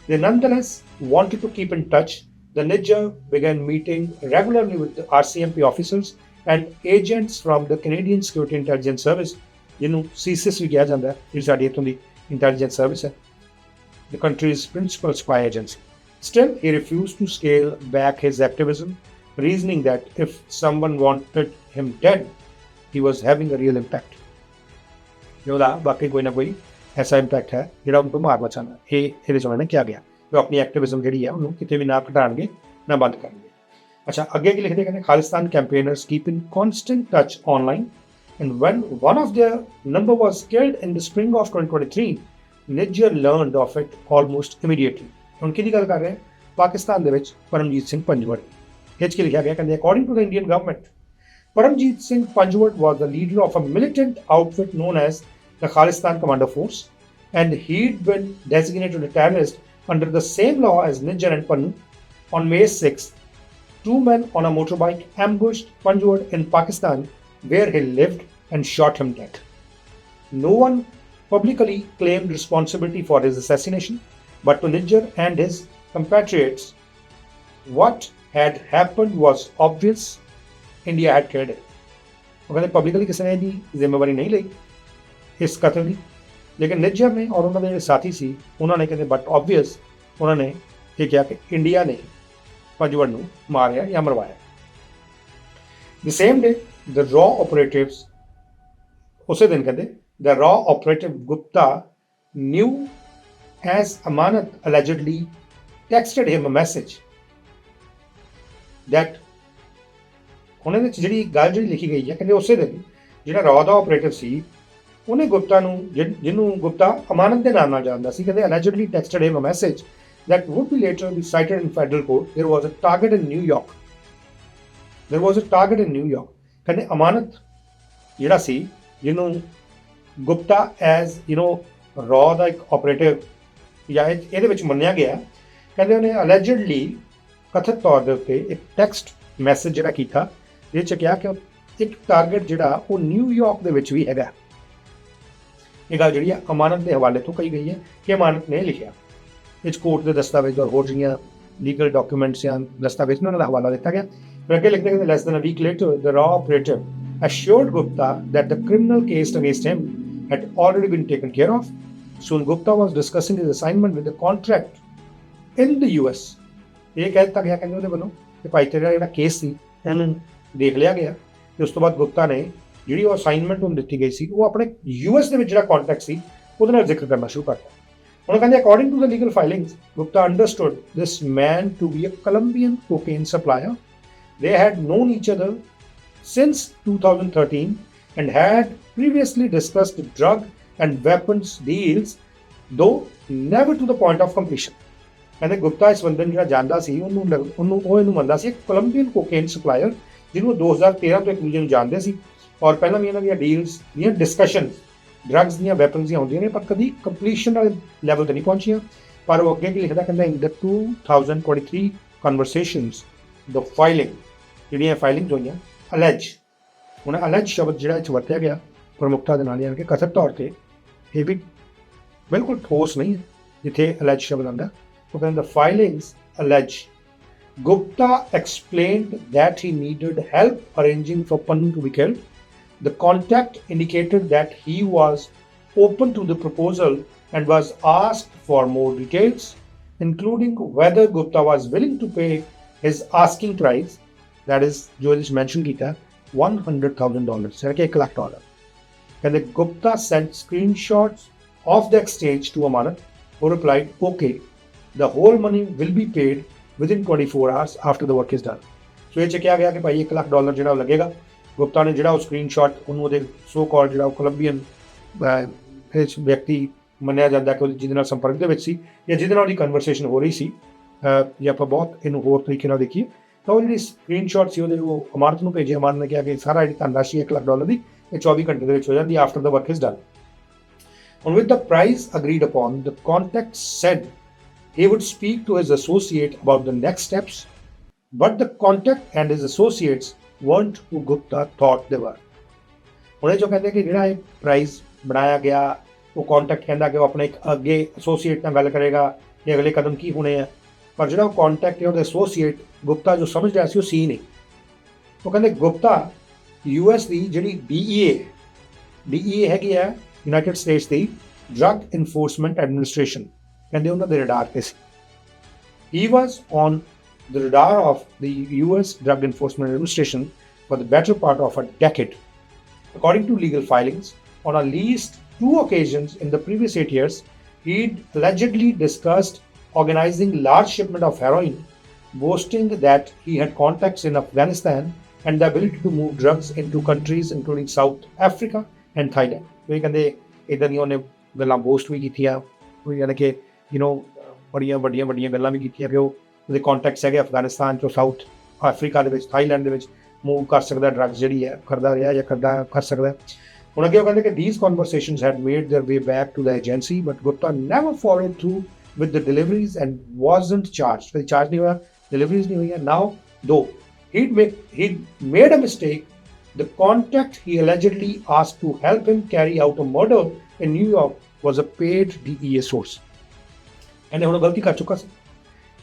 They nonetheless wanted to keep in touch. The Nijjar began meeting regularly with the RCMP officers and agents from the Canadian Security Intelligence Service, ਜਿਹਨੂੰ CSIS ਵੀ ਕਿਹਾ ਜਾਂਦਾ ਹੈ, ਜਿਹੜੀ ਸਾਡੀ ਇੱਥੋਂ ਦੀ intelligence service ਹੈ, the country's principal spy agency. Still, he refused to scale back his activism, reasoning that if someone wanted him dead, he was having a real impact. ਉਹਦਾ ਬਾਕੀ ਕੋਈ ਨਾ ਕੋਈ ਐਸਾ ਇੰਪੈਕਟ ਹੈ ਜਿਹੜਾ ਉਹਨੂੰ ਮਾਰਨਾ ਚਾਹੁੰਦਾ। ਇਹਦੇ 'ਚ ਉਹਨਾਂ ਨੇ ਕਿਹਾ ਗਿਆ ਕਿ ਆਪਣੀ ਐਕਟਿਵਿਜ਼ਮ ਜਿਹੜੀ ਹੈ ਉਹਨੂੰ ਕਿਤੇ ਵੀ ਨਾ ਘਟਾਉਣਗੇ ਨਾ ਬੰਦ ਕਰਨਗੇ। ਅੱਛਾ, ਅੱਗੇ ਕੀ ਲਿਖਦੇ ਕਹਿੰਦੇ Khalistan campaigners keep in constant touch online, and when one of their number was killed in the spring of 2023, Nijjar learned of it almost immediately. ਹੁਣ ਕਿਹਦੀ ਗੱਲ ਕਰ ਰਹੇ ਹਾਂ? ਪਾਕਿਸਤਾਨ ਦੇ ਵਿੱਚ ਪਰਮਜੀਤ ਸਿੰਘ ਪੰਜਵੜ। ਇਹ 'ਚ ਕੀ ਲਿਖਿਆ ਗਿਆ ਕਹਿੰਦੇ according to the Indian government, Paramjit Singh Panjwat was the leader of a militant outfit known as the Khalistan Commando Force, and he'd been designated a terrorist under the same law as Nijjar and Pannu. On May 6th, 2 men on a motorbike ambushed Panjwat in Pakistan, where he lived, and shot him dead. No one publicly claimed responsibility for his assassination, but to Nijjar and his compatriots, what had happened was obvious. India had killed him. ਉਹ ਕਹਿੰਦੇ publicly ਕਿਸੇ ਨੇ ਇਹਦੀ ਜ਼ਿੰਮੇਵਾਰੀ ਨਹੀਂ ਲਈ ਇਸ ਕਤਲ ਦੀ, ਲੇਕਿਨ ਨਿੱਜਰ ਨੇ ਔਰ ਉਹਨਾਂ ਦੇ ਜਿਹੜੇ ਸਾਥੀ ਸੀ ਉਹਨਾਂ ਨੇ ਕਹਿੰਦੇ ਬਟ ਆਬਵੀਅਸ ਉਹਨਾਂ ਨੇ ਇਹ ਕਿਹਾ ਕਿ ਇੰਡੀਆ ਨੇ ਪੰਜਵੜ ਨੂੰ ਮਾਰਿਆ ਜਾਂ ਮਰਵਾਇਆ। The same day, the raw operatives, ਉਸੇ ਦਿਨ ਕਹਿੰਦੇ the raw operative Gupta knew as Amanat allegedly texted him a message that ਉਹਨਾਂ ਦੇ ਜਿਹੜੀ ਗੱਲ ਜਿਹੜੀ ਲਿਖੀ ਗਈ ਹੈ ਕਹਿੰਦੇ ਉਸੇ ਦਿਨ ਜਿਹੜਾ ਰॉ ਦਾ ਆਪਰੇਟਿਵ ਸੀ ਉਹਨੇ ਗੁਪਤਾ ਨੂੰ ਜਿਹਨੂੰ ਗੁਪਤਾ ਅਮਾਨਤ ਦੇ ਨਾਮ ਨਾਲ ਜਾਣਦਾ ਸੀ, ਕਹਿੰਦੇ allegedly texted him a message that would be later be cited in federal court. There was a target in New York. ਕਹਿੰਦੇ ਅਮਾਨਤ ਜਿਹੜਾ ਸੀ ਜਿਹਨੂੰ ਗੁਪਤਾ ਐਜ਼ ਰॉ ਦਾ ਇੱਕ ਆਪਰੇਟਿਵ ਜਾਂ ਇਹਦੇ ਵਿੱਚ ਮੰਨਿਆ ਗਿਆ, ਕਹਿੰਦੇ ਉਹਨੇ allegedly ਕਥਿਤ ਤੌਰ ਦੇ ਉੱਤੇ ਇੱਕ ਟੈਕਸਟ ਮੈਸੇਜ ਜਿਹੜਾ ਕੀਤਾ ਇਹ 'ਚ ਕਿਹਾ ਕਿ ਇੱਕ ਟਾਰਗੇਟ ਜਿਹੜਾ ਉਹ ਨਿਊਯਾਰਕ ਦੇ ਵਿੱਚ ਵੀ ਹੈਗਾ। ਇਹ ਗੱਲ ਜਿਹੜੀ ਆ ਅਮਾਨਤ ਦੇ ਹਵਾਲੇ ਤੋਂ ਕਹੀ ਗਈ ਹੈ ਕਿ ਅਮਾਨਤ ਨੇ ਲਿਖਿਆ। ਇਹ 'ਚ ਕੋਰਟ ਦੇ ਦਸਤਾਵੇਜ਼ ਔਰ ਹੋਰ ਜਿਹੜੀਆਂ ਲੀਗਲ ਡਾਕੂਮੈਂਟਸ ਜਾਂ ਦਸਤਾਵੇਜ਼ ਉਹਨਾਂ ਦਾ ਹਵਾਲਾ ਦਿੱਤਾ ਗਿਆ। ਫਿਰ ਅੱਗੇ ਲਿਖਦੇ ਕਿ less than a week later the ਰॉ operative assured Gupta that the criminal case against him had already been taken care of. Soon Gupta was discussing his assignment with the contract in the US. ਇਹ ਕਹਿ ਦਿੱਤਾ ਗਿਆ ਕਹਿੰਦੇ ਉਹਦੇ ਵੱਲੋਂ ਕਿ ਭਾਈ ਤੇਰਾ ਜਿਹੜਾ ਕੇਸ ਸੀ ਇਹਨੂੰ ਦੇਖ ਲਿਆ ਗਿਆ ਤੇ ਉਸ ਤੋਂ ਬਾਅਦ ਗੁਪਤਾ ਨੇ ਜਿਹੜੀ ਉਹ ਅਸਾਈਨਮੈਂਟ ਉਹਨੂੰ ਦਿੱਤੀ ਗਈ ਸੀ ਉਹ ਆਪਣੇ US ਦੇ ਵਿੱਚ ਜਿਹੜਾ ਕੰਟੈਕਟ ਸੀ ਉਹਦੇ ਨਾਲ ਜ਼ਿਕਰ ਕਰਨਾ ਸ਼ੁਰੂ ਕਰਤਾ। ਹੁਣ ਕਹਿੰਦੇ according to the legal filings, Gupta understood this man to be a Colombian cocaine supplier. They had known each other since 2013 and had previously discussed drug and weapons deals, though never to the point of completion. ਕਹਿੰਦੇ ਗੁਪਤਾ ਇਸ ਬੰਦੇ ਨੂੰ ਜਿਹੜਾ ਜਾਣਦਾ ਸੀ ਉਹਨੂੰ ਇਹਨੂੰ ਮੰਨਦਾ ਸੀ ਇੱਕ ਕੋਲੰਬੀਅਨ ਕੋਕੇਨ ਸਪਲਾਇਰ ਜਿਹਨੂੰ 2013 ਤੋਂ ਇੱਕ ਦੂਜੇ ਨੂੰ ਜਾਣਦੇ ਸੀ ਔਰ ਪਹਿਲਾਂ ਵੀ ਇਹਨਾਂ ਦੀਆਂ ਡੀਲਸ ਦੀਆਂ ਡਿਸਕਸ਼ਨ ਡਰੱਗਸ ਦੀਆਂ ਵੈਪਨਸ ਦੀਆਂ ਹੁੰਦੀਆਂ ਨੇ ਪਰ ਕਦੀ ਕੰਪਲੀਸ਼ਨ ਵਾਲੇ ਲੈਵਲ ਤੇ ਨਹੀਂ ਪਹੁੰਚੀਆਂ। ਪਰ ਉਹ ਅੱਗੇ ਕੀ ਲਿਖਦਾ ਕਹਿੰਦਾ ਇਨ ਦ 2023 ਕਨਵਰਸੇਸ਼ਨਸ ਦ ਫਾਈਲਿੰਗ ਜਿਹੜੀਆਂ ਫਾਈਲਿੰਗਸ ਹੋਈਆਂ ਅਲੈਜ ਹੁਣ ਅਲੈਜ ਸ਼ਬਦ ਜਿਹੜਾ ਇਹ 'ਚ ਵਰਤਿਆ ਗਿਆ ਪ੍ਰਮੁੱਖਤਾ ਦੇ ਨਾਲ ਯਾਨੀ ਕਿ ਕਥਿਤ ਤੌਰ ਤੇ ਇਹ ਵੀ ਬਿਲਕੁਲ ਠੋਸ ਨਹੀਂ ਹੈ ਜਿੱਥੇ ਅਲੈਜ ਸ਼ਬਦ ਆਉਂਦਾ ਉਹ ਕਹਿੰਦਾ the filings allege Gupta explained that he needed help arranging for Pannu to be killed. The contact indicated that he was open to the proposal and was asked for more details, including whether Gupta was willing to pay his asking price, that is, जो इस mention किया $100,000, यानी कि $1 लाख। कहते Gupta sent screenshots of the exchange to Amanat, who replied, "Okay, the whole money will be paid within 24 hours after the work is done." ਸੋ ਇਹ 'ਚ ਕਿਹਾ ਗਿਆ ਕਿ ਭਾਈ $1 ਲੱਖ ਜਿਹੜਾ ਉਹ ਲੱਗੇਗਾ। ਗੁਪਤਾ ਨੇ ਜਿਹੜਾ ਉਹ ਸਕਰੀਨਸ਼ਾਟ ਉਹਨੂੰ ਉਹਦੇ ਸੋ ਕਾਲ ਜਿਹੜਾ ਉਹ ਕੋਲੰਬੀਅਨ ਵਿਅਕਤੀ ਮੰਨਿਆ ਜਾਂਦਾ ਕਿ ਜਿਹਦੇ ਨਾਲ ਸੰਪਰਕ ਦੇ ਵਿੱਚ ਸੀ ਜਾਂ ਜਿਹਦੇ ਨਾਲ ਉਹਦੀ ਕਨਵਰਸੇਸ਼ਨ ਹੋ ਰਹੀ ਸੀ ਜੇ ਆਪਾਂ ਬਹੁਤ ਇਹਨੂੰ ਹੋਰ ਤਰੀਕੇ ਨਾਲ ਦੇਖੀਏ ਤਾਂ ਉਹ ਜਿਹੜੀ ਸਕਰੀਨਸ਼ਾਟ ਸੀ ਉਹਦੇ ਉਹ ਅਮਾਨਤ ਨੂੰ ਭੇਜੇ। ਅਮਾਨਤ ਨੇ ਕਿਹਾ ਕਿ ਸਾਰਾ ਜਿਹੜੀ ਧਨਰਾਸ਼ੀ $1 ਲੱਖ ਦੀ ਇਹ 24 ਘੰਟੇ ਦੇ ਵਿੱਚ ਹੋ ਜਾਂਦੀ after the work is done. ਹੁਣ with the price agreed upon the contact said he would speak to his associate about the next steps, but the contact and his associates weren't who Gupta thought they were. ਉਹਨੇ ਜੋ ਕਹਿੰਦੇ ਕਿ ਜਿਹੜਾ ਇਹ price ਬਣਾਇਆ ਗਿਆ ਉਹ contact ਕਹਿੰਦਾ ਕਿ ਉਹ ਆਪਣੇ ਇੱਕ ਅੱਗੇ ਐਸੋਸੀਏਟ ਨਾਲ ਗੱਲ ਕਰੇਗਾ ਕਿ ਅਗਲੇ ਕਦਮ ਕੀ ਹੋਣੇ ਆ ਪਰ ਜਿਹੜਾ ਉਹ ਕੰਟੈਕਟ ਹੈ ਉਹਦੇ ਐਸੋਸੀਏਟ ਗੁਪਤਾ ਜੋ ਸਮਝ ਰਿਹਾ ਸੀ ਉਹ ਸੀ ਨਹੀਂ। ਉਹ ਕਹਿੰਦੇ ਗੁਪਤਾ US ਦੀ ਜਿਹੜੀ DEA ਹੈਗੀ ਆ ਯੂਨਾਈਟਿਡ ਸਟੇਟਸ ਦੀ ਡਰੱਗ ਇਨਫੋਰਸਮੈਂਟ ਐਡਮਿਨਿਸਟ੍ਰੇਸ਼ਨ ਕਹਿੰਦੇ ਉਹਨਾਂ ਦੇ ਰਡਾਰ ਤੇ ਸੀ। He was on the radar of the US Drug Enforcement Administration for the better part of a decade. According to legal filings, on at least 2 occasions in the previous 8 years, he'd allegedly discussed organizing large shipment of heroin, boasting that he had contacts in Afghanistan and the ability to move drugs into countries including South Africa and Thailand. So ਕਹਿੰਦੇ ਇਦਾਂ ਦੀਆਂ ਉਹਨੇ ਗੱਲਾਂ ਬੋਸਟ ਵੀ ਕੀਤੀਆਂ ਯਾਨੀ ਕਿ ਬੜੀਆਂ ਵੱਡੀਆਂ ਗੱਲਾਂ ਵੀ ਕੀਤੀਆਂ ਕਿ ਉਹਦੇ ਕੰਟੈਕਟਸ ਹੈਗੇ ਅਫਗਾਨਿਸਤਾਨ ਤੋਂ ਸਾਊਥ ਅਫਰੀਕਾ ਦੇ ਵਿੱਚ ਥਾਈਲੈਂਡ ਦੇ ਵਿੱਚ ਮੂਵ ਕਰ ਸਕਦਾ ਡਰੱਗਸ ਜਿਹੜੀ ਹੈ ਕਰਦਾ ਰਿਹਾ ਜਾਂ ਕਰ ਸਕਦਾ। ਹੁਣ ਅੱਗੇ ਉਹ ਕਹਿੰਦੇ ਕਿ these conversations had made their way back to the agency, but Gupta never followed through with the deliveries and wasn't charged. ਕਦੇ ਚਾਰਜ ਨਹੀਂ ਹੋਇਆ, deliveries ਨਹੀਂ ਹੋਈਆਂ। Now, though he'd made a mistake, the contact he allegedly asked to help him carry out a murder in New York was a paid DEA source. ਇਹਨੇ ਹੁਣ ਗਲਤੀ ਕਰ ਚੁੱਕਾ ਸੀ।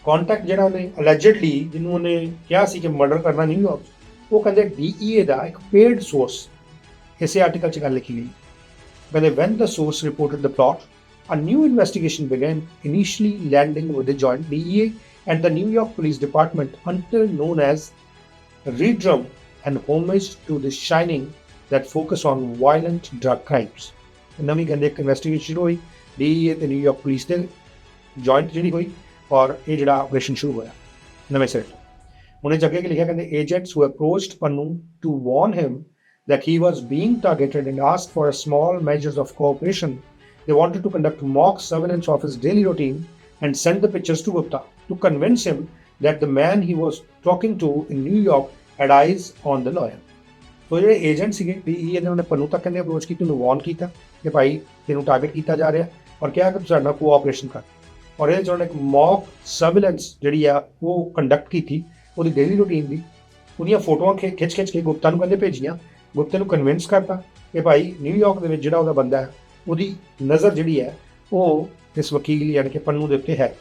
ਕੰਟੈਕਟ ਜਿਹੜਾ ਉਹਨੇ ਅਲੈਜਡਲੀ ਜਿਹਨੂੰ ਉਹਨੇ ਕਿਹਾ ਸੀ ਕਿ ਮਰਡਰ ਕਰਨਾ ਨਿਊਯਾਰਕ ਉਹ ਕਹਿੰਦੇ DEA ਦਾ ਇੱਕ ਪੇਡ ਸੋਰਸ ਇਸੇ ਆਰਟੀਕਲ 'ਚ ਗੱਲ ਲਿਖੀ ਗਈ। ਕਹਿੰਦੇ when the source reported the plot, a new investigation began, initially landing with the joint DEA and the New York Police Department until known as Redrum and homage to the Shining that focus on violent drug crimes. ਨਵੀਂ ਕਹਿੰਦੇ ਇੱਕ investigation ਸ਼ੁਰੂ ਹੋਈ DEA ਤੇ New York police ਦੇ joint ਜਿਹੜੀ ਹੋਈ ਔਰ ਇਹ ਜਿਹੜਾ ਆਪਰੇਸ਼ਨ ਸ਼ੁਰੂ ਹੋਇਆ ਨਵੇਂ ਸਿਰੇ ਤੋਂ। ਉਹਨੇ ਅੱਗੇ ਲਿਖਿਆ ਕਹਿੰਦੇ agents who approached Pannu to warn him that he was being targeted and asked for small measures of cooperation. They wanted to conduct mock surveillance of his daily routine and send the pictures to Gupta to convince him that the man he was talking to in New York had eyes on the lawyer. ਸੋ ਜਿਹੜੇ agent ਸੀਗੇ DEA ਨੇ ਉਹਨੇ ਪੰਨੂ ਤੱਕ ਕਹਿੰਦੇ approach ਕੀਤੀ, ਉਹਨੂੰ ਵਾਰਨ ਕੀਤਾ ਕਿ ਭਾਈ ਤੈਨੂੰ ਟਾਰਗੇਟ ਕੀਤਾ ਜਾ ਰਿਹਾ ਔਰ ਕਿਹਾ ਕਿ ਤੂੰ ਸਾਡੇ ਨਾਲ ਕੋਆਪਰੇਸ਼ਨ ਕਰ। ਔਰ ਇਹਦੇ 'ਚ ਉਹਨੇ ਇੱਕ ਮੌਕ ਸਰਵੇਲੈਂਸ ਜਿਹੜੀ ਆ ਉਹ ਕੰਡਕਟ ਕੀਤੀ ਉਹਦੀ ਡੇਲੀ ਰੂਟੀਨ ਦੀ। ਉਹਦੀਆਂ ਫੋਟੋਆਂ ਖਿੱਚ ਕੇ ਗੁਪਤਾ ਨੂੰ ਕਹਿੰਦੇ ਭੇਜੀਆਂ। ਗੁਪਤੇ ਨੂੰ ਕਨਵਿੰਸ ਕਰਤਾ ਕਿ ਭਾਈ ਨਿਊਯਾਰਕ ਦੇ ਵਿੱਚ ਜਿਹੜਾ ਉਹਦਾ ਬੰਦਾ ਹੈ ਉਹਦੀ ਨਜ਼ਰ ਜਿਹੜੀ ਹੈ ਉਹ ਇਸ ਵਕੀਲ ਯਾਨੀ ਕਿ ਪੰਨੂ ਦੇ ਉੱਤੇ ਹੈ।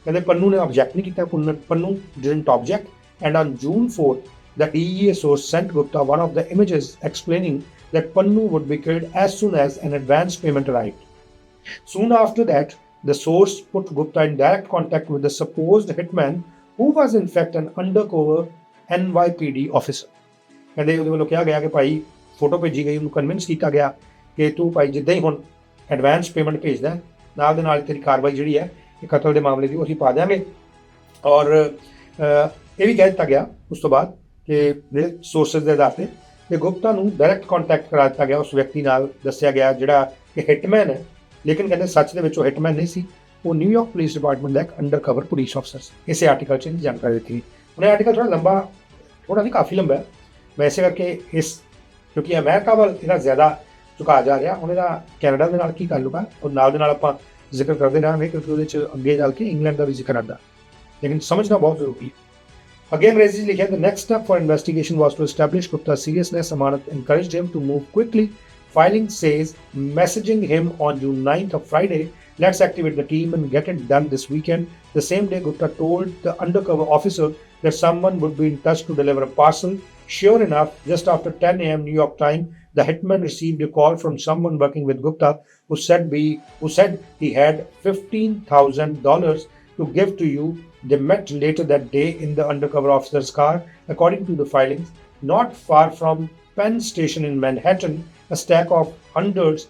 ਕਹਿੰਦੇ ਪੰਨੂ ਨੇ ਆਬਜੈਕਟ ਨਹੀਂ ਕੀਤਾ। Pannu didn't object and on June 4th the DEA source sent Gupta one of the images explaining that Pannu would be killed as soon as an advance payment arrived. Soon after that, the source put Gupta in direct contact with the supposed hitman who was in fact an undercover NYPD officer. ਕਹਿੰਦੇ ਉਹਦੇ ਵੱਲੋਂ ਕਿਹਾ ਗਿਆ ਕਿ ਭਾਈ photo ਭੇਜੀ ਗਈ, ਉਹਨੂੰ convince ਕੀਤਾ ਗਿਆ ਕਿ ਤੂੰ ਭਾਈ ਜਿੱਦਾਂ ਹੀ ਹੁਣ ਐਡਵਾਂਸ ਪੇਮੈਂਟ ਭੇਜਦਾ ਨਾਲ ਦੇ ਨਾਲ ਤੇਰੀ ਕਾਰਵਾਈ ਜਿਹੜੀ ਹੈ ਇਹ ਕਤਲ ਦੇ ਮਾਮਲੇ ਦੀ ਉਹ ਅਸੀਂ ਪਾ ਦਿਆਂਗੇ। ਔਰ ਇਹ ਵੀ ਕਹਿ ਦਿੱਤਾ ਗਿਆ ਉਸ ਤੋਂ ਬਾਅਦ ਕਿ ਸੋਰਸਿਸ ਦੇ ਆਧਾਰ 'ਤੇ ਕਿ ਗੁਪਤਾ ਨੂੰ ਡਾਇਰੈਕਟ ਕੰਟੈਕਟ ਕਰਾ ਦਿੱਤਾ ਗਿਆ ਉਸ ਵਿਅਕਤੀ ਨਾਲ, ਦੱਸਿਆ ਗਿਆ ਜਿਹੜਾ ਕਿ ਹਿਟਮੈਨ ਹੈ, ਲੇਕਿਨ ਕਹਿੰਦੇ ਸੱਚ ਦੇ ਵਿੱਚ ਉਹ ਹਿਟਮੈਨ ਨਹੀਂ ਸੀ, ਉਹ ਨਿਊਯਾਰਕ ਪੁਲਿਸ ਡਿਪਾਰਟਮੈਂਟ ਦਾ ਇੱਕ ਅੰਡਰ ਕਵਰ ਪੁਲਿਸ ਅਫਸਰ ਸੀ। ਇਸੇ ਆਰਟੀਕਲ 'ਚ ਇਹਦੀ ਜਾਣਕਾਰੀ ਦਿੱਤੀ। ਹੁਣ ਇਹ ਆਰਟੀਕਲ ਥੋੜ੍ਹਾ ਲੰਬਾ, ਥੋੜ੍ਹਾ ਨਹੀਂ ਕਾਫੀ ਲੰਬਾ ਹੈ, ਵੈਸੇ ਕਰਕੇ ਇਸ ਕਿਉਂਕਿ ਅਮਰੀਕਾ ਵੱਲ ਇਹਦਾ ਜ਼ਿਆਦਾ ਝੁਕਾਅ ਜਾ ਰਿਹਾ, ਹੁਣ ਇਹਦਾ ਕੈਨੇਡਾ ਦੇ ਨਾਲ ਕੀ ਤਾਲੁਕ ਹੈ ਉਹ ਨਾਲ ਦੇ ਨਾਲ ਆਪਾਂ ਜ਼ਿਕਰ ਕਰਦੇ ਰਹਾਂਗੇ, ਕਿਉਂਕਿ ਉਹਦੇ 'ਚ ਅੱਗੇ ਚੱਲ ਕੇ ਇੰਗਲੈਂਡ ਦਾ ਵੀ ਜ਼ਿਕਰ ਆਉਂਦਾ, ਲੇਕਿਨ ਸਮਝਣਾ ਬਹੁਤ ਜ਼ਰੂਰੀ ਹੈ। ਅੱਗੇ ਅੰਗਰੇਜ਼ੀ 'ਚ ਲਿਖਿਆ, the next step for investigation was to establish Gupta's seriousness. Amanat encouraged him to move quickly. Filing says, messaging him on June 9th of Friday, let's activate the team and get it done this weekend. The same day, Gupta told the undercover officer that someone would be in touch to deliver a parcel. Sure enough, just after 10 a.m. New York time, the hitman received a call from someone working with Gupta who said he had $15,000 to give to you. They met later that day in the undercover officer's car. According to the filings, not far from Penn Station in Manhattan, a stack of hundreds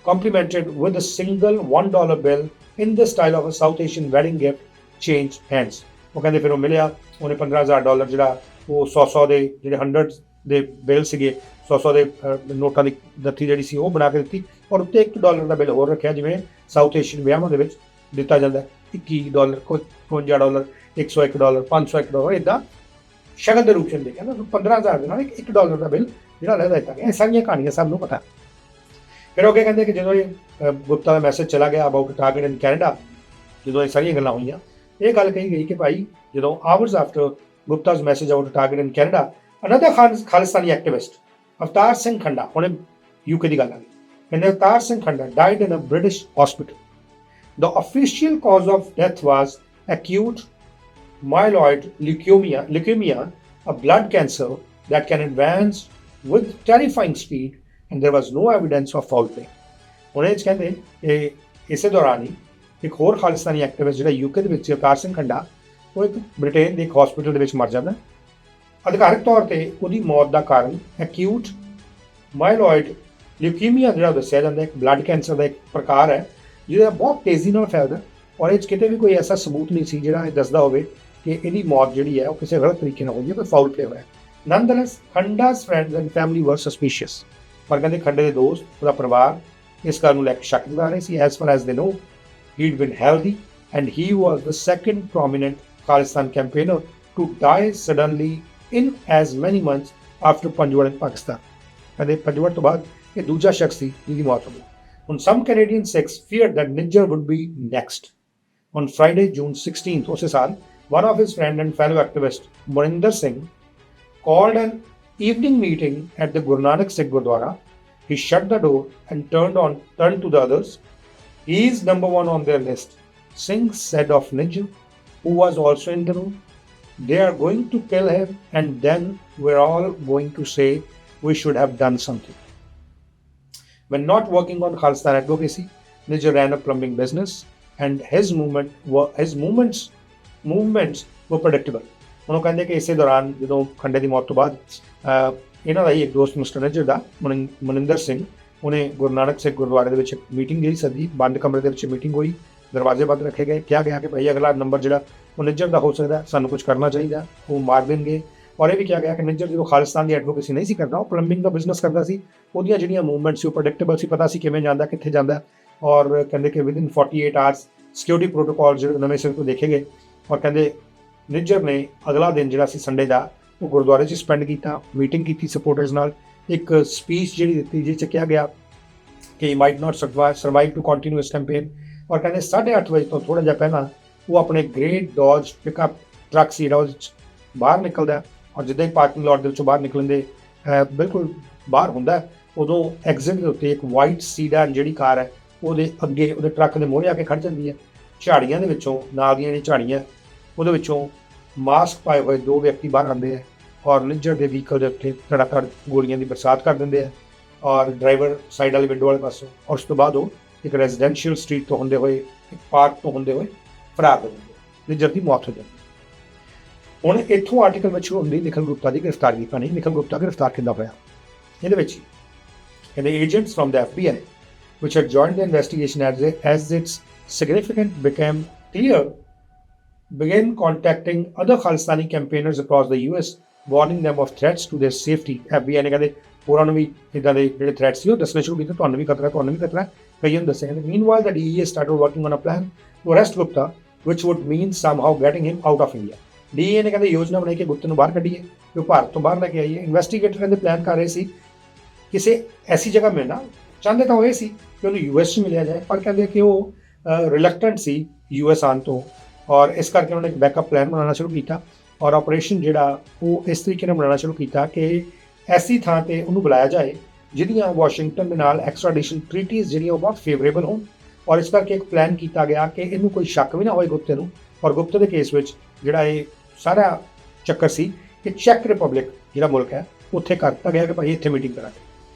complemented with a single $1 bill in the style of a South Asian wedding gift changed hands. ਉਹ ਕਹਿੰਦੇ ਫਿਰ ਉਹ ਮਿਲਿਆ, ਉਹਨੇ $15,000 ਜਿਹੜਾ ਉਹ 100 ਦੇ ਜਿਹੜੇ 100 ਦੇ ਬਿੱਲ ਸੀਗੇ, 100 ਦੇ ਨੋਟਾਂ ਦੀ ਨੱਥੀ ਜਿਹੜੀ ਸੀ ਉਹ ਬਣਾ ਕੇ ਦਿੱਤੀ, ਔਰ ਉੱਤੇ $1 ਦਾ ਬਿੱਲ ਹੋਰ ਰੱਖਿਆ, ਜਿਵੇਂ ਸਾਊਥ ਏਸ਼ੀਅਨ ਵਿਆਹਾਂ ਦੇ ਵਿੱਚ ਦਿੱਤਾ ਜਾਂਦਾ, $21, $52, $101, $501, ਇੱਦਾਂ ਸ਼ਕਲ ਦੇ ਰੂਪ 'ਚ ਦੇ ਕਹਿੰਦਾ 15,000 ਦੇ ਨਾਲ $1 ਦਾ ਬਿੱਲ ਜਿਹੜਾ ਲੈਦਾ ਦਿੱਤਾ ਗਿਆ। ਇਹ ਸਾਰੀਆਂ ਕਹਾਣੀਆਂ ਸਭ ਨੂੰ ਪਤਾ। ਫਿਰ ਅੱਗੇ ਕਹਿੰਦੇ ਕਿ ਜਦੋਂ ਇਹ ਗੁਪਤਾ ਦਾ ਮੈਸੇਜ ਚਲਾ ਗਿਆ ਅਬਾਊਟ ਟਾਰਗੇਟ ਇਨ ਕੈਨੇਡਾ, ਜਦੋਂ ਇਹ ਸਾਰੀਆਂ ਗੱਲਾਂ ਹੋਈਆਂ, ਇਹ ਗੱਲ ਕਹੀ ਗਈ ਕਿ ਭਾਈ ਜਦੋਂ hours after Gupta's message about target in Canada, another Khalistani activist Avtar Singh Khanda, ਹੁਣ UK ਦੀ ਗੱਲ ਆ ਗਈ, ਕਹਿੰਦੇ ਅਵਤਾਰ ਸਿੰਘ ਖੰਡਾ died in a British hospital. The official cause of death was acute myeloid leukemia, a blood cancer that can advance with terrifying speed, and there was no evidence of foul play. ਹੁਣ ਇਹ ਕਹਿੰਦੇ ਇਸੇ ਦੌਰਾਨ ਹੀ ਇੱਕ ਹੋਰ ਖਾਲਿਸਤਾਨੀ activist ਜਿਹੜਾ UK ਦੇ ਵਿੱਚ ਅਵਤਾਰ ਸਿੰਘ ਖੰਡਾ, ਉਹ ਇੱਕ ਬ੍ਰਿਟੇਨ ਦੇ ਇੱਕ ਹਸਪੀਟਲ ਦੇ ਵਿੱਚ ਮਰ ਜਾਂਦਾ। ਅਧਿਕਾਰਕ ਤੌਰ 'ਤੇ ਉਹਦੀ ਮੌਤ ਦਾ ਕਾਰਨ ਐਕਿਊਟ ਮਾਇਲੋਇਡ ਲਿਊਕੀਮੀਆ ਜਿਹੜਾ ਦੱਸਿਆ ਜਾਂਦਾ, ਇੱਕ ਬਲੱਡ ਕੈਂਸਰ ਦਾ ਇੱਕ ਪ੍ਰਕਾਰ ਹੈ ਜਿਹਦਾ ਬਹੁਤ ਤੇਜ਼ੀ ਨਾਲ ਫੈਲਦਾ, ਔਰ ਇਹ 'ਚ ਕਿਤੇ ਵੀ ਕੋਈ ਐਸਾ ਸਬੂਤ ਨਹੀਂ ਸੀ ਜਿਹੜਾ ਇਹ ਦੱਸਦਾ ਹੋਵੇ ਕਿ ਇਹਦੀ ਮੌਤ ਜਿਹੜੀ ਹੈ ਉਹ ਕਿਸੇ ਗਲਤ ਤਰੀਕੇ ਨਾਲ ਹੋਈ ਹੈ, ਕੋਈ ਫਾਊਲ ਪਲੇ ਹੋਇਆ। ਨੰਦਲੈਸ ਖੰਡਾਸ ਫਰੈਂਡਸ ਐਂਡ ਫੈਮਿਲੀ ਵਰ ਸਸਪੀਸ਼ੀਅਸ, ਪਰ ਕਹਿੰਦੇ ਖੰਡੇ ਦੇ ਦੋਸਤ, ਉਹਦਾ ਪਰਿਵਾਰ ਇਸ ਗੱਲ ਨੂੰ ਲੈ ਕੇ ਸ਼ੱਕ ਦਿਖਾ ਰਹੇ ਸੀ। ਐਜ਼ ਫਾਰ ਐਜ਼ ਦੇ ਨੋ, he'd been healthy and he was the second prominent Khalistan campaigner to die suddenly in as many months after Panjwar in Pakistan. ਕਹਿੰਦੇ ਪੰਜਵੜ ਤੋਂ ਬਾਅਦ ਇਹ ਦੂਜਾ ਸ਼ਖਸ ਸੀ ਜਿਹਦੀ ਮੌਤ ਹੋ ਗਈ। ਹੁਣ some Canadian sects feared that Nijjar would be next. On Friday, June 16th, ਉਸੇ ਸਾਲ, one of his friend and fellow activist Moninder Singh called an evening meeting at the Guru Nanak Sikh Gurdwara. He shut the door and turned to the others. He is number one on their list, Singh said of Nijjar, who was also in the room. They are going to kill him and then we're all going to say we should have done something. When not working on Khalistan advocacy, Nijjar ran a plumbing business and his movements were predictable. ਉਹਨੂੰ ਕਹਿੰਦੇ ਕਿ ਇਸੇ ਦੌਰਾਨ ਜਦੋਂ ਖੰਡੇ ਦੀ ਮੌਤ ਤੋਂ ਬਾਅਦ ਇਹਨਾਂ ਦਾ ਹੀ ਇੱਕ ਦੋਸਤ ਮਿਸਟਰ ਨਿੱਜਰ ਦਾ ਮਨਿੰਦਰ ਸਿੰਘ, ਉਹਨੇ ਗੁਰੂ ਨਾਨਕ ਸਿੱਖ ਗੁਰਦੁਆਰੇ ਦੇ ਵਿੱਚ ਮੀਟਿੰਗ ਜਿਹੜੀ ਸੱਦੀ, ਬੰਦ ਕਮਰੇ ਦੇ ਵਿੱਚ ਮੀਟਿੰਗ ਹੋਈ, ਦਰਵਾਜ਼ੇ ਬੰਦ ਰੱਖੇ ਗਏ, ਕਿਹਾ ਗਿਆ ਕਿ ਭਾਈ ਅਗਲਾ ਨੰਬਰ ਜਿਹੜਾ ਉਹ ਨਿੱਜਰ ਦਾ ਹੋ ਸਕਦਾ, ਸਾਨੂੰ ਕੁਝ ਕਰਨਾ ਚਾਹੀਦਾ, ਉਹ ਮਾਰ ਦੇਣਗੇ। ਔਰ ਇਹ ਵੀ ਕਿਹਾ ਗਿਆ ਕਿ ਨਿੱਜਰ ਜਦੋਂ ਖਾਲਿਸਤਾਨ ਦੀ ਐਡਵੋਕੇਸੀ ਨਹੀਂ ਸੀ ਕਰਦਾ, ਉਹ ਪਲੰਬਿੰਗ ਦਾ ਬਿਜ਼ਨਸ ਕਰਦਾ ਸੀ, ਉਹਦੀਆਂ ਜਿਹੜੀਆਂ ਮੂਵਮੈਂਟ ਸੀ ਉਹ ਪ੍ਰੈਡਿਕਟੇਬਲ ਸੀ, ਪਤਾ ਸੀ ਕਿਵੇਂ ਜਾਂਦਾ, ਕਿੱਥੇ ਜਾਂਦਾ। ਔਰ ਕਹਿੰਦੇ ਕਿ ਵਿਦਿਨ 48 ਆਵਰਸ ਸਿਕਿਉਰਿਟੀ ਪ੍ਰੋਟੋਕੋਲ ਜਿਹੜੇ ਨਵੇਂ ਸਿਰ ਤੋਂ ਦੇਖੇ ਗਏ। ਔਰ ਕਹਿੰਦੇ ਨਿੱਜਰ ਨੇ ਅਗਲਾ ਦਿਨ ਜਿਹੜਾ ਸੀ ਸੰਡੇ ਦਾ, ਉਹ ਗੁਰਦੁਆਰੇ 'ਚ ਸਪੈਂਡ ਕੀਤਾ, ਮੀਟਿੰਗ ਕੀਤੀ ਸਪੋਰਟਰਸ ਨਾਲ, ਇੱਕ ਸਪੀਚ ਜਿਹੜੀ ਦਿੱਤੀ ਜਿਸ 'ਚ ਕਿਹਾ ਗਿਆ ਕਿ he might not survive to continue his campaign. ਔਰ ਕਹਿੰਦੇ 8:30 ਵਜੇ ਤੋਂ ਥੋੜ੍ਹਾ ਜਿਹਾ ਪਹਿਲਾਂ ਉਹ ਆਪਣੇ ਗ੍ਰੇਟ ਡੌਜ ਪਿਕਅਪ ਟਰੱਕ ਸੀ ਜਿਹੜਾ ਉਹਦੇ 'ਚ ਬਾਹਰ ਨਿਕਲਦਾ, ਔਰ ਜਿੱਦਾਂ ਹੀ ਪਾਰਕਿੰਗ ਲਾਟ ਦੇ ਵਿੱਚੋਂ ਬਾਹਰ ਨਿਕਲਣ ਦੇ ਬਿਲਕੁਲ ਬਾਹਰ ਹੁੰਦਾ, ਉਦੋਂ ਐਗਜ਼ਿਟ ਦੇ ਉੱਤੇ ਇੱਕ ਵਾਈਟ ਸੀਡਰ ਜਿਹੜੀ ਕਾਰ ਹੈ ਉਹਦੇ ਅੱਗੇ ਉਹਦੇ ਟਰੱਕ ਦੇ ਮੂਹਰੇ ਆ ਕੇ ਖੜ੍ਹ ਜਾਂਦੀ ਹੈ। ਝਾੜੀਆਂ ਦੇ ਵਿੱਚੋਂ, ਨਾਲ ਦੀਆਂ ਜਿਹੜੀਆਂ ਝਾੜੀਆਂ ਉਹਦੇ ਵਿੱਚੋਂ ਮਾਸਕ ਪਾਏ ਹੋਏ ਦੋ ਵਿਅਕਤੀ ਬਾਹਰ ਆਉਂਦੇ ਆ ਔਰ ਨਿੱਜਰ ਦੇ ਵਹੀਕਲ ਦੇ ਉੱਤੇ ਧੜਾਧੜ ਗੋਲੀਆਂ ਦੀ ਬਰਸਾਤ ਕਰ ਦਿੰਦੇ ਆ, ਔਰ ਡਰਾਈਵਰ ਸਾਈਡ ਵਾਲੀ ਵਿੰਡੋ ਵਾਲੇ ਪਾਸੋਂ। ਔਰ ਉਸ ਤੋਂ ਬਾਅਦ ਉਹ ਇੱਕ ਰੈਜ਼ੀਡੈਂਸ਼ੀਅਲ ਸਟਰੀਟ ਤੋਂ ਹੁੰਦੇ ਹੋਏ, ਇੱਕ ਪਾਰਕ ਤੋਂ ਹੁੰਦੇ ਹੋਏ ਫਰਾਰ ਹੋ ਜਾਂਦੇ, ਨਿੱਜਰ ਦੀ ਮੌਤ ਹੋ ਜਾਂਦੀ। ਹੁਣ ਇੱਥੋਂ ਆਰਟੀਕਲ ਵਿੱਚ ਹੁੰਦੀ ਨਿਖਿਲ ਗੁਪਤਾ ਦੀ ਗ੍ਰਿਫਤਾਰੀ ਦੀ ਕਹਾਣੀ। ਨਿਖਿਲ ਗੁਪਤਾ ਗ੍ਰਿਫਤਾਰ ਕਿੱਦਾਂ ਹੋਇਆ? ਇਹਦੇ ਵਿੱਚ ਕਹਿੰਦੇ agents from the FBI which had joined the investigation as its significance became clear, began contacting other Khalistani campaigners across the US, warning them of threats to their safety. FBI ਨੇ ਕਹਿੰਦੇ ਹੋਰਾਂ ਨੂੰ ਵੀ ਇੱਦਾਂ ਦੇ ਜਿਹੜੇ ਥ੍ਰੈਟਸ ਸੀ ਉਹ ਦੱਸਣੇ ਸ਼ੁਰੂ ਕੀਤੇ, ਤੁਹਾਨੂੰ ਵੀ ਖਤਰਾ ਕਈਆਂ ਨੂੰ ਦੱਸਿਆ। Meanwhile, the DEA started working on a plan to arrest Gupta, which would mean somehow getting him out of India. DEA ਨੇ ਕਹਿੰਦੇ ਯੋਜਨਾ ਬਣਾਈ ਕਿ ਗੁਪਤਾ ਨੂੰ ਬਾਹਰ ਕੱਢੀਏ, ਕਿ ਉਹ ਭਾਰਤ ਤੋਂ ਬਾਹਰ ਲੈ ਕੇ ਆਈਏ। ਇਨਵੈਸਟੀਗੇਟਰ ਕਹਿੰਦੇ ਪਲਾਨ ਕਰ ਰਹੇ ਸੀ ਕਿਸੇ ਐਸੀ ਜਗ੍ਹਾ ਮਿਲਣਾ ਚਾਹੁੰਦੇ ਤਾਂ ਉਹ ਇਹ ਸੀ ਕਿ ਉਹਨੂੰ US 'ਚ ਮਿਲਿਆ ਜਾਏ, ਪਰ ਕਹਿੰਦੇ ਕਿ ਉਹ ਰਿਲੈਕਟੈਂਟ ਸੀ US ਆਉਣ ਤੋਂ, ਔਰ ਇਸ ਕਰਕੇ ਉਹਨਾਂ ਨੇ ਇੱਕ ਬੈਕਅਪ ਪਲਾਨ ਬਣਾਉਣਾ ਸ਼ੁਰੂ ਕੀਤਾ ਔਰ ਆਪਰੇਸ਼ਨ ਜਿਹੜਾ ਉਹ ਇਸ ਤਰੀਕੇ ਨਾਲ ਬਣਾਉਣਾ ਸ਼ੁਰੂ ਕੀਤਾ ਕਿ ਐਸੀ ਥਾਂ 'ਤੇ ਉਹਨੂੰ ਬੁਲਾਇਆ ਜਾਏ ਜਿਹਦੀਆਂ ਵਾਸ਼ਿੰਗਟਨ ਦੇ ਨਾਲ ਐਕਸਟ੍ਰਾਡੀਸ਼ਨ ਟ੍ਰੀਟੀਜ਼ ਜਿਹੜੀਆਂ ਉਹ ਬਹੁਤ ਫੇਵਰੇਬਲ ਹੋਣ, ਔਰ ਇਸ ਕਰਕੇ ਇੱਕ ਪਲਾਨ ਕੀਤਾ ਗਿਆ ਕਿ ਇਹਨੂੰ ਕੋਈ ਸ਼ੱਕ ਵੀ ਨਾ ਹੋਏ ਗੁਪਤੇ ਨੂੰ। ਔਰ ਗੁਪਤੇ ਦੇ ਕੇਸ ਵਿੱਚ ਜਿਹੜਾ ਇਹ ਸਾਰਾ ਚੱਕਰ ਸੀ ਕਿ ਚੈੱਕ ਰਿਪਬਲਿਕ ਜਿਹੜਾ ਮੁਲਕ ਹੈ ਉੱਥੇ ਕਰ ਦਿੱਤਾ ਗਿਆ ਕਿ ਭਾਈ ਇੱਥੇ ਮੀਟਿੰਗ ਕਰਾਂਗੇ।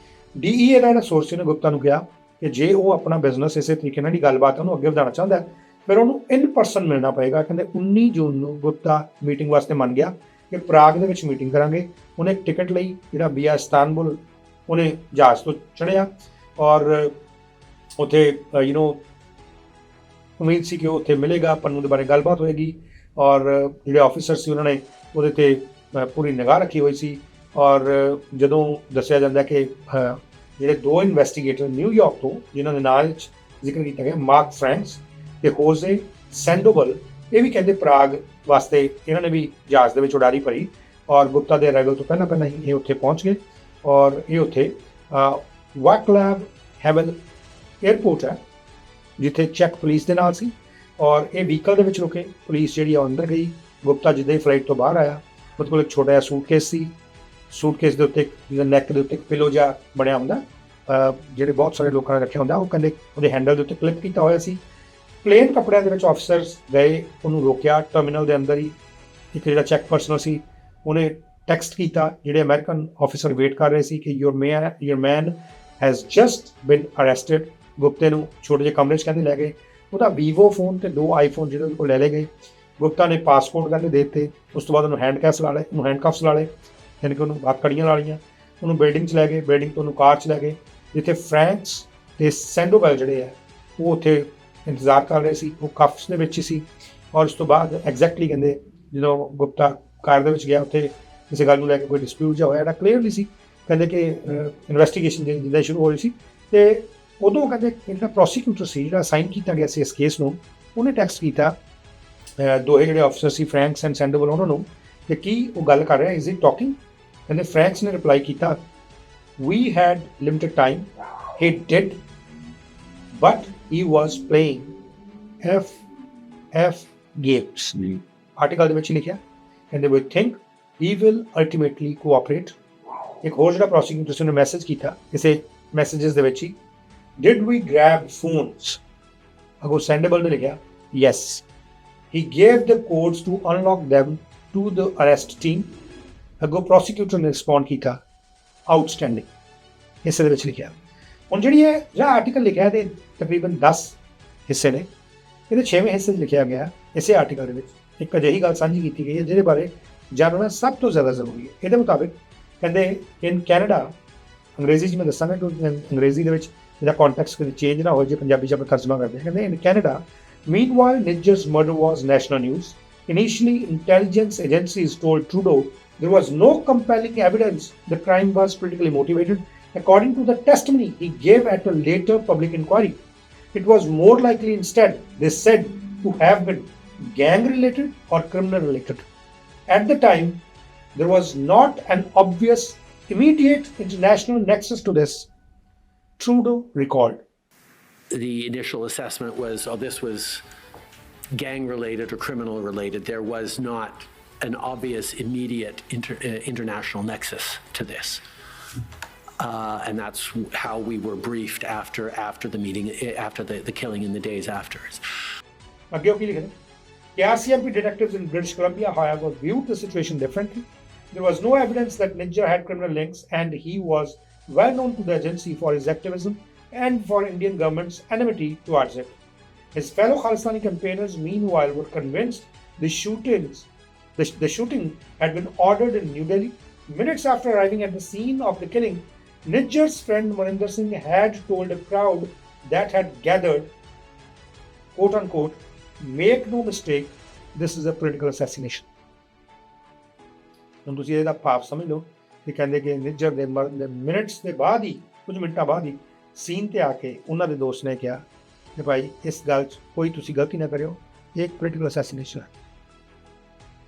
DEA ਦਾ ਜਿਹੜਾ ਸੋਰਸ ਨੇ ਗੁਪਤਾ ਨੂੰ ਕਿਹਾ ਕਿ ਜੇ ਉਹ ਆਪਣਾ ਬਿਜ਼ਨਸ ਇਸੇ ਤਰੀਕੇ ਨਾਲ ਦੀ ਗੱਲਬਾਤ ਉਹਨੂੰ ਅੱਗੇ ਵਧਾਉਣਾ ਚਾਹੁੰਦਾ ਫਿਰ ਉਹਨੂੰ ਇਨ ਪਰਸਨ ਮਿਲਣਾ ਪਏਗਾ। ਕਹਿੰਦੇ 19 ਜੂਨ ਨੂੰ ਗੁਪਤਾ ਮੀਟਿੰਗ ਵਾਸਤੇ ਮੰਨ ਗਿਆ ਕਿ ਪ੍ਰਾਗ ਦੇ ਵਿੱਚ ਮੀਟਿੰਗ ਕਰਾਂਗੇ। ਉਹਨੇ ਇੱਕ ਟਿਕਟ ਲਈ ਜਿਹੜਾ ਵੀਆ ਇਸਤਾਨਬੁਲ ਉਹਨੇ ਜਹਾਜ਼ ਤੋਂ ਚੜ੍ਹਿਆ ਔਰ ਉੱਥੇ ਉਮੀਦ ਸੀ ਕਿ ਉਹ ਉੱਥੇ ਮਿਲੇਗਾ, ਪੰਨੂ ਦੇ ਬਾਰੇ ਗੱਲਬਾਤ ਹੋਏਗੀ ਔਰ ਜਿਹੜੇ ਆਫੀਸਰ ਸੀ ਉਹਨਾਂ ਨੇ ਉਹਦੇ 'ਤੇ ਪੂਰੀ ਨਿਗਾਹ ਰੱਖੀ ਹੋਈ ਸੀ। ਔਰ ਜਦੋਂ ਦੱਸਿਆ ਜਾਂਦਾ ਕਿ ਜਿਹੜੇ 2 ਇਨਵੈਸਟੀਗੇਟਰ ਨਿਊਯਾਰਕ ਤੋਂ ਜਿਨ੍ਹਾਂ ਦੇ ਨਾਲ ਜ਼ਿਕਰ ਕੀਤਾ ਗਿਆ, ਮਾਰਕ ਫਰੈਂਕਸ ਤੇ ਹੋਜ਼ੇ ਸੈਂਡੋਵਲ, ਇਹ ਵੀ ਕਹਿੰਦੇ ਪ੍ਰਾਗ ਵਾਸਤੇ ਇਹਨਾਂ ਨੇ ਵੀ ਜਹਾਜ਼ ਦੇ ਵਿੱਚ ਉਡਾਰੀ ਭਰੀ ਔਰ ਗੁਪਤਾ ਦੇ ਅਰਾਈਵਲ ਤੋਂ ਪਹਿਲਾਂ ਹੀ ਇਹ ਉੱਥੇ ਪਹੁੰਚ ਗਏ ਔਰ ਇਹ ਉੱਥੇ ਵਾਕਲਾਵ ਹੈਵਲ ਏਅਰਪੋਰਟ ਹੈ ਜਿੱਥੇ ਚੈੱਕ ਪੁਲਿਸ ਦੇ ਨਾਲ ਸੀ ਔਰ ਇਹ ਵਹੀਕਲ ਦੇ ਵਿੱਚ ਰੁਕੇ। ਪੁਲਿਸ ਜਿਹੜੀ ਆ ਅੰਦਰ ਗਈ। ਗੁਪਤਾ ਜਿੱਦਾਂ ਹੀ ਫਲਾਈਟ ਤੋਂ ਬਾਹਰ ਆਇਆ ਉਹਦੇ ਕੋਲ ਇੱਕ ਛੋਟਾ ਜਿਹਾ ਸੂਟਕੇਸ ਸੀ। ਸੂਟਕੇਸ ਦੇ ਉੱਤੇ ਜਿਹਦਾ ਨੈਕ ਦੇ ਉੱਤੇ ਇੱਕ ਪਿਲੋ ਜਿਹਾ ਬਣਿਆ ਹੁੰਦਾ, ਜਿਹੜੇ ਬਹੁਤ ਸਾਰੇ ਲੋਕਾਂ ਨੇ ਰੱਖਿਆ ਹੁੰਦਾ, ਉਹ ਕਹਿੰਦੇ ਉਹਦੇ ਹੈਂਡਲ ਦੇ ਉੱਤੇ ਕਲਿੱਪ ਕੀਤਾ ਹੋਇਆ ਸੀ। ਪਲੇਨ ਕੱਪੜਿਆਂ ਦੇ ਵਿੱਚ ਆਫਿਸਰਸ ਗਏ, ਉਹਨੂੰ ਰੋਕਿਆ ਟਰਮੀਨਲ ਦੇ ਅੰਦਰ ਹੀ। ਇੱਕ ਜਿਹੜਾ ਚੈੱਕ ਪਰਸਨਲ ਸੀ ਉਹਨੇ ਟੈਕਸਟ ਕੀਤਾ ਜਿਹੜੇ ਅਮਰੀਕਨ ਆਫਿਸਰ ਵੇਟ ਕਰ ਰਹੇ ਸੀ ਕਿ ਯੂਰ ਮੈਨ ਹੈਜ਼ ਜਸਟ ਬਿਨ ਅਰੈਸਟਡ। ਗੁਪਤੇ ਨੂੰ ਛੋਟੇ ਜਿਹੇ ਕਮਰੇ 'ਚ ਕਹਿੰਦੇ ਲੈ ਗਏ। ਉਹਦਾ ਵੀਵੋ ਫੋਨ ਤੇ 2 ਆਈਫੋਨ ਜਿਹੜੇ ਕੋਲ ਲੈ ਲਏ ਗਏ। ਗੁਪਤਾ ਨੇ ਪਾਸਪੋਰਟ ਕਹਿੰਦੇ ਦੇ ਦਿੱਤੇ। ਉਸ ਤੋਂ ਬਾਅਦ ਉਹਨੂੰ ਹੈਂਡਕੈਫਸ ਲਾ ਲਏ, ਯਾਨੀ ਕਿ ਉਹਨੂੰ ਹੱਥ ਕੜੀਆਂ ਲਾ ਲਈਆਂ। ਉਹਨੂੰ ਬਿਲਡਿੰਗ 'ਚ ਲੈ ਗਏ, ਬਿਲਡਿੰਗ ਤੋਂ ਉਹਨੂੰ ਕਾਰ 'ਚ ਲੈ ਗਏ ਜਿੱਥੇ ਫਰੈਂਕਸ ਤੇ ਸੈਂਡੋਵੈਲ ਜਿਹੜੇ ਆ ਉਹ ਉੱਥੇ ਇੰਤਜ਼ਾਰ ਕਰ ਰਹੇ ਸੀ। ਉਹ ਕਫਸ ਦੇ ਵਿੱਚ ਹੀ ਸੀ ਔਰ ਉਸ ਤੋਂ ਬਾਅਦ ਐਗਜ਼ੈਕਟਲੀ ਕਹਿੰਦੇ ਜਦੋਂ ਗੁਪਤਾ ਕਾਰ ਦੇ ਵਿੱਚ ਗਿਆ ਉੱਥੇ ਕਿਸੇ ਗੱਲ ਨੂੰ ਲੈ ਕੇ ਕੋਈ ਡਿਸਪਿਊਟ ਜਿਹਾ ਹੋਇਆ, ਜਿਹੜਾ ਕਲੀਅਰਲੀ ਸੀ ਕਹਿੰਦੇ ਕਿ ਇਨਵੈਸਟੀਗੇਸ਼ਨ ਜਿੱਦਾਂ ਸ਼ੁਰੂ ਹੋ ਰਹੀ ਸੀ ਅਤੇ ਉਦੋਂ ਕਹਿੰਦੇ ਜਿਹੜਾ ਪ੍ਰੋਸੀਕਿਊਟਰ ਸੀ ਜਿਹੜਾ ਸਾਈਨ ਕੀਤਾ ਗਿਆ ਸੀ ਇਸ ਕੇਸ ਨੂੰ, ਉਹਨੇ ਟੈਕਸਟ ਕੀਤਾ ਦੋਹੇ ਜਿਹੜੇ ਆਫਿਸਰ ਸੀ ਫਰੈਂਕਸ ਐਂਡ ਸੈਂਡੋਵਲ ਉਹਨਾਂ ਨੂੰ ਕਿ ਕੀ ਉਹ ਗੱਲ ਕਰ ਰਿਹਾ, ਇਜ਼ ਇਟ ਟਾਕਿੰਗ। ਕਹਿੰਦੇ ਫਰੈਂਕਸ ਨੇ ਰਿਪਲਾਈ ਕੀਤਾ, we had limited time, he did but he was playing F games. Article ਦੇ ਵਿੱਚ ਲਿਖਿਆ ਕਹਿੰਦੇ we think he will ultimately cooperate. ਇੱਕ ਹੋਰ ਜਿਹੜਾ ਪ੍ਰੋਸੀਕਿਊਟਰ ਸੀ ਉਹਨੇ ਮੈਸੇਜ ਕੀਤਾ ਕਿਸੇ ਮੈਸੇਜਸ ਦੇ ਵਿੱਚ ਹੀ, did we grab phones? ਅਗੋ ਸੈਂਡੇਬਲ ਨੇ ਲਿਖਿਆ yes, he gave the codes to unlock them to the arrest team। Ago prosecutor ਨੇ ਰਿਸਪੌਂਡ ਕੀਤਾ ਆਊਟਸਟੈਂਡਿੰਗ। ਇਸੇ ਦੇ ਵਿੱਚ ਲਿਖਿਆ। ਹੁਣ ਜਿਹੜਾ ਆਰਟੀਕਲ ਲਿਖਿਆ ਇਹਦੇ ਤਕਰੀਬਨ 10 ਹਿੱਸੇ ਨੇ। ਇਹਦੇ 6ਵੇਂ ਹਿੱਸੇ 'ਚ ਲਿਖਿਆ ਗਿਆ ਇਸੇ ਆਰਟੀਕਲ ਦੇ ਵਿੱਚ ਇੱਕ ਅਜਿਹੀ ਗੱਲ ਸਾਂਝੀ ਕੀਤੀ ਗਈ ਹੈ ਜਿਹਦੇ ਬਾਰੇ ਜਾਣਨਾ ਸਭ ਤੋਂ ਜ਼ਿਆਦਾ ਜ਼ਰੂਰੀ ਹੈ। ਇਹਦੇ ਮੁਤਾਬਿਕ ਕਹਿੰਦੇ ਇਨ ਕੈਨੇਡਾ, ਅੰਗਰੇਜ਼ੀ 'ਚ ਮੈਂ ਦੱਸਾਂਗਾ ਕਿਉਂਕਿ ਅੰਗਰੇਜ਼ੀ ਦੇ ਵਿੱਚ ਜਿਹਦਾ ਕੌਂਟੈਕਸਟ ਕਦੇ ਚੇਂਜ ਨਾ ਹੋ ਜੇ ਪੰਜਾਬੀ 'ਚ ਆਪਾਂ ਤਰਜਮਾ ਕਰਦੇ ਹਾਂ। ਕਹਿੰਦੇ in Canada, meanwhile Nijjar's murder was national news. Initially, intelligence agencies told Trudeau there was no compelling evidence the crime was politically motivated, according to the testimony he gave at a later public inquiry. It was more likely instead, they said, to have been gang-related or criminal-related. At the time, there was not an obvious, immediate international nexus to this, Trudeau recalled. The initial assessment was, this was gang-related or criminal-related. There was not an obvious, immediate international nexus to this. And that's how we were briefed after the meeting, after the killing in the days after. RCMP detectives in British Columbia, however, viewed the situation differently. There was no evidence that Nijjar had criminal links, and he was well known to the agency for his activism and for Indian government's enmity towards it. His fellow Khalistani campaigners, meanwhile, were convinced the shooting had been ordered in New Delhi. Minutes after arriving at the scene of the killing, Nijjar's friend Maninder Singh had told a crowd that had gathered, quote unquote, make no mistake, this is a political assassination. ਹੁਣ ਤੁਸੀਂ ਇਹਦਾ ਭਾਵ ਸਮਝ ਲਓ ਕਿ ਕਹਿੰਦੇ ਕਿ ਨਿੱਜਰ ਦੇ ਮਰਨ ਦੇ ਮਿੰਟਸ ਦੇ ਬਾਅਦ ਹੀ, ਕੁਝ ਮਿੰਟਾਂ ਬਾਅਦ ਹੀ ਸੀਨ ਤੇ ਆ ਕੇ ਉਹਨਾਂ ਦੇ ਦੋਸਤ ਨੇ ਕਿਹਾ ਕਿ ਭਾਈ ਇਸ ਗੱਲ 'ਚ ਕੋਈ ਤੁਸੀਂ ਗਲਤੀ ਨਾ ਕਰਿਓ, ਇਹ ਇੱਕ ਪੋਲੀਟੀਕਲ ਅਸੈਸੀਨੇਸ਼ਨ ਹੈ।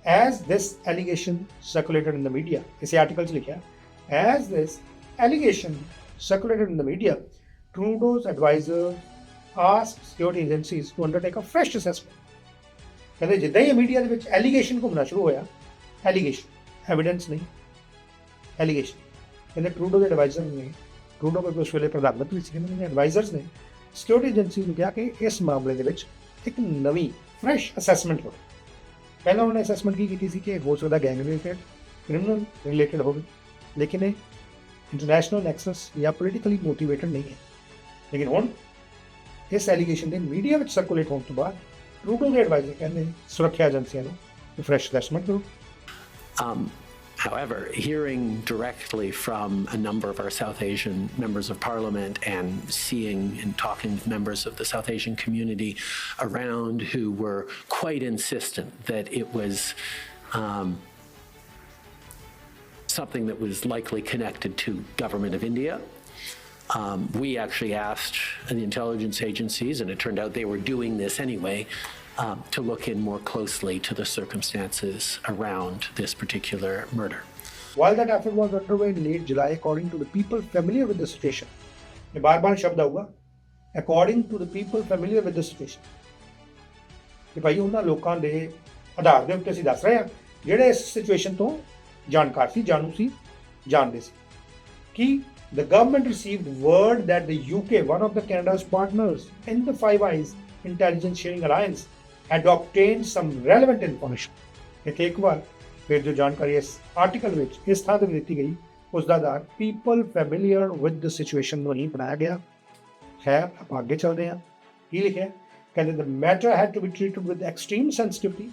As this allegation circulated in the media, इसे आर्टिकल से लिखा, as this allegation circulated in the media, Trudeau's advisor asked security agencies to undertake a fresh assessment. कहते जिद्दां ही मीडिया ਦੇ ਵਿੱਚ allegation ਘੁੰਮਣਾ ਸ਼ੁਰੂ ਹੋਇਆ, allegation evidence ਨਹੀਂ, allegation, ਕਹਿੰਦੇ ਟਰੂਡੋ ਦੇ ਐਡਵਾਈਜ਼ਰ ਨੇ, ਟਰੂਡੋ ਕੋਲ ਉਸ ਵੇਲੇ ਪ੍ਰਧਾਨ ਮੰਤਰੀ ਸੀ, ਇਹਨਾਂ ਦੇ ਐਡਵਾਈਜ਼ਰਸ ਨੇ ਸਿਕਿਉਰਿਟੀ ਏਜੰਸੀ ਨੂੰ ਕਿਹਾ ਕਿ ਇਸ ਮਾਮਲੇ ਦੇ ਵਿੱਚ ਇੱਕ ਨਵੀਂ ਫਰੈਸ਼ ਅਸੈਸਮੈਂਟ ਹੋਵੇ। ਪਹਿਲਾਂ ਉਹਨਾਂ ਨੇ ਅਸੈਸਮੈਂਟ ਕੀ ਕੀਤੀ ਸੀ ਕਿ ਹੋ ਸਕਦਾ ਗੈਂਗ ਰਿਲੇਟਡ, ਕ੍ਰਿਮੀਨਲ ਰਿਲੇਟਡ ਹੋਵੇ, ਲੇਕਿਨ ਇਹ ਇੰਟਰਨੈਸ਼ਨਲ ਨੈਕਸਸ ਜਾਂ ਪੋਲੀਟੀਕਲੀ ਮੋਟੀਵੇਟਡ ਨਹੀਂ ਹੈ। ਲੇਕਿਨ ਹੁਣ ਇਸ ਐਲੀਗੇਸ਼ਨ ਦੇ ਮੀਡੀਆ ਵਿੱਚ ਸਰਕੂਲੇਟ ਹੋਣ ਤੋਂ ਬਾਅਦ ਟਰੂਡੋ ਦੇ ਐਡਵਾਈਜ਼ਰ ਕਹਿੰਦੇ ਸੁਰੱਖਿਆ ਏਜੰਸੀਆਂ ਨੂੰ ਫਰੈਸ਼ ਅਸੈਸਮੈਂਟ ਕਰੋ। However, hearing directly from a number of our South Asian members of parliament and seeing and talking with members of the South Asian community around who were quite insistent that it was something that was likely connected to government of India. We actually asked the intelligence agencies, and it turned out they were doing this anyway, to look in more closely to the circumstances around this particular murder. While that effort was underway in late July, according to the people familiar with the situation, ये बार-बार शब्द आऊगा, according to the people familiar with the situation, कि भाई ਉਹਨਾਂ ਲੋਕਾਂ ਦੇ ਆਧਾਰ ਦੇ ਉੱਤੇ ਅਸੀਂ ਦੱਸ ਰਹੇ ਹਾਂ ਜਿਹੜੇ ਇਸ ਸਿਚੁਏਸ਼ਨ ਤੋਂ ਜਾਣਕਾਰ ਸੀ, ਜਾਣੂ ਸੀ, ਜਾਣਦੇ ਸੀ ਕਿ the government received word that the UK, one of the Canada's partners in the Five Eyes intelligence sharing alliance, had obtained some relevant information. ਇੱਥੇ ਇੱਕ ਵਾਰ ਫਿਰ ਜੋ ਜਾਣਕਾਰੀ ਇਸ ਆਰਟੀਕਲ ਵਿੱਚ ਇਸ ਥਾਂ ਤੇ ਦਿੱਤੀ ਗਈ ਉਸ ਦਾ ਆਧਾਰ people familiar with the situation ਨੂੰ ਹੀ ਬਣਾਇਆ ਗਿਆ। ਖੈਰ ਆਪਾਂ ਅੱਗੇ ਚੱਲਦੇ ਹਾਂ, ਕੀ ਲਿਖਿਆ, ਕਹਿੰਦੇ the matter had to be treated with extreme sensitivity.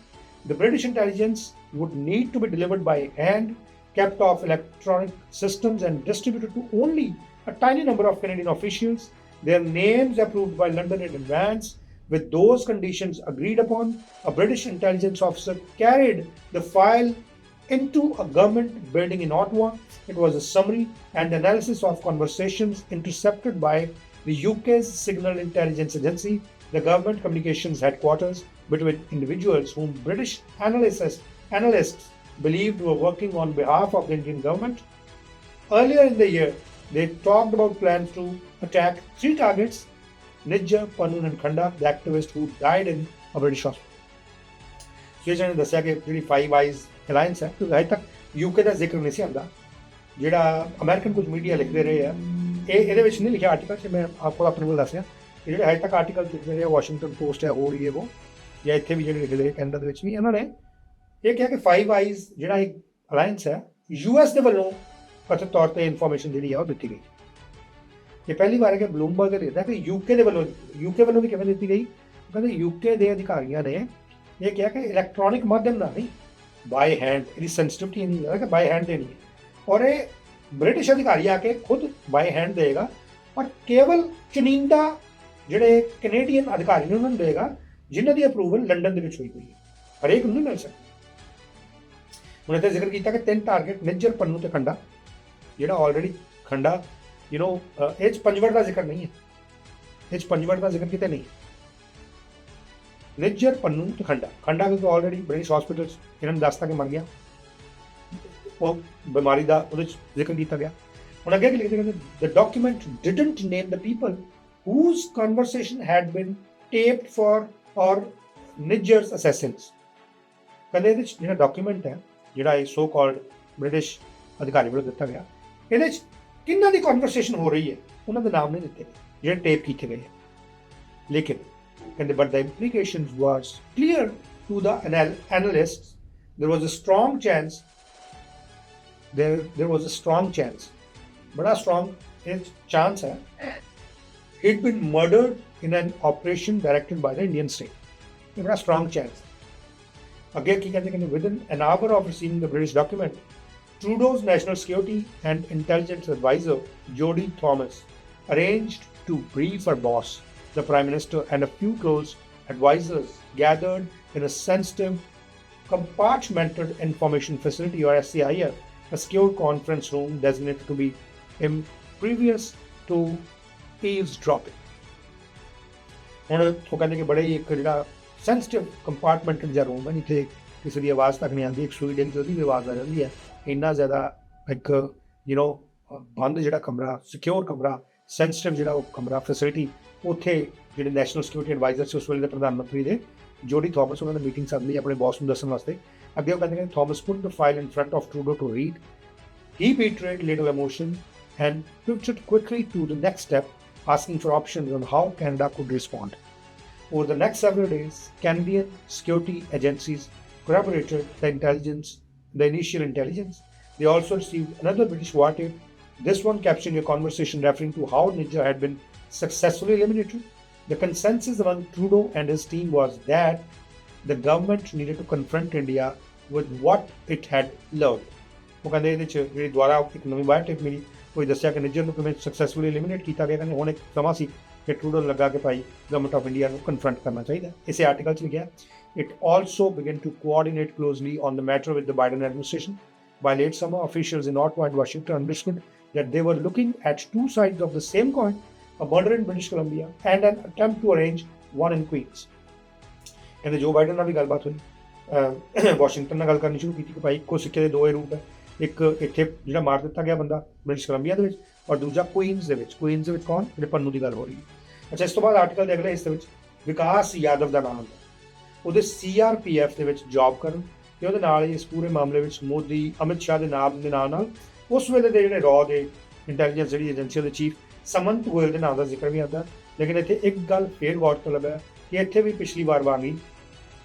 The British intelligence would need to be delivered by hand, kept off electronic systems and distributed to only a tiny number of Canadian officials, their names approved by London in advance. With those conditions agreed upon, a British intelligence officer carried the file into a government building in Ottawa. It was a summary and analysis of conversations intercepted by the UK's Signal Intelligence Agency, the government communications headquarters, between individuals whom British analysts believed were working on behalf of the Indian government. Earlier in the year, they talked about plans to attack 3 targets: Nijjar, Pannu and Khanda, the activist who died in a British hospital. ਸੋ ਨੇ ਦੱਸਿਆ ਕਿ ਜਿਹੜੀ five eyes alliance ਹੈ, ਅਜੇ ਤੱਕ UK ਦਾ ਜ਼ਿਕਰ ਨਹੀਂ ਸੀ ਆਉਂਦਾ। ਜਿਹੜਾ ਅਮਰੀਕਨ ਕੁਝ ਮੀਡੀਆ ਲਿਖਦੇ ਰਹੇ ਆ, ਇਹਦੇ ਵਿੱਚ ਨਹੀਂ ਲਿਖਿਆ ਆਰਟੀਕਲ 'ਚ, ਮੈਂ ਆਪਕੋ ਆਪਣੇ ਕੋਲ ਦੱਸਿਆ ਕਿ ਜਿਹੜੇ ਅਜੇ ਤੱਕ ਆਰਟੀਕਲ ਲਿਖਦੇ ਰਹੇ, ਵਾਸ਼ਿੰਗਟਨ ਪੋਸਟ ਹੈ, ਹੋਰ ਇਹ ਉਹ, ਜਾਂ ਇੱਥੇ ਵੀ ਜਿਹੜੇ ਲਿਖਦੇ ਰਹੇ ਕੈਨੇਡਾ ਦੇ ਵਿੱਚ ਵੀ, ਇਹਨਾਂ ਨੇ ਇਹ ਕਿਹਾ ਕਿ ਫਾਈਵ ਆਈਜ਼ ਜਿਹੜਾ ਇੱਕ ਅਲਾਈਅੰਸ ਹੈ, US ਦੇ ਵੱਲੋਂ ਕਥਿਤ ਤੌਰ 'ਤੇ ਇਨਫੋਰਮੇਸ਼ਨ ਜਿਹੜੀ ਆ ਉਹ ਦਿੱਤੀ ਗਈ। ਇਹ ਪਹਿਲੀ ਵਾਰ ਹੈ ਕਿ ਬਲੂਮਬਰਗ ਨੇ ਦਿੱਤਾ ਕਿ ਯੂਕੇ ਵੱਲੋਂ ਵੀ ਕਿਵੇਂ ਦਿੱਤੀ ਗਈ। ਕਹਿੰਦੇ ਯੂਕੇ ਦੇ ਅਧਿਕਾਰੀਆਂ ਨੇ ਇਹ ਕਿਹਾ ਕਿ ਇਲੈਕਟ੍ਰੋਨਿਕ ਮਾਧਿਅਮ ਨਾਲ ਨਹੀਂ, ਬਾਈ ਹੈਂਡ, ਇਹਦੀ ਸੈਂਸਿਟਿਵਿਟੀ ਨਹੀਂ ਹੈ ਕਿ ਬਾਈ ਹੈਂਡ ਦੇਣੀ ਹੈ, ਔਰ ਇਹ ਬ੍ਰਿਟਿਸ਼ ਅਧਿਕਾਰੀ ਆ ਕੇ ਖੁਦ ਬਾਈ ਹੈਂਡ ਦੇਗਾ, ਔਰ ਕੇਵਲ ਚੁਣਿੰਦਾ ਜਿਹੜੇ ਕੈਨੇਡੀਅਨ ਅਧਿਕਾਰੀ ਨੇ ਉਹਨਾਂ ਨੂੰ ਦੇਗਾ ਜਿਨ੍ਹਾਂ ਦੀ ਅਪਰੂਵਲ ਲੰਡਨ ਦੇ ਵਿੱਚ ਹੋਈ ਹੋਈ ਹੈ, ਹਰੇਕ ਨੂੰ ਨਹੀਂ ਮਿਲ ਸਕਦੀ। ਹੁਣ ਇੱਥੇ ਜ਼ਿਕਰ ਕੀਤਾ ਕਿ 3 ਟਾਰਗੇਟ ਨਿੱਜਰ, ਪੰਨੂ ਤੇ ਖੰਡਾ, ਜਿਹੜਾ ਆਲਰੇਡੀ ਖੰਡਾ ਇਹ 'ਚ ਪੰਜਵੜ ਦਾ ਜ਼ਿਕਰ ਨਹੀਂ ਹੈ, ਇਹ 'ਚ ਪੰਜਵੜ ਦਾ ਜ਼ਿਕਰ ਕਿਤੇ ਨਹੀਂ। ਨਿੱਜਰ, ਪੰਨੂ ਤੇ ਖੰਡਾ ਕਿਉਂਕਿ ਆਲਰੇਡੀ ਬ੍ਰਿਟਿਸ਼ ਹਸਪੀਟਲ ਇਹਨਾਂ ਨੇ ਦੱਸਤਾ ਕਿ ਮਰ ਗਿਆ, ਉਹ ਬਿਮਾਰੀ ਦਾ ਉਹਦੇ 'ਚ ਜ਼ਿਕਰ ਕੀਤਾ ਗਿਆ। ਹੁਣ ਅੱਗੇ ਕੀ ਲਿਖਦੇ, ਕਹਿੰਦੇ the document didn't name the people whose conversation had been taped for or Nijjar's assassins. ਕਹਿੰਦੇ ਇਹਦੇ 'ਚ ਜਿਹੜਾ ਡਾਕੂਮੈਂਟ ਹੈ, ਜਿਹੜਾ ਇਹ ਸੋ ਕਾਲਡ ਬ੍ਰਿਟਿਸ਼ ਅਧਿਕਾਰੀ ਵੱਲੋਂ ਦਿੱਤਾ ਗਿਆ, ਇਹਦੇ 'ਚ ਕਿੰਨਾਂ ਦੀ ਕਨਵਰਸੇਸ਼ਨ ਹੋ ਰਹੀ ਹੈ ਉਹਨਾਂ ਦੇ ਨਾਮ ਨਹੀਂ ਦਿੱਤੇ ਜਿਹੜੇ ਟੇਪ ਕੀਤੇ ਗਏ। ਲੇਕਿਨ ਕਹਿੰਦੇ but the implications was clear to the analysts. There was a strong chance, बड़ा strong chance है, he'd been murdered in an operation directed by the Indian state. ये बड़ा strong chance। अगे की कहते हैं within an hour of receiving the British document, Trudeau's national security and intelligence advisor Jodie Thomas arranged to brief her boss, the Prime Minister, and a few close advisors gathered in a sensitive, compartmented information facility or SCIF, a secure conference room designated to be impervious to eavesdropping. ਹੁਣ ਉਹ ਕਹਿੰਦੇ ਕਿ ਬੜੇ ਹੀ ਇੱਕ ਜਿਹੜਾ sensitive ਕੰਪਾਰਟਮੈਂਟਡ ਜਿਹਾ room ਹੈ ਜਿੱਥੇ ਕਿਸੇ ਦੀ ਆਵਾਜ਼ ਤੱਕ ਨਹੀਂ ਆਉਂਦੀ, ਇੱਕ ਸੂਈ ਡਿੱਗ ਉਹਦੀ ਵੀ ਆਵਾਜ਼ ਆ ਜਾਂਦੀ ਹੈ, ਇੰਨਾ ਜ਼ਿਆਦਾ ਇੱਕ ਬੰਦ ਜਿਹੜਾ ਕਮਰਾ, ਸਿਕਿਉਰ ਕਮਰਾ, ਸੈਂਸਿਟਿਵ ਜਿਹੜਾ ਉਹ ਕਮਰਾ ਫੈਸਿਲਿਟੀ, ਉੱਥੇ ਜਿਹੜੇ ਨੈਸ਼ਨਲ ਸਿਕਿਉਰਿਟੀ ਐਡਵਾਈਜ਼ਰ ਸੀ ਉਸ ਵੇਲੇ ਦੇ ਪ੍ਰਧਾਨ ਮੰਤਰੀ ਦੇ ਜੋਡੀ ਥਾਮਸ, ਉਹਨਾਂ ਨੇ ਮੀਟਿੰਗ ਸੱਦ ਲਈ ਆਪਣੇ ਬੌਸ ਨੂੰ ਦੱਸਣ ਵਾਸਤੇ। ਅੱਗੇ ਉਹ ਕਹਿੰਦੇ Thomas put the file in front of Trudeau to read, he betrayed little emotion and pivoted quickly to the next step, asking for options on how Canada could respond. Over the next several days, Canadian security agencies corroborated the initial intelligence. They also received another British war tape, this one capturing a conversation referring to how Niger had been successfully eliminated. The consensus among Trudeau and his team was that the government needed to confront India with what it had learned. ਉਹ ਕਹਿੰਦੇ ਇਹਦੇ 'ਚ ਜਿਹੜੀ ਦੁਆਰਾ ਇੱਕ ਨਵੀਂ Biotech ਮਿਲੀ, ਕੋਈ ਦੱਸਿਆ ਕਿ ਨਿੱਜਰ ਨੂੰ ਕਿਵੇਂ ਸਕਸੈਸਫੁਲੀ ਐਲੀਮੀਨੇਟ ਕੀਤਾ ਗਿਆ। ਕਹਿੰਦੇ ਹੁਣ ਇੱਕ ਸਮਾਂ ਸੀ ਕਿ ਟਰੂਡੋ ਨੂੰ ਲੱਗਾ ਕਿ ਭਾਈ ਗਵਰਨਮੈਂਟ ਆਫ ਇੰਡੀਆ ਨੂੰ ਕਨਫਰੰਟ ਕਰਨਾ ਚਾਹੀਦਾ। ਇਸੇ ਆਰਟੀਕਲ 'ਚ ਲਿਖਿਆ, it also began to coordinate closely on the matter with the Biden administration. By late summer, officials in Ottawa and Washington understood that they were looking at two sides of the same coin, a murder in British Columbia and an attempt to arrange one in Queens. ਕਹਿੰਦੇ ਜੋ Biden ਨਾਲ ਵੀ ਗੱਲਬਾਤ ਹੋਈ, Washington ਨਾਲ ਗੱਲ ਕਰਨੀ ਸ਼ੁਰੂ ਕੀਤੀ ਕਿ ਭਾਈ ਇੱਕੋ ਸਿੱਕੇ ਦੇ ਦੋ ਹੀ ਰੂਪ ਹੈ, ਇੱਕ ਇੱਥੇ ਜਿਹੜਾ ਮਾਰ ਦਿੱਤਾ ਗਿਆ ਬੰਦਾ ਬ੍ਰਿਟਿਸ਼ ਕੋਲੰਬੀਆ ਦੇ ਵਿੱਚ, ਔਰ ਦੂਜਾ ਕੁਈਨਸ ਦੇ ਵਿੱਚ। ਕੁਈਨਸ ਦੇ ਵਿੱਚ ਕੌਣ? ਜਿਹੜੇ ਪੰਨੂ ਦੀ ਗੱਲ ਹੋ ਰਹੀ ਹੈ। ਅੱਛਾ, ਇਸ ਤੋਂ ਬਾਅਦ ਆਰਟੀਕਲ ਦੇ ਅਗਲੇ ਹਿੱਸੇ ਵਿੱਚ ਵਿਕਾਸ ਯਾਦਵ ਦਾ ਨਾਮ ਹੁੰਦਾ, ਉਹਦੇ CRPF ਦੇ ਵਿੱਚ ਜੌਬ ਕਰਨ, ਤੇ ਉਹਦੇ ਨਾਲ ਹੀ ਇਸ ਪੂਰੇ ਮਾਮਲੇ ਵਿੱਚ ਮੋਦੀ, ਅਮਿਤ ਸ਼ਾਹ ਦੇ ਨਾਮ ਦੇ ਨਾਲ ਉਸ ਵੇਲੇ ਦੇ ਜਿਹੜੇ ਰॉ ਦੇ ਇੰਟੈਲੀਜੈਂਸ ਜਿਹੜੀ ਏਜੰਸੀ ਦੇ ਚੀਫ ਸਮੰਤ ਗੋਇਲ ਦੇ ਨਾਮ ਦਾ ਜ਼ਿਕਰ ਵੀ ਆਉਂਦਾ। ਲੇਕਿਨ ਇੱਥੇ ਇੱਕ ਗੱਲ ਫੇਰ ਗੌਰਤਲਬ ਹੈ ਕਿ ਇੱਥੇ ਵੀ ਪਿਛਲੀ ਵਾਰ ਵਾਂਗੀ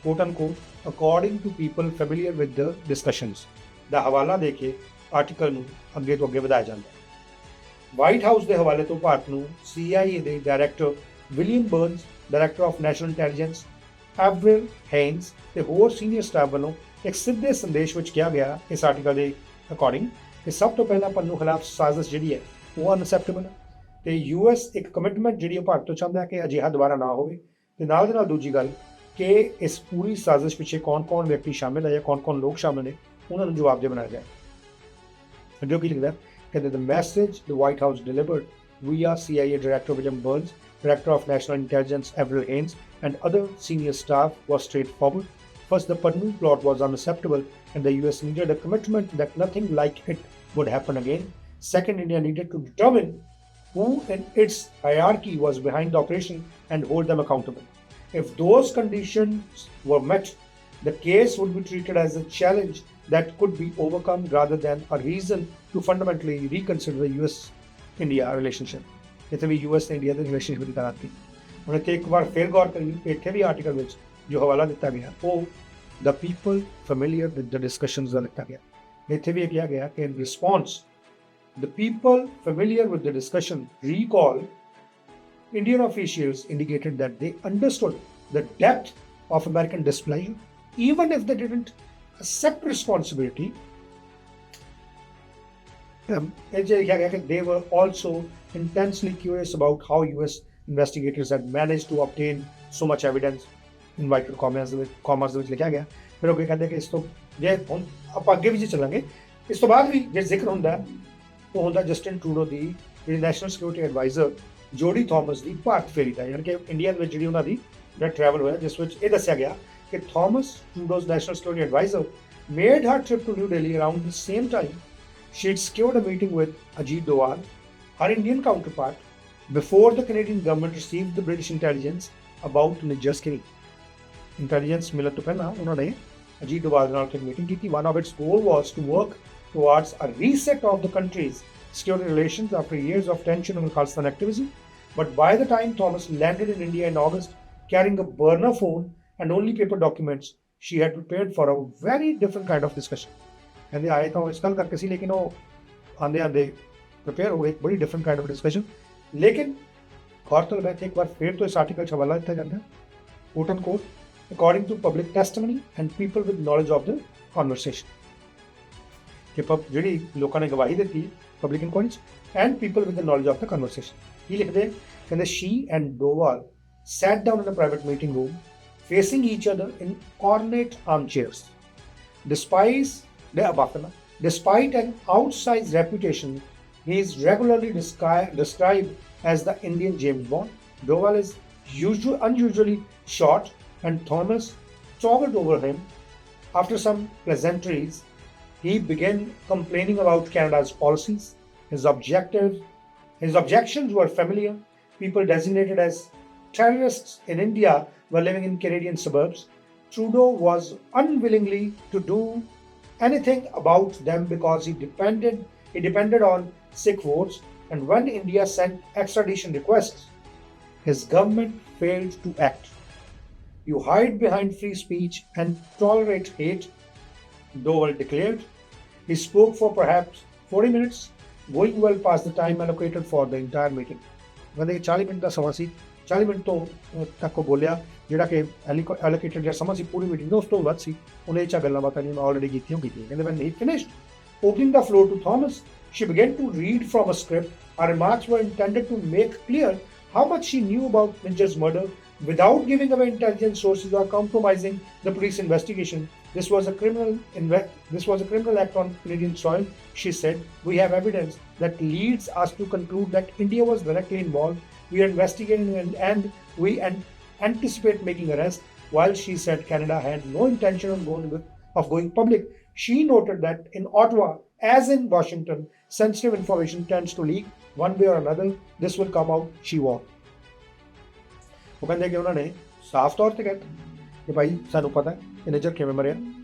quote and quote according to people familiar with the discussions ਦਾ ਹਵਾਲਾ ਦੇ ਕੇ ਆਰਟੀਕਲ ਨੂੰ ਅੱਗੇ ਤੋਂ ਅੱਗੇ ਵਧਾਇਆ ਜਾਂਦਾ ਹੈ। ਵਾਈਟ ਹਾਊਸ ਦੇ ਹਵਾਲੇ ਤੋਂ ਭਾਰਤ ਨੂੰ CIA ਦੇ director William Burns, director of national intelligence Avril Haines ਤੇ ਹੋਰ ਸੀਨੀਅਰ ਸਟਾਫ ਵੱਲੋਂ ਇੱਕ ਸਿੱਧੇ ਸੰਦੇਸ਼ ਵਿੱਚ ਕਿਹਾ ਗਿਆ ਇਸ ਆਰਟੀਕਲ ਦੇ ਅਕੋਰਡਿੰਗ ਕਿ ਸਭ ਤੋਂ ਪਹਿਲਾਂ ਪੰਨੂ ਖਿਲਾਫ ਸਾਜ਼ਿਸ਼ ਜਿਹੜੀ ਹੈ ਉਹ ਅਨਐਕਸੈਪਟੇਬਲ ਹੈ, ਤੇ US ਇੱਕ ਕਮਿਟਮੈਂਟ ਜਿਹੜੀ ਉਹ ਭਾਰਤ ਤੋਂ ਚਾਹੁੰਦਾ ਹੈ ਕਿ ਅਜਿਹਾ ਦੁਬਾਰਾ ਨਾ ਹੋਵੇ। ਤੇ ਨਾਲ ਦੇ ਨਾਲ ਦੂਜੀ ਗੱਲ ਕਿ ਇਸ ਪੂਰੀ ਸਾਜ਼ਿਸ਼ ਪਿੱਛੇ ਕੌਣ-ਕੌਣ ਵਿਅਕਤੀ ਸ਼ਾਮਿਲ ਹੈ ਜਾਂ ਕੌਣ-ਕੌਣ ਲੋਕ ਸ਼ਾਮਿਲ ਨੇ, ਉਹਨਾਂ ਨੂੰ ਜਵਾਬਦੇਹ ਬਣਾਇਆ ਜਾਏ। ਅੱਗੇ ਕੀ ਲਿਖਦਾ ਕਹਿੰਦੇ the message the White House delivered via CIA Director William Burns, Director of National Intelligence Avril Haines and other senior staff was straightforward. First, the Pannu plot was unacceptable and the US needed a commitment that nothing like it would happen again. Second, India needed to determine who in its hierarchy was behind the operation and hold them accountable. If those conditions were met, the case would be treated as a challenge that could be overcome rather than a reason to fundamentally reconsider the US-India relationship. ਇੱਥੇ ਵੀ US ਤੇ India ਦੇ relationship ਦੀ ਗੱਲ ਆਤੀ। ਹੁਣ ਇੱਥੇ ਇੱਕ ਵਾਰ ਫਿਰ ਗੌਰ ਕਰੀਏ, ਇੱਥੇ ਵੀ ਆਰਟੀਕਲ ਵਿੱਚ ਜੋ ਹਵਾਲਾ ਦਿੱਤਾ ਗਿਆ ਉਹ the people familiar with the discussions ਦਾ ਦਿੱਤਾ ਗਿਆ। ਇੱਥੇ ਵੀ ਇਹ ਕਿਹਾ ਗਿਆ ਕਿ in response, the people familiar with the discussion recall Indian officials indicated that they understood the depth of American displeasure, even if they didn't accept responsibility. They were also intensely curious about how US investigators had managed to obtain so much evidence. Invited commerce ਦੇ ਵਿੱਚ ਲਿਖਿਆ ਗਿਆ। ਫਿਰ ਉਹ ਕਹਿੰਦੇ ਕਿ ਇਸ ਤੋਂ ਜੇ ਹੁਣ ਆਪਾਂ ਅੱਗੇ ਵੀ ਜੇ ਚੱਲਾਂਗੇ, ਇਸ ਤੋਂ ਬਾਅਦ ਵੀ ਜੇ ਜ਼ਿਕਰ ਹੁੰਦਾ ਉਹ ਹੁੰਦਾ ਜਸਟਿਨ ਟਰੂਡੋ ਦੀ ਜਿਹੜੀ national security advisor Jody Thomas ਦੀ ਭਾਰਤ ਫੇਰੀ ਦਾ, ਯਾਨੀ ਕਿ ਇੰਡੀਆ ਦੇ ਵਿੱਚ ਜਿਹੜੀ ਉਹਨਾਂ ਦੀ ਜਿਹੜਾ ਟਰੈਵਲ ਹੋਇਆ, ਜਿਸ ਵਿੱਚ ਇਹ ਦੱਸਿਆ ਗਿਆ ਕਿ Thomas, Trudeau's national security adviser, made her trip to New Delhi around the same time she had secured a meeting with Ajit Doval, her Indian counterpart, before the Canadian government received the British intelligence about Niger's killing. Intelligence ਮਿਲਣ ਤੋਂ ਪਹਿਲਾਂ ਉਹਨਾਂ ਨੇ ਅਜੀਤ ਡੋਵਾਲ ਨਾਲ ਇੱਕ meeting ਕੀਤੀ। One of its goal was to work towards a reset of the country's security relations after years of tension and Khalistan activism. But by the time Thomas landed in India in August, carrying a burner phone and only paper documents, she had prepared for a very different kind of discussion. ਕਹਿੰਦੇ ਆਏ ਤਾਂ ਇਸ ਗੱਲ ਕਰਕੇ ਸੀ, ਲੇਕਿਨ ਉਹ ਆਂਦੇ ਆਂਦੇ ਪ੍ਰਪੇਅਰ ਹੋ ਗਏ ਇੱਕ ਬੜੀ ਡਿਫਰੈਂਟ ਕਾਈਂਡ ਆਫ ਡਿਸਕਸ਼ਨ। ਲੇਕਿਨ ਗੌਰਤਲਬ ਹੈ ਇੱਕ ਵਾਰ ਫਿਰ ਤੋਂ ਇਸ ਆਰਟੀਕਲ 'ਚ ਹਵਾਲਾ ਦਿੱਤਾ ਜਾਂਦਾ quote and quote according to public testimony and people with knowledge of the conversation. ਕਿ ਜਿਹੜੀ ਲੋਕਾਂ ਨੇ ਗਵਾਹੀ ਦਿੱਤੀ ਪਬਲਿਕ ਇਨਕੁਆਇਰੀ 'ਚ and people with the knowledge of the conversation. ਕੀ ਲਿਖਦੇ ਕਹਿੰਦੇ ਸ਼ੀ and Doval sat down in a private meeting room facing each other in ornate armchairs. Despite an outsized reputation, he is regularly described as the Indian James Bond. Doval is unusually short, and Thomas towered over him. After some pleasantries, he began complaining about Canada's policies. His objections were familiar. People designated as terrorists in India were living in Canadian suburbs. Trudeau was unwillingly to do anything about them because he depended on Sikh votes, and when India sent extradition requests, his government failed to act. You hide behind free speech and tolerate hate, Doval declared. He spoke for perhaps 40 minutes, going well past the time allocated for the entire meeting. ਕਹਿੰਦੇ 40 minute ਦਾ ਸਮਾਂ ਸੀ, 40 minute ਤੋਂ ਤੱਕ ਉਹ ਬੋਲਿਆ ਜਿਹੜਾ ਕਿ ਐਲੋਕੇਟਡ ਜਿਹੜਾ ਸਮਾਂ ਸੀ ਪੂਰੀ ਮੀਟਿੰਗ ਦਾ ਉਸ ਤੋਂ ਵੱਧ ਸੀ। ਉਹਨੇ ਇਹ 'ਚ ਗੱਲਾਂ ਬਾਤਾਂ ਨਹੀਂ ਮੈਂ ਆਲਰੇਡੀ ਕੀਤੀਆਂ। ਕਹਿੰਦੇ when he finished opening the floor to Thomas, she began to read from a script. Her remarks were intended to make clear how much she knew about Minger's murder without giving away intelligence sources or compromising the police investigation. This was a criminal act on Canadian soil, she said. We have evidence that leads us to conclude that India was directly involved. We are investigating and we anticipate making arrests. While she said Canada had no intention of going public, she noted that in Ottawa, as in Washington, sensitive information tends to leak one way or another. This will come out, she warned. ਉਹ ਕਹਿੰਦੇ ਕਿ ਉਹਨਾਂ ਨੇ ਸਾਫ਼ ਤੌਰ ਤੇ ਕਹਿਤਾ ਕਿ ਭਾਈ ਸਾਨੂੰ ਪਤਾ ਇਹ ਨਜ਼ਰ ਕਿਵੇਂ ਮਰਿਆ,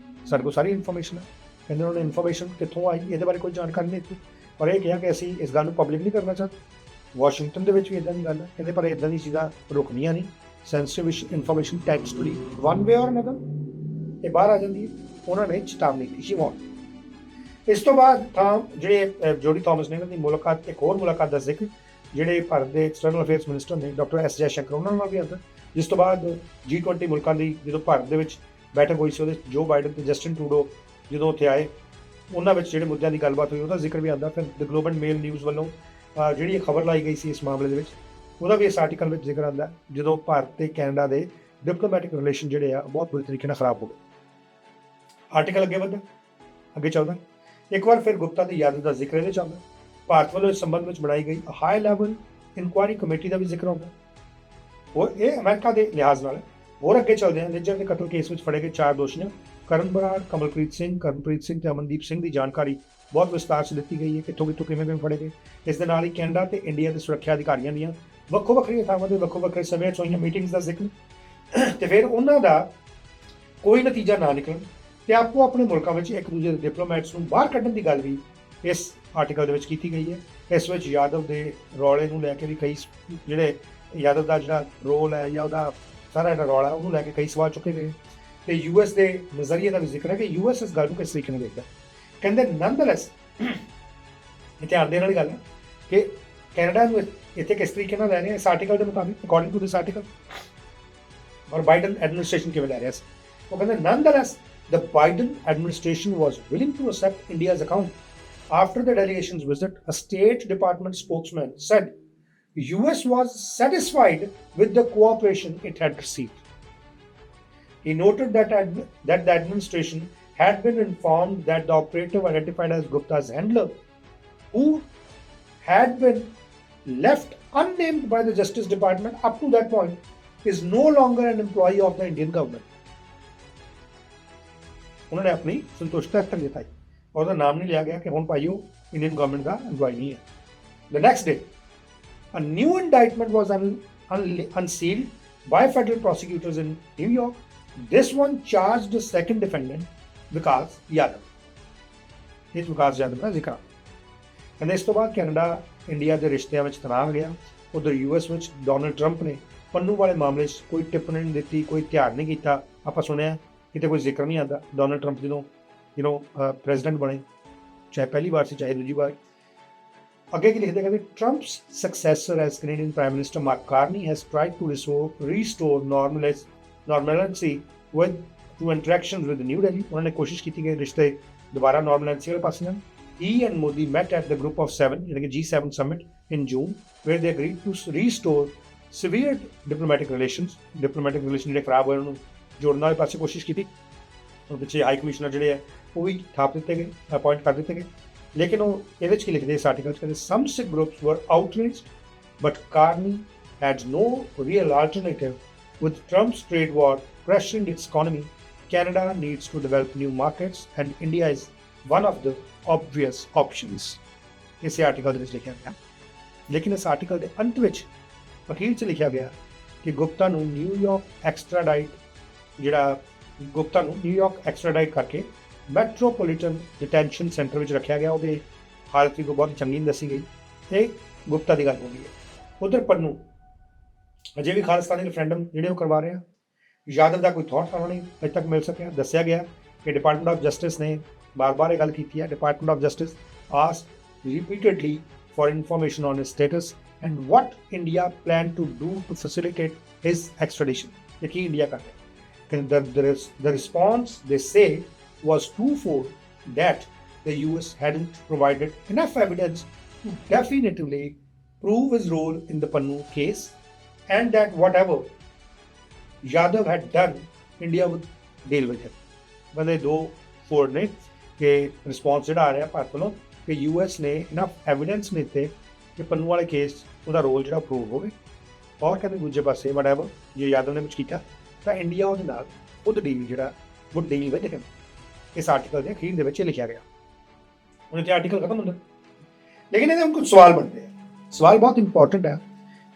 ਸਾਡੇ ਕੋਲ ਸਾਰੀ ਇਨਫੋਰਮੇਸ਼ਨ ਹੈ। ਕਹਿੰਦੇ ਉਹਨਾਂ ਨੇ ਇਨਫੋਰਮੇਸ਼ਨ ਕਿੱਥੋਂ ਆਈ ਇਹਦੇ ਬਾਰੇ ਕੋਈ ਜਾਣਕਾਰੀ ਨਹੀਂ ਦਿੱਤੀ, ਪਰ ਇਹ ਕਿਹਾ ਕਿ ਅਸੀਂ ਇਸ ਗੱਲ ਨੂੰ ਪਬਲਿਕ ਨਹੀਂ ਕਰਨਾ ਚਾਹਦੇ। ਵਾਸ਼ਿੰਗਟਨ ਦੇ ਵਿੱਚ ਵੀ ਇੱਦਾਂ ਦੀ ਗੱਲ ਹੈ, ਕਹਿੰਦੇ ਪਰ ਇੱਦਾਂ ਦੀ ਚੀਜ਼ਾਂ ਰੁਕਣੀਆਂ ਨਹੀਂ। Sensitive information tends to leak one way or another, ਇਹ ਬਾਹਰ ਆ ਜਾਂਦੀ ਹੈ। ਉਹਨਾਂ ਨੇ ਚੇਤਾਵਨੀ ਦਿੱਤੀ ਸੀ ਵਾਰਨ। ਇਸ ਤੋਂ ਬਾਅਦ ਤਾਂ ਜਿਹੜੇ ਜੋਡੀ ਥਾਮਸ ਨੇ ਉਹਨਾਂ ਦੀ ਮੁਲਾਕਾਤ, ਇੱਕ ਹੋਰ ਮੁਲਾਕਾਤ ਦਾ ਜ਼ਿਕਰ ਜਿਹੜੇ ਭਾਰਤ ਦੇ ਐਕਸਟਰਨਲ ਅਫੇਅਰਸ ਮਿਨਿਸਟਰ ਨੇ ਡਾਕਟਰ ਐਸ ਜੈਸ਼ੰਕਰ, ਉਹਨਾਂ ਨਾਲ ਵੀ ਆਉਂਦਾ। ਜਿਸ ਤੋਂ ਬਾਅਦ G20 ਮੁਲਕਾਂ ਦੀ ਜਦੋਂ ਭਾਰਤ ਦੇ ਵਿੱਚ ਬੈਠਕ ਹੋਈ ਸੀ, ਉਹਦੇ ਜੋ ਬਾਈਡਨ ਤੇ ਜਸਟਿਨ ਟਰੂਡੋ ਜਦੋਂ ਉੱਥੇ ਆਏ, ਉਹਨਾਂ ਵਿੱਚ ਜਿਹੜੇ ਮੁੱਦਿਆਂ ਦੀ ਗੱਲਬਾਤ ਹੋਈ ਉਹਦਾ ਜ਼ਿਕਰ ਵੀ ਆਉਂਦਾ। ਫਿਰ ਦ ਗਲੋਬਲ ਮੇਲ ਨਿਊਜ਼ ਵੱਲੋਂ ਜਿਹੜੀ ਇਹ ਖਬਰ ਲਾਈ ਗਈ ਸੀ ਇਸ ਮਾਮਲੇ ਦੇ ਵਿੱਚ, ਉਹਦਾ ਵੀ ਇਸ ਆਰਟੀਕਲ ਵਿੱਚ ਜ਼ਿਕਰ ਆਉਂਦਾ ਜਦੋਂ ਭਾਰਤ ਤੇ ਕੈਨੇਡਾ ਦੇ ਡਿਪਲੋਮੈਟਿਕ ਰਿਲੇਸ਼ਨ ਜਿਹੜੇ ਆ ਬਹੁਤ ਬੁਰੀ ਤਰੀਕੇ ਨਾਲ ਖਰਾਬ ਹੋ ਗਏ। ਆਰਟੀਕਲ ਅੱਗੇ ਚੱਲਦਾ। ਇੱਕ ਵਾਰ ਫਿਰ ਗੁਪਤਾ ਦੀ ਯਾਦ ਦਾ ਜ਼ਿਕਰ ਇਹਦੇ ਚੱਲਦਾ। ਭਾਰਤ ਵੱਲੋਂ ਇਸ ਸੰਬੰਧ ਵਿੱਚ ਬਣਾਈ ਗਈ ਹਾਈ ਲੈਵਲ ਇਨਕੁਆਇਰੀ ਕਮੇਟੀ ਦਾ ਵੀ ਜ਼ਿਕਰ ਆਉਂਦਾ। ਉਹ ਇਹ ਅਮਰੀਕਾ ਦੇ ਲਿਹਾਜ਼ ਨਾਲ ਹੋਰ ਅੱਗੇ ਚੱਲਦੇ ਹਾਂ। ਨਿੱਜਰ ਦੇ ਕਤਲ ਕੇਸ ਵਿੱਚ ਫੜੇ ਗਏ 4 ਦੋਸ਼ੀਆਂ ਕਰਨ ਬਰਾੜ, ਕਰਨਪ੍ਰੀਤ ਸਿੰਘ ਤੇ ਅਮਨਦੀਪ ਸਿੰਘ ਦੀ ਜਾਣਕਾਰੀ ਬਹੁਤ ਵਿਸਤਾਰ 'ਚ ਦਿੱਤੀ ਗਈ ਹੈ, ਕਿੱਥੋਂ ਕਿਵੇਂ ਫੜੇ ਗਏ। ਇਸ ਦੇ ਨਾਲ ਹੀ ਕੈਨੇਡਾ ਤੇ ਇੰਡੀਆ ਦੇ ਸੁਰੱਖਿਆ ਅਧਿਕਾਰੀਆਂ ਦੀਆਂ ਵੱਖੋ ਵੱਖਰੀਆਂ ਥਾਵਾਂ ਤੇ ਵੱਖੋ ਵੱਖਰੇ ਸਮੇਂ 'ਚ ਹੋਈਆਂ ਮੀਟਿੰਗਸ ਦਾ ਜ਼ਿਕਰ, ਤੇ ਫਿਰ ਉਹਨਾਂ ਦਾ ਕੋਈ ਨਤੀਜਾ ਨਾ ਨਿਕਲਣ ਤੇ ਆਪੋ ਆਪਣੇ ਮੁਲਕਾਂ ਵਿੱਚ ਇੱਕ ਦੂਜੇ ਦੇ ਡਿਪਲੋਮੈਟਸ ਨੂੰ ਬਾਹਰ ਕੱਢਣ ਦੀ ਗੱਲ ਵੀ ਇਸ ਆਰਟੀਕਲ ਦੇ ਵਿੱਚ ਕੀਤੀ ਗਈ ਹੈ। ਇਸ ਵਿੱਚ ਯਾਦਵ ਦੇ ਰੌਲੇ ਨੂੰ ਲੈ ਕੇ ਵੀ ਕਈ ਜਿਹੜੇ ਯਾਦਵ ਦਾ ਜਿਹੜਾ ਰੋਲ ਹੈ ਜਾਂ ਉਹਦਾ ਸਾਰਾ ਜਿਹੜਾ ਰੌਲਾ ਉਹਨੂੰ ਲੈ ਕੇ ਕਈ ਸਵਾਲ ਚੁੱਕੇ ਗਏ, ਤੇ US ਦੇ ਨਜ਼ਰੀਏ ਦਾ ਵੀ ਜ਼ਿਕਰ ਹੈ ਕਿ US ਇਸ ਗੱਲ ਨੂੰ ਕਿਸ ਤਰੀਕੇ ਨਾਲ ਦੇਖਦਾ। ਕਹਿੰਦੇ ਨੰਦਲੈਸ ਇਹ ਧਿਆਨ ਦੇਣ ਵਾਲੀ ਗੱਲ ਹੈ ਕਿ ਕੈਨੇਡਾ ਨੂੰ ਇੱਥੇ ਕਿਸ ਤਰੀਕੇ ਨਾਲ ਲੈ ਰਹੇ ਇਸ ਆਰਟੀਕਲ ਦੇ ਮੁਤਾਬਿਕ, ਅਕੋਰਡਿੰਗ ਟੂ ਦਿਸ ਆਰਟੀਕਲ, ਔਰ ਬਾਈਡਨ ਐਡਮਿਨਿਸਟ੍ਰੇਸ਼ਨ ਕਿਵੇਂ ਲੈ ਰਿਹਾ ਸੀ। ਉਹ ਕਹਿੰਦੇ ਨੰਦਲੈਸ the Biden administration was willing to accept India's account. After the delegation's visit, a State Department spokesman said US was satisfied with the cooperation it had received. He noted that the administration had been informed that the operative identified as Gupta's handler, who had been left unnamed by the Justice Department up to that point, is no longer an employee of the Indian government. उन्होंने अपनी संतुष्टता जताई और उसका नाम नहीं लिया गया कि हुण भाई वो इंडियन गवर्नमेंट का एम्प्लॉय नहीं है। The next day a new indictment was unsealed by federal prosecutors in New York. This one charged the second defendant, Vikas Yadav. ਇਸ ਵਿਕਾਸ ਯਾਦਵ ਦਾ ਜ਼ਿਕਰ ਕਹਿੰਦੇ ਇਸ ਤੋਂ ਬਾਅਦ ਕੈਨੇਡਾ ਇੰਡੀਆ ਦੇ ਰਿਸ਼ਤਿਆਂ ਵਿੱਚ ਤਣਾਅ ਆ ਗਿਆ। ਉਧਰ US ਵਿੱਚ ਡੋਨਲਡ ਟਰੰਪ ਨੇ ਪੰਨੂ ਵਾਲੇ ਮਾਮਲੇ 'ਚ ਕੋਈ ਟਿੱਪਣੀ ਨਹੀਂ ਦਿੱਤੀ, ਕੋਈ ਧਿਆਨ ਨਹੀਂ ਕੀਤਾ। ਆਪਾਂ ਸੁਣਿਆ ਕਿਤੇ ਕੋਈ ਜ਼ਿਕਰ ਨਹੀਂ ਆਉਂਦਾ ਡੋਨਲਡ ਟਰੰਪ ਜਦੋਂ ਪ੍ਰੈਜ਼ੀਡੈਂਟ ਬਣੇ, ਚਾਹੇ ਪਹਿਲੀ ਵਾਰ ਸੀ ਚਾਹੇ ਦੂਜੀ ਵਾਰ। ਅੱਗੇ ਕੀ ਲਿਖਦੇ ਕਹਿੰਦੇ Trump's successor as Canadian prime minister Mark Carney has tried to restore normality with two interactions with New Delhi. ਉਹਨਾਂ ਨੇ ਕੋਸ਼ਿਸ਼ ਕੀਤੀ ਕਿ ਰਿਸ਼ਤੇ ਦੁਬਾਰਾ ਨੋਰਮਲੈਂਸੀ ਵਾਲੇ ਪਾਸੇ ਹਨ। He and Modi met at the Group of Seven, यानी कि G7 summit in June, where they agreed to restore severe diplomatic relations. Diplomatic relations ਜਿਹੜੇ ਖਰਾਬ ਹੋਏ ਉਹਨੂੰ ਜੋੜਨ ਵਾਲੇ ਪਾਸੇ ਕੋਸ਼ਿਸ਼ ਕੀਤੀ। ਹੁਣ ਪਿੱਛੇ ਹਾਈ ਕਮਿਸ਼ਨਰ ਜਿਹੜੇ ਹੈ ਉਹ ਵੀ ਥਾਪ ਦਿੱਤੇ ਗਏ, ਅਪਾਇੰਟ ਕਰ ਦਿੱਤੇ ਗਏ। ਲੇਕਿਨ ਉਹ ਇਹਦੇ 'ਚ ਕੀ ਲਿਖਦੇ ਇਸ ਆਰਟੀਕਲ 'ਚ ਕਹਿੰਦੇ some Sikh groups were outraged, but Carney had no real alternative. With Trump's trade war pressuring its economy, Canada needs to develop new markets and India is one of the obvious options. ਇਸੇ article ਦੇ ਵਿੱਚ ਲਿਖਿਆ ਗਿਆ। ਲੇਕਿਨ ਇਸ article ਦੇ ਅੰਤ ਵਿੱਚ ਅਖੀਰ 'ਚ ਲਿਖਿਆ ਗਿਆ ਕਿ ਗੁਪਤਾ ਨੂੰ ਨਿਊਯਾਰਕ ਐਕਸਟ੍ਰਾਡਾਈਟ ਕਰਕੇ ਮੈਟਰੋਪੋਲੀਟਨ ਡਿਟੈਂਸ਼ਨ ਸੈਂਟਰ ਵਿੱਚ ਰੱਖਿਆ ਗਿਆ। ਉਹਦੇ ਹਾਲਤ ਵੀ ਬਹੁਤ ਚੰਗੀ ਨਹੀਂ ਦੱਸੀ ਗਈ। ਇਹ ਗੁਪਤਾ ਦੀ ਗੱਲ ਹੋ ਗਈ ਹੈ। ਉਧਰ ਪੰਨੂ ਅਜੇ ਵੀ ਖਾਲਿਸਤਾਨੀ ਰੈਫਰੈਂਡਮ ਜਿਹੜੇ ਉਹ ਕਰਵਾ ਰਹੇ ਆ। ਯਾਦਵ ਦਾ ਕੋਈ ਥਾਟ ਸਾਨੂੰ ਨਹੀਂ ਅਜੇ ਤੱਕ ਮਿਲ ਸਕਿਆ। ਦੱਸਿਆ ਗਿਆ ਕਿ ਡਿਪਾਰਟਮੈਂਟ ਆਫ ਜਸਟਿਸ ਨੇ ਬਾਰ-ਬਾਰ ਇਹ ਗੱਲ ਕੀਤੀ ਹੈ। Department of justice asked repeatedly for information on his status and what India planned to do to facilitate his extradition. ये की India कर रहा है। The response they say was twofold, that the US hadn't provided enough evidence to definitively prove his role in the Pannu case, and that whatever Yadav had done, India would deal with him. ਬੰਦੇ ਦੋ Ford ਨੇ ਕਿ response ਜਿਹੜਾ ਆ ਰਿਹਾ ਭਾਰਤ ਵੱਲੋਂ ਕਿ US ਨੇ ਇਨਫ ਐਵੀਡੈਂਸ ਨਹੀਂ ਦਿੱਤੇ ਕਿ ਪੰਨੂ ਵਾਲੇ ਕੇਸ ਉਹਦਾ ਰੋਲ ਜਿਹੜਾ ਪ੍ਰੂਵ ਹੋਵੇ। ਔਰ ਕਹਿੰਦੇ ਦੂਜੇ ਪਾਸੇ ਵਟਐਵਰ ਜੇ ਯਾਦਵ ਨੇ ਕੁਝ ਕੀਤਾ ਤਾਂ ਇੰਡੀਆ ਉਹਦੇ ਨਾਲ ਖੁਦ ਡੀਲ ਜਿਹੜਾ ਉਹ ਡੀਲ ਵਿਦ ਹਿਮ। ਇਸ ਆਰਟੀਕਲ ਦੇ ਅਖੀਰ ਦੇ ਵਿੱਚ ਲਿਖਿਆ ਗਿਆ। ਹੁਣ ਇੱਥੇ ਆਰਟੀਕਲ ਖਤਮ ਹੁੰਦਾ, ਲੇਕਿਨ ਇਹਦੇ ਹੁਣ ਕੁਝ ਸਵਾਲ ਬਣਦੇ ਆ। ਸਵਾਲ ਬਹੁਤ ਇੰਪੋਰਟੈਂਟ ਹੈ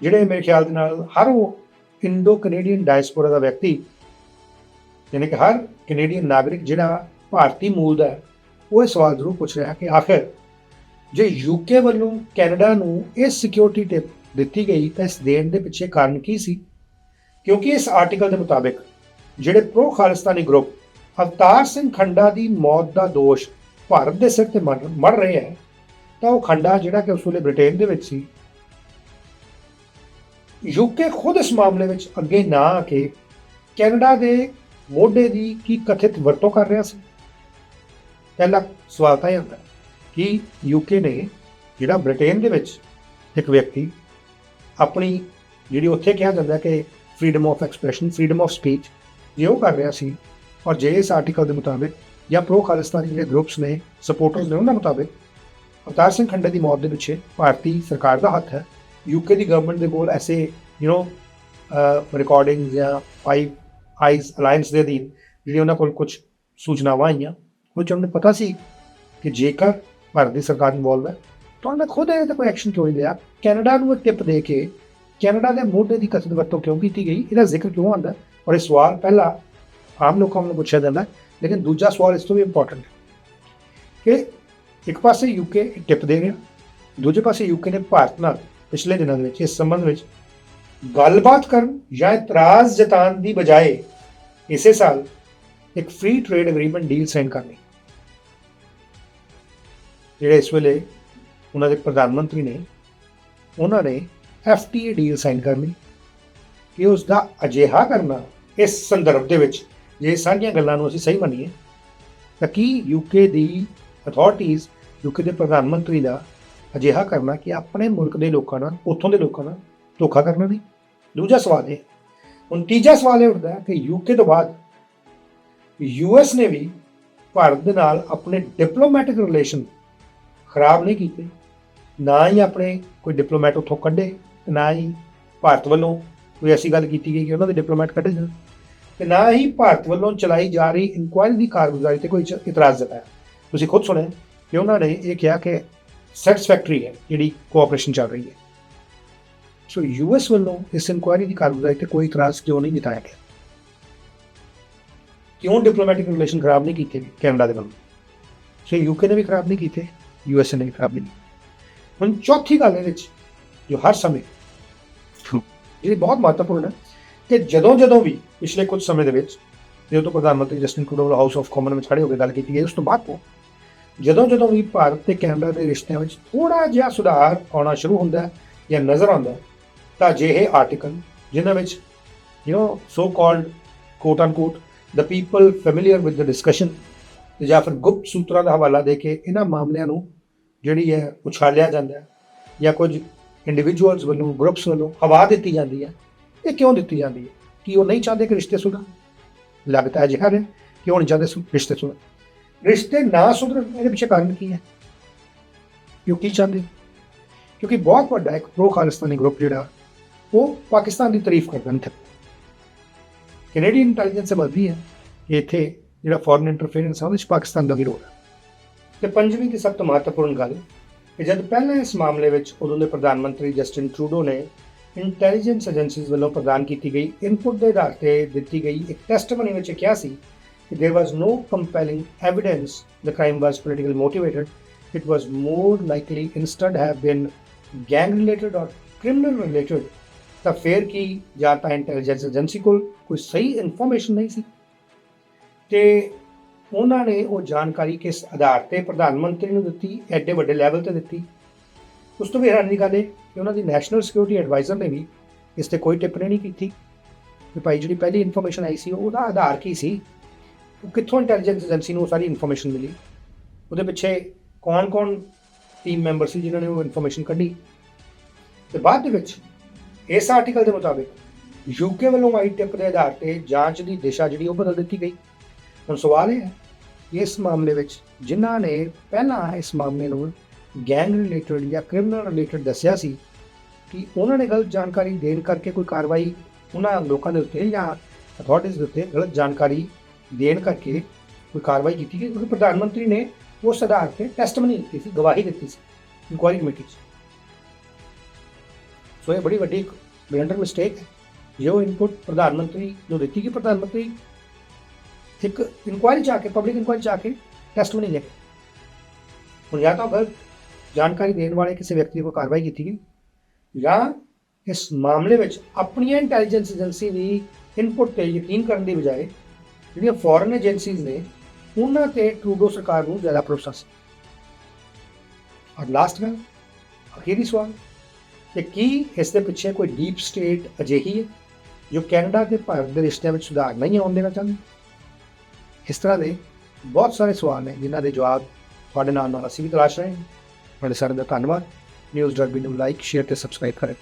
ਜਿਹੜੇ ਮੇਰੇ ਖਿਆਲ ਦੇ ਨਾਲ ਹਰ ਉਹ ਇੰਡੋ ਕੈਨੇਡੀਅਨ ਡਾਇਸਪੋਰਾ ਦਾ ਵਿਅਕਤੀ, ਯਾਨੀ ਕਿ ਹਰ ਕੈਨੇਡੀਅਨ ਨਾਗਰਿਕ ਜਿਹੜਾ ਭਾਰਤੀ ਮੂਲ ਦਾ ਹੈ, ਉਹ ਇਹ ਸਵਾਲ ਜ਼ਰੂਰ ਪੁੱਛ ਰਿਹਾ ਕਿ ਆਖਿਰ ਜੇ UK ਵੱਲੋਂ ਕੈਨੇਡਾ ਨੂੰ ਇਹ ਸਿਕਿਉਰਿਟੀ ਟਿਪ ਦਿੱਤੀ ਗਈ ਤਾਂ ਇਸ ਦੇਣ ਦੇ ਪਿੱਛੇ ਕਾਰਨ ਕੀ ਸੀ? ਕਿਉਂਕਿ ਇਸ ਆਰਟੀਕਲ ਦੇ ਮੁਤਾਬਿਕ ਜਿਹੜੇ ਪ੍ਰੋ ਖਾਲਿਸਤਾਨੀ ਗਰੁੱਪ ਅਵਤਾਰ ਸਿੰਘ ਖੰਡਾ ਦੀ ਮੌਤ ਦਾ ਦੋਸ਼ ਭਾਰਤ ਦੇ ਸਿਰ ਤੇ ਮੜ ਰਹੇ ਹੈ, ਤਾਂ ਉਹ ਖੰਡਾ ਜਿਹੜਾ ਕਿ ਉਸ ਵੇਲੇ ਬ੍ਰਿਟੇਨ ਦੇ ਵਿੱਚ ਸੀ, UK ਖੁਦ ਇਸ ਮਾਮਲੇ ਵਿੱਚ ਅੱਗੇ ਨਾ ਆ ਕੇ ਕੈਨੇਡਾ ਦੇ ਮੋਢੇ ਦੀ ਕੀ ਕਥਿਤ ਵਰਤੋਂ ਕਰ ਰਿਹਾ ਸੀ? ਪਹਿਲਾ ਸਵਾਲ ਤਾਂ ਇਹ ਹੁੰਦਾ ਕਿ UK ਨੇ ਜਿਹੜਾ ਬ੍ਰਿਟੇਨ ਦੇ ਵਿੱਚ ਇੱਕ ਵਿਅਕਤੀ ਆਪਣੀ ਜਿਹੜੀ ਉੱਥੇ ਕਿਹਾ ਜਾਂਦਾ ਕਿ freedom of expression, freedom of speech, ਜੇ ਉਹ ਕਰ ਰਿਹਾ ਸੀ ਔਰ ਜੇ ਇਸ ਆਰਟੀਕਲ ਦੇ ਮੁਤਾਬਿਕ ਜਾਂ ਪ੍ਰੋ ਖਾਲਿਸਤਾਨੀ ਜਿਹੜੇ ਗਰੁੱਪਸ ਨੇ, ਸਪੋਰਟਰਸ ਨੇ, ਉਹਨਾਂ ਮੁਤਾਬਿਕ ਅਵਤਾਰ ਸਿੰਘ ਖੰਡੇ ਦੀ ਮੌਤ ਦੇ ਪਿੱਛੇ ਭਾਰਤੀ ਸਰਕਾਰ ਦਾ ਹੱਥ ਹੈ। UK ਦੀ ਗਵਰਨਮੈਂਟ ਦੇ ਕੋਲ ਐਸੇ ਰਿਕਾਰਡਿੰਗ ਜਾਂ ਫਾਈਵ ਆਈਜ਼ ਅਲਾਇੰਸ ਦੇ ਅਧੀਨ ਜਿਹੜੀ ਉਹਨਾਂ ਕੋਲ ਕੁਝ ਸੂਚਨਾਵਾਂ ਆਈਆਂ, ਉਹ 'ਚ ਉਹਨੂੰ ਪਤਾ ਸੀ ਕਿ ਜੇਕਰ ਭਾਰਤ ਦੀ ਸਰਕਾਰ ਇਨਵੋਲਵ ਹੈ ਤਾਂ ਉਹਨੇ ਖੁਦ ਇਹਦੇ 'ਤੇ ਕੋਈ ਐਕਸ਼ਨ ਕਿਉਂ ਨਹੀਂ ਲਿਆ? ਕੈਨੇਡਾ ਨੂੰ ਇੱਕ ਟਿਪ ਦੇ ਕੇ ਕੈਨੇਡਾ ਦੇ ਮੋਢੇ ਦੀ ਕਥਿਤ ਵਰਤੋਂ ਕਿਉਂ ਕੀਤੀ ਗਈ? ਇਹਦਾ ਜ਼ਿਕਰ ਕਿਉਂ ਆਉਂਦਾ? ਔਰ ਇਹ ਸਵਾਲ ਪਹਿਲਾ ਆਮ ਲੋਕਾਂ ਨੂੰ ਪੁੱਛਿਆ ਜਾਂਦਾ, ਲੇਕਿਨ ਦੂਜਾ ਸਵਾਲ ਇਸ ਤੋਂ ਵੀ ਇੰਪੋਰਟੈਂਟ ਹੈ ਕਿ ਇੱਕ ਪਾਸੇ UK ਟਿਪ ਦੇ ਰਿਹਾ, ਦੂਜੇ ਪਾਸੇ UK ਨੇ ਭਾਰਤ ਨਾਲ ਪਿਛਲੇ ਦਿਨਾਂ ਦੇ ਵਿੱਚ ਇਸ ਸੰਬੰਧ ਵਿੱਚ ਗੱਲਬਾਤ ਕਰਨ ਜਾਂ ਇਤਰਾਜ਼ ਜਤਾਉਣ ਦੀ ਬਜਾਏ ਇਸੇ ਸਾਲ ਇੱਕ free trade agreement deal sign ਕਰਨੀ। ਜਿਹੜੇ ਇਸ ਵੇਲੇ ਉਹਨਾਂ ਦੇ ਪ੍ਰਧਾਨ ਮੰਤਰੀ ਨੇ, ਉਹਨਾਂ ਨੇ FTA ਡੀਲ ਸਾਈਨ ਕਰਨੀ। ਕਿ ਉਸ ਦਾ ਅਜਿਹਾ ਕਰਨਾ ਇਸ ਸੰਦਰਭ ਦੇ ਵਿੱਚ, ਜੇ ਸਾਰੀਆਂ ਗੱਲਾਂ ਨੂੰ ਅਸੀਂ ਸਹੀ ਮੰਨੀਏ, ਤਾਂ ਕੀ UK ਦੀ ਅਥਾਰਟੀਜ਼, UK ਦੇ ਪ੍ਰਧਾਨ ਮੰਤਰੀ ਦਾ ਅਜਿਹਾ ਕਰਨਾ ਕਿ ਆਪਣੇ ਮੁਲਕ ਦੇ ਲੋਕਾਂ ਨਾਲ, ਉੱਥੋਂ ਦੇ ਲੋਕਾਂ ਨਾਲ ਧੋਖਾ ਕਰਨਾ ਨਹੀਂ? ਦੂਜਾ ਸਵਾਲ ਇਹ। ਹੁਣ ਤੀਜਾ ਸਵਾਲ ਇਹ ਉੱਠਦਾ ਕਿ UK ਤੋਂ ਬਾਅਦ US ਨੇ ਵੀ ਭਾਰਤ ਦੇ ਨਾਲ ਆਪਣੇ ਡਿਪਲੋਮੈਟਿਕ ਰਿਲੇਸ਼ਨ ਖਰਾਬ ਨਹੀਂ ਕੀਤੇ, ਨਾ ਹੀ ਆਪਣੇ ਕੋਈ ਡਿਪਲੋਮੈਟ ਉੱਥੋਂ ਕੱਢੇ, ਨਾ ਹੀ ਭਾਰਤ ਵੱਲੋਂ ਕੋਈ ਐਸੀ ਗੱਲ ਕੀਤੀ ਗਈ ਕਿ ਉਹਨਾਂ ਦੇ ਡਿਪਲੋਮੈਟ ਕੱਢੇ ਜਾਣ, ਤੇ ਨਾ ਹੀ ਭਾਰਤ ਵੱਲੋਂ ਚਲਾਈ ਜਾ ਰਹੀ ਇਨਕੁਆਇਰੀ ਦੀ ਕਾਰਗੁਜ਼ਾਰੀ ਤੇ ਕੋਈ ਇਤਰਾਜ਼ ਜਤਾਇਆ। ਤੁਸੀਂ ਖੁਦ ਸੁਣਿਆ ਕਿ ਉਹਨਾਂ ਨੇ ਇਹ ਕਿਹਾ ਕਿ ਸੈਟਿਸਫੈਕਟਰੀ ਹੈ ਜਿਹੜੀ ਕੋਆਪਰੇਸ਼ਨ ਚੱਲ ਰਹੀ ਹੈ। ਸੋ US ਵੱਲੋਂ ਇਸ ਇਨਕੁਆਇਰੀ ਦੀ ਕਾਰਗੁਜ਼ਾਰੀ ਤੇ ਕੋਈ ਇਤਰਾਜ਼ ਕਿਉਂ ਨਹੀਂ ਜਤਾਇਆ ਗਿਆ? ਕਿਉਂ ਡਿਪਲੋਮੈਟਿਕ ਰਿਲੇਸ਼ਨ ਖਰਾਬ ਨਹੀਂ ਕੀਤੇ ਕੈਨੇਡਾ ਦੇ ਵੱਲੋਂ? ਸੋ UK ਨੇ ਵੀ ਖਰਾਬ ਨਹੀਂ ਕੀਤੇ, USA ਨੇ ਵੀ ਖਰਾਬ ਨਹੀਂ। ਹੁਣ ਚੌਥੀ ਗੱਲ ਇਹਦੇ ਵਿੱਚ ਜੋ ਹਰ ਸਮੇਂ ਜਿਹੜੀ ਬਹੁਤ ਮਹੱਤਵਪੂਰਨ ਹੈ ਕਿ ਜਦੋਂ ਵੀ ਪਿਛਲੇ ਕੁਝ ਸਮੇਂ ਦੇ ਵਿੱਚ ਜਦੋਂ ਤੋਂ ਪ੍ਰਧਾਨ ਮੰਤਰੀ Justin Trudeau house of common ਵਿੱਚ ਖੜੇ ਹੋ ਕੇ ਗੱਲ ਕੀਤੀ ਗਈ, ਉਸ ਤੋਂ ਬਾਅਦ ਤੋਂ ਜਦੋਂ ਵੀ ਭਾਰਤ ਤੇ ਕੈਨੇਡਾ ਦੇ ਰਿਸ਼ਤਿਆਂ ਵਿੱਚ ਥੋੜ੍ਹਾ ਜਿਹਾ ਸੁਧਾਰ ਆਉਣਾ ਸ਼ੁਰੂ ਹੁੰਦਾ ਜਾਂ ਨਜ਼ਰ ਆਉਂਦਾ, ਤਾਂ ਅਜਿਹੇ ਆਰਟੀਕਲ ਜਿਨ੍ਹਾਂ ਵਿੱਚ so called quote unquote the people familiar with the discussion ਤੇ ਜਾਂ ਫਿਰ ਗੁਪਤ ਸੂਤਰਾਂ ਦਾ ਹਵਾਲਾ ਦੇ ਕੇ ਇਹਨਾਂ ਮਾਮਲਿਆਂ ਨੂੰ ਜਿਹੜੀ ਹੈ ਉਛਾਲਿਆ ਜਾਂਦਾ ਹੈ ਜਾਂ ਕੁਝ ਇੰਡੀਵਿਜੂਅਲਸ ਵੱਲੋਂ ਗਰੁੱਪਸ ਵੱਲੋਂ ਹਵਾ ਦਿੱਤੀ ਜਾਂਦੀ ਹੈ। ਇਹ ਕਿਉਂ ਦਿੱਤੀ ਜਾਂਦੀ ਹੈ? ਕਿ ਉਹ ਨਹੀਂ ਚਾਹੁੰਦੇ ਕਿ ਰਿਸ਼ਤੇ ਸੁਧਰਨ? ਲੱਗਦਾ ਹੈ ਅਜਿਹਾ ਹੈ ਕਿ ਉਹ ਨਹੀਂ ਚਾਹੁੰਦੇ ਰਿਸ਼ਤੇ ਸੁਧਰਨ। ਰਿਸ਼ਤੇ ਨਾ ਸੁਧਰਨ ਇਹਦੇ ਪਿੱਛੇ ਕਾਰਨ ਕੀ ਹੈ? ਕਿਉਂ ਕੀ ਚਾਹੁੰਦੇ? ਕਿਉਂਕਿ ਬਹੁਤ ਵੱਡਾ ਇੱਕ ਪ੍ਰੋ ਖਾਲਿਸਤਾਨੀ ਗਰੁੱਪ ਜਿਹੜਾ ਉਹ ਪਾਕਿਸਤਾਨ ਦੀ ਤਾਰੀਫ ਕਰਦਾ ਨਹੀਂ। ਕੈਨੇਡੀਅਨ ਇੰਟੈਲੀਜੈਂਸ ਸਮਝਦੀ ਹੈ ਕਿ ਇੱਥੇ ਜਿਹੜਾ ਫੋਰਨ ਇੰਟਰਫੇਰੈਂਸ ਹੈ ਉਹਦੇ 'ਚ ਪਾਕਿਸਤਾਨ ਦਾ ਵੀ ਰੋਲ ਹੈ। ਤੇ ਪੰਜਵੀਂ ਤੇ ਸਭ ਤੋਂ ਮਹੱਤਵਪੂਰਨ ਗੱਲ ਕਿ ਜਦ ਪਹਿਲਾਂ ਇਸ ਮਾਮਲੇ ਵਿੱਚ ਉਦੋਂ ਦੇ ਪ੍ਰਧਾਨ ਮੰਤਰੀ ਜਸਟਿਨ ਟਰੂਡੋ ਨੇ ਇੰਟੈਲੀਜੈਂਸ ਏਜੰਸੀਜ਼ ਵੱਲੋਂ ਪ੍ਰਦਾਨ ਕੀਤੀ ਗਈ ਇਨਪੁਟ ਦੇ ਆਧਾਰ ਤੇ ਦਿੱਤੀ ਗਈ ਇੱਕ ਟੈਸਟਮਨੀ ਵਿੱਚ ਕਿਹਾ ਸੀ ਕਿ there was no compelling evidence the crime was politically motivated. It was more likely instead have been gang related or criminal related. ਤਾਂ ਫਿਰ ਕੀ ਜਾਂ ਤਾਂ ਇੰਟੈਲੀਜੈਂਸ ਏਜੰਸੀ ਕੋਲ ਕੋਈ ਸਹੀ ਇਨਫੋਰਮੇਸ਼ਨ ਨਹੀਂ ਸੀ ਤੇ ਉਹਨਾਂ ਨੇ ਉਹ ਜਾਣਕਾਰੀ ਕਿਸ ਆਧਾਰ ਤੇ ਪ੍ਰਧਾਨ ਮੰਤਰੀ ਨੂੰ ਦਿੱਤੀ, ਐਡੇ ਵੱਡੇ ਲੈਵਲ ਤੇ ਦਿੱਤੀ। ਉਸ ਤੋਂ ਵੀ ਹੈਰਾਨੀ ਦੀ ਗੱਲ ਇਹ ਕਿ ਉਹਨਾਂ ਦੀ ਨੈਸ਼ਨਲ ਸਿਕਿਉਰਿਟੀ ਐਡਵਾਈਜ਼ਰ ਨੇ ਵੀ ਇਸ ਤੇ ਕੋਈ ਟਿੱਪਣੀ ਨਹੀਂ ਕੀਤੀ ਕਿ ਭਾਈ ਜਿਹੜੀ ਪਹਿਲੀ ਇਨਫੋਰਮੇਸ਼ਨ ਆਈ ਸੀ ਉਹਦਾ ਆਧਾਰ ਕੀ ਸੀ, ਉਹ ਕਿੱਥੋਂ ਇੰਟੈਲੀਜੈਂਸ ਏਜੰਸੀ ਨੂੰ ਸਾਰੀ ਇਨਫੋਰਮੇਸ਼ਨ ਮਿਲੀ, ਉਹਦੇ ਪਿੱਛੇ ਕੌਣ ਟੀਮ ਮੈਂਬਰ ਸੀ ਜਿਨ੍ਹਾਂ ਨੇ ਉਹ ਇਨਫੋਰਮੇਸ਼ਨ ਕੱਢੀ। ਤੇ ਬਾਅਦ ਦੇ ਵਿੱਚ ਇਸ ਆਰਟੀਕਲ ਦੇ ਮੁਤਾਬਿਕ ਯੂਕੇ ਵੱਲੋਂ ਆਈ ਟਿਪ ਦੇ ਆਧਾਰ ਤੇ ਜਾਂਚ ਦੀ ਦਿਸ਼ਾ ਜਿਹੜੀ ਉਹ ਬਦਲ ਦਿੱਤੀ ਗਈ। ਹੁਣ ਸਵਾਲ ਇਹ ਹੈ ਕਿ ਇਸ ਮਾਮਲੇ ਵਿੱਚ ਜਿਨ੍ਹਾਂ ਨੇ ਪਹਿਲਾਂ ਇਸ ਮਾਮਲੇ ਨੂੰ ਗੈਂਗ ਰਿਲੇਟਡ ਜਾਂ ਕ੍ਰਿਮੀਨਲ ਰਿਲੇਟਡ ਦੱਸਿਆ ਸੀ ਕਿ ਉਹਨਾਂ ਨੇ ਗਲਤ ਜਾਣਕਾਰੀ ਦੇਣ ਕਰਕੇ ਕੋਈ ਕਾਰਵਾਈ ਉਹਨਾਂ ਲੋਕਾਂ ਦੇ ਉੱਤੇ ਜਾਂ ਅਥਾਰਟੀਜ਼ ਦੇ ਉੱਤੇ ਗਲਤ ਜਾਣਕਾਰੀ ਦੇਣ ਕਰਕੇ ਕੋਈ ਕਾਰਵਾਈ ਕੀਤੀ ਗਈ, ਕਿਉਂਕਿ ਪ੍ਰਧਾਨ ਮੰਤਰੀ ਨੇ ਉਸ ਆਧਾਰ ਤੇ ਟੈਸਟਮਨੀ ਦਿੱਤੀ ਸੀ, ਗਵਾਹੀ ਦਿੱਤੀ ਸੀ ਇਨਕੁਆਇਰੀ ਕਮੇਟੀ 'ਚ। ਸੋ ਇਹ ਬੜੀ ਵੱਡੀ ਬਲੰਡਰ ਮਿਸਟੇਕ ਹੈ ਜੇ ਉਹ ਇਨਪੁਟ ਪ੍ਰਧਾਨ ਮੰਤਰੀ ਨੂੰ ਦਿੱਤੀ ਕਿ ਪ੍ਰਧਾਨ ਮੰਤਰੀ ਇੱਕ ਇਨਕੁਆਇਰੀ 'ਚ ਆ ਕੇ ਪਬਲਿਕ ਇਨਕੁਆਇਰੀ 'ਚ ਆ ਕੇ ਟੈਸਟਮਨੀ ਲੈ ਕੇ ਹੁਣ ਜਾਂ ਤਾਂ ਗਲਤ ਜਾਣਕਾਰੀ ਦੇਣ ਵਾਲੇ ਕਿਸੇ ਵਿਅਕਤੀ ਕੋਲ ਕਾਰਵਾਈ ਕੀਤੀ ਗਈ ਜਾਂ ਇਸ ਮਾਮਲੇ ਵਿੱਚ ਆਪਣੀਆਂ ਇੰਟੈਲੀਜੈਂਸ ਏਜੰਸੀ ਦੀ ਇਨਪੁਟ ਤੇ ਯਕੀਨ ਕਰਨ ਦੀ ਬਜਾਏ ਜਿਹੜੀਆਂ ਫੋਰਨ ਏਜੰਸੀਜ਼ ਨੇ ਉਹਨਾਂ ਤੇ ਟਰੂਡੋ ਸਰਕਾਰ ਨੂੰ ਜ਼ਿਆਦਾ ਭਰੋਸਾ ਸੀ। ਔਰ ਲਾਸਟ ਗੱਲ, ਅਖੀਰੀ ਸਵਾਲ ਕਿ ਕੀ ਇਸ ਦੇ ਪਿੱਛੇ ਕੋਈ ਡੀਪ ਸਟੇਟ ਅਜਿਹੀ ਹੈ ਜੋ ਕੈਨੇਡਾ ਤੇ ਭਾਰਤ ਦੇ ਰਿਸ਼ਤਿਆਂ ਵਿੱਚ ਸੁਧਾਰ ਨਹੀਂ ਆਉਣ ਦੇਣਾ ਚਾਹੁੰਦੀ? ਇਸ ਤਰ੍ਹਾਂ ਦੇ ਬਹੁਤ ਸਾਰੇ ਸਵਾਲ ਨੇ ਜਿਨ੍ਹਾਂ ਦੇ ਜਵਾਬ ਤੁਹਾਡੇ ਨਾਲ ਅਸੀਂ ਵੀ ਤਲਾਸ਼ ਰਹੇ ਹਾਂ। ਤੁਹਾਡੇ ਸਾਰਿਆਂ ਦਾ ਧੰਨਵਾਦ। ਨਿਊਜ਼.ਬੀ ਨੂੰ ਲਾਈਕ, ਸ਼ੇਅਰ ਤੇ ਸਬਸਕ੍ਰਾਈਬ ਕरें।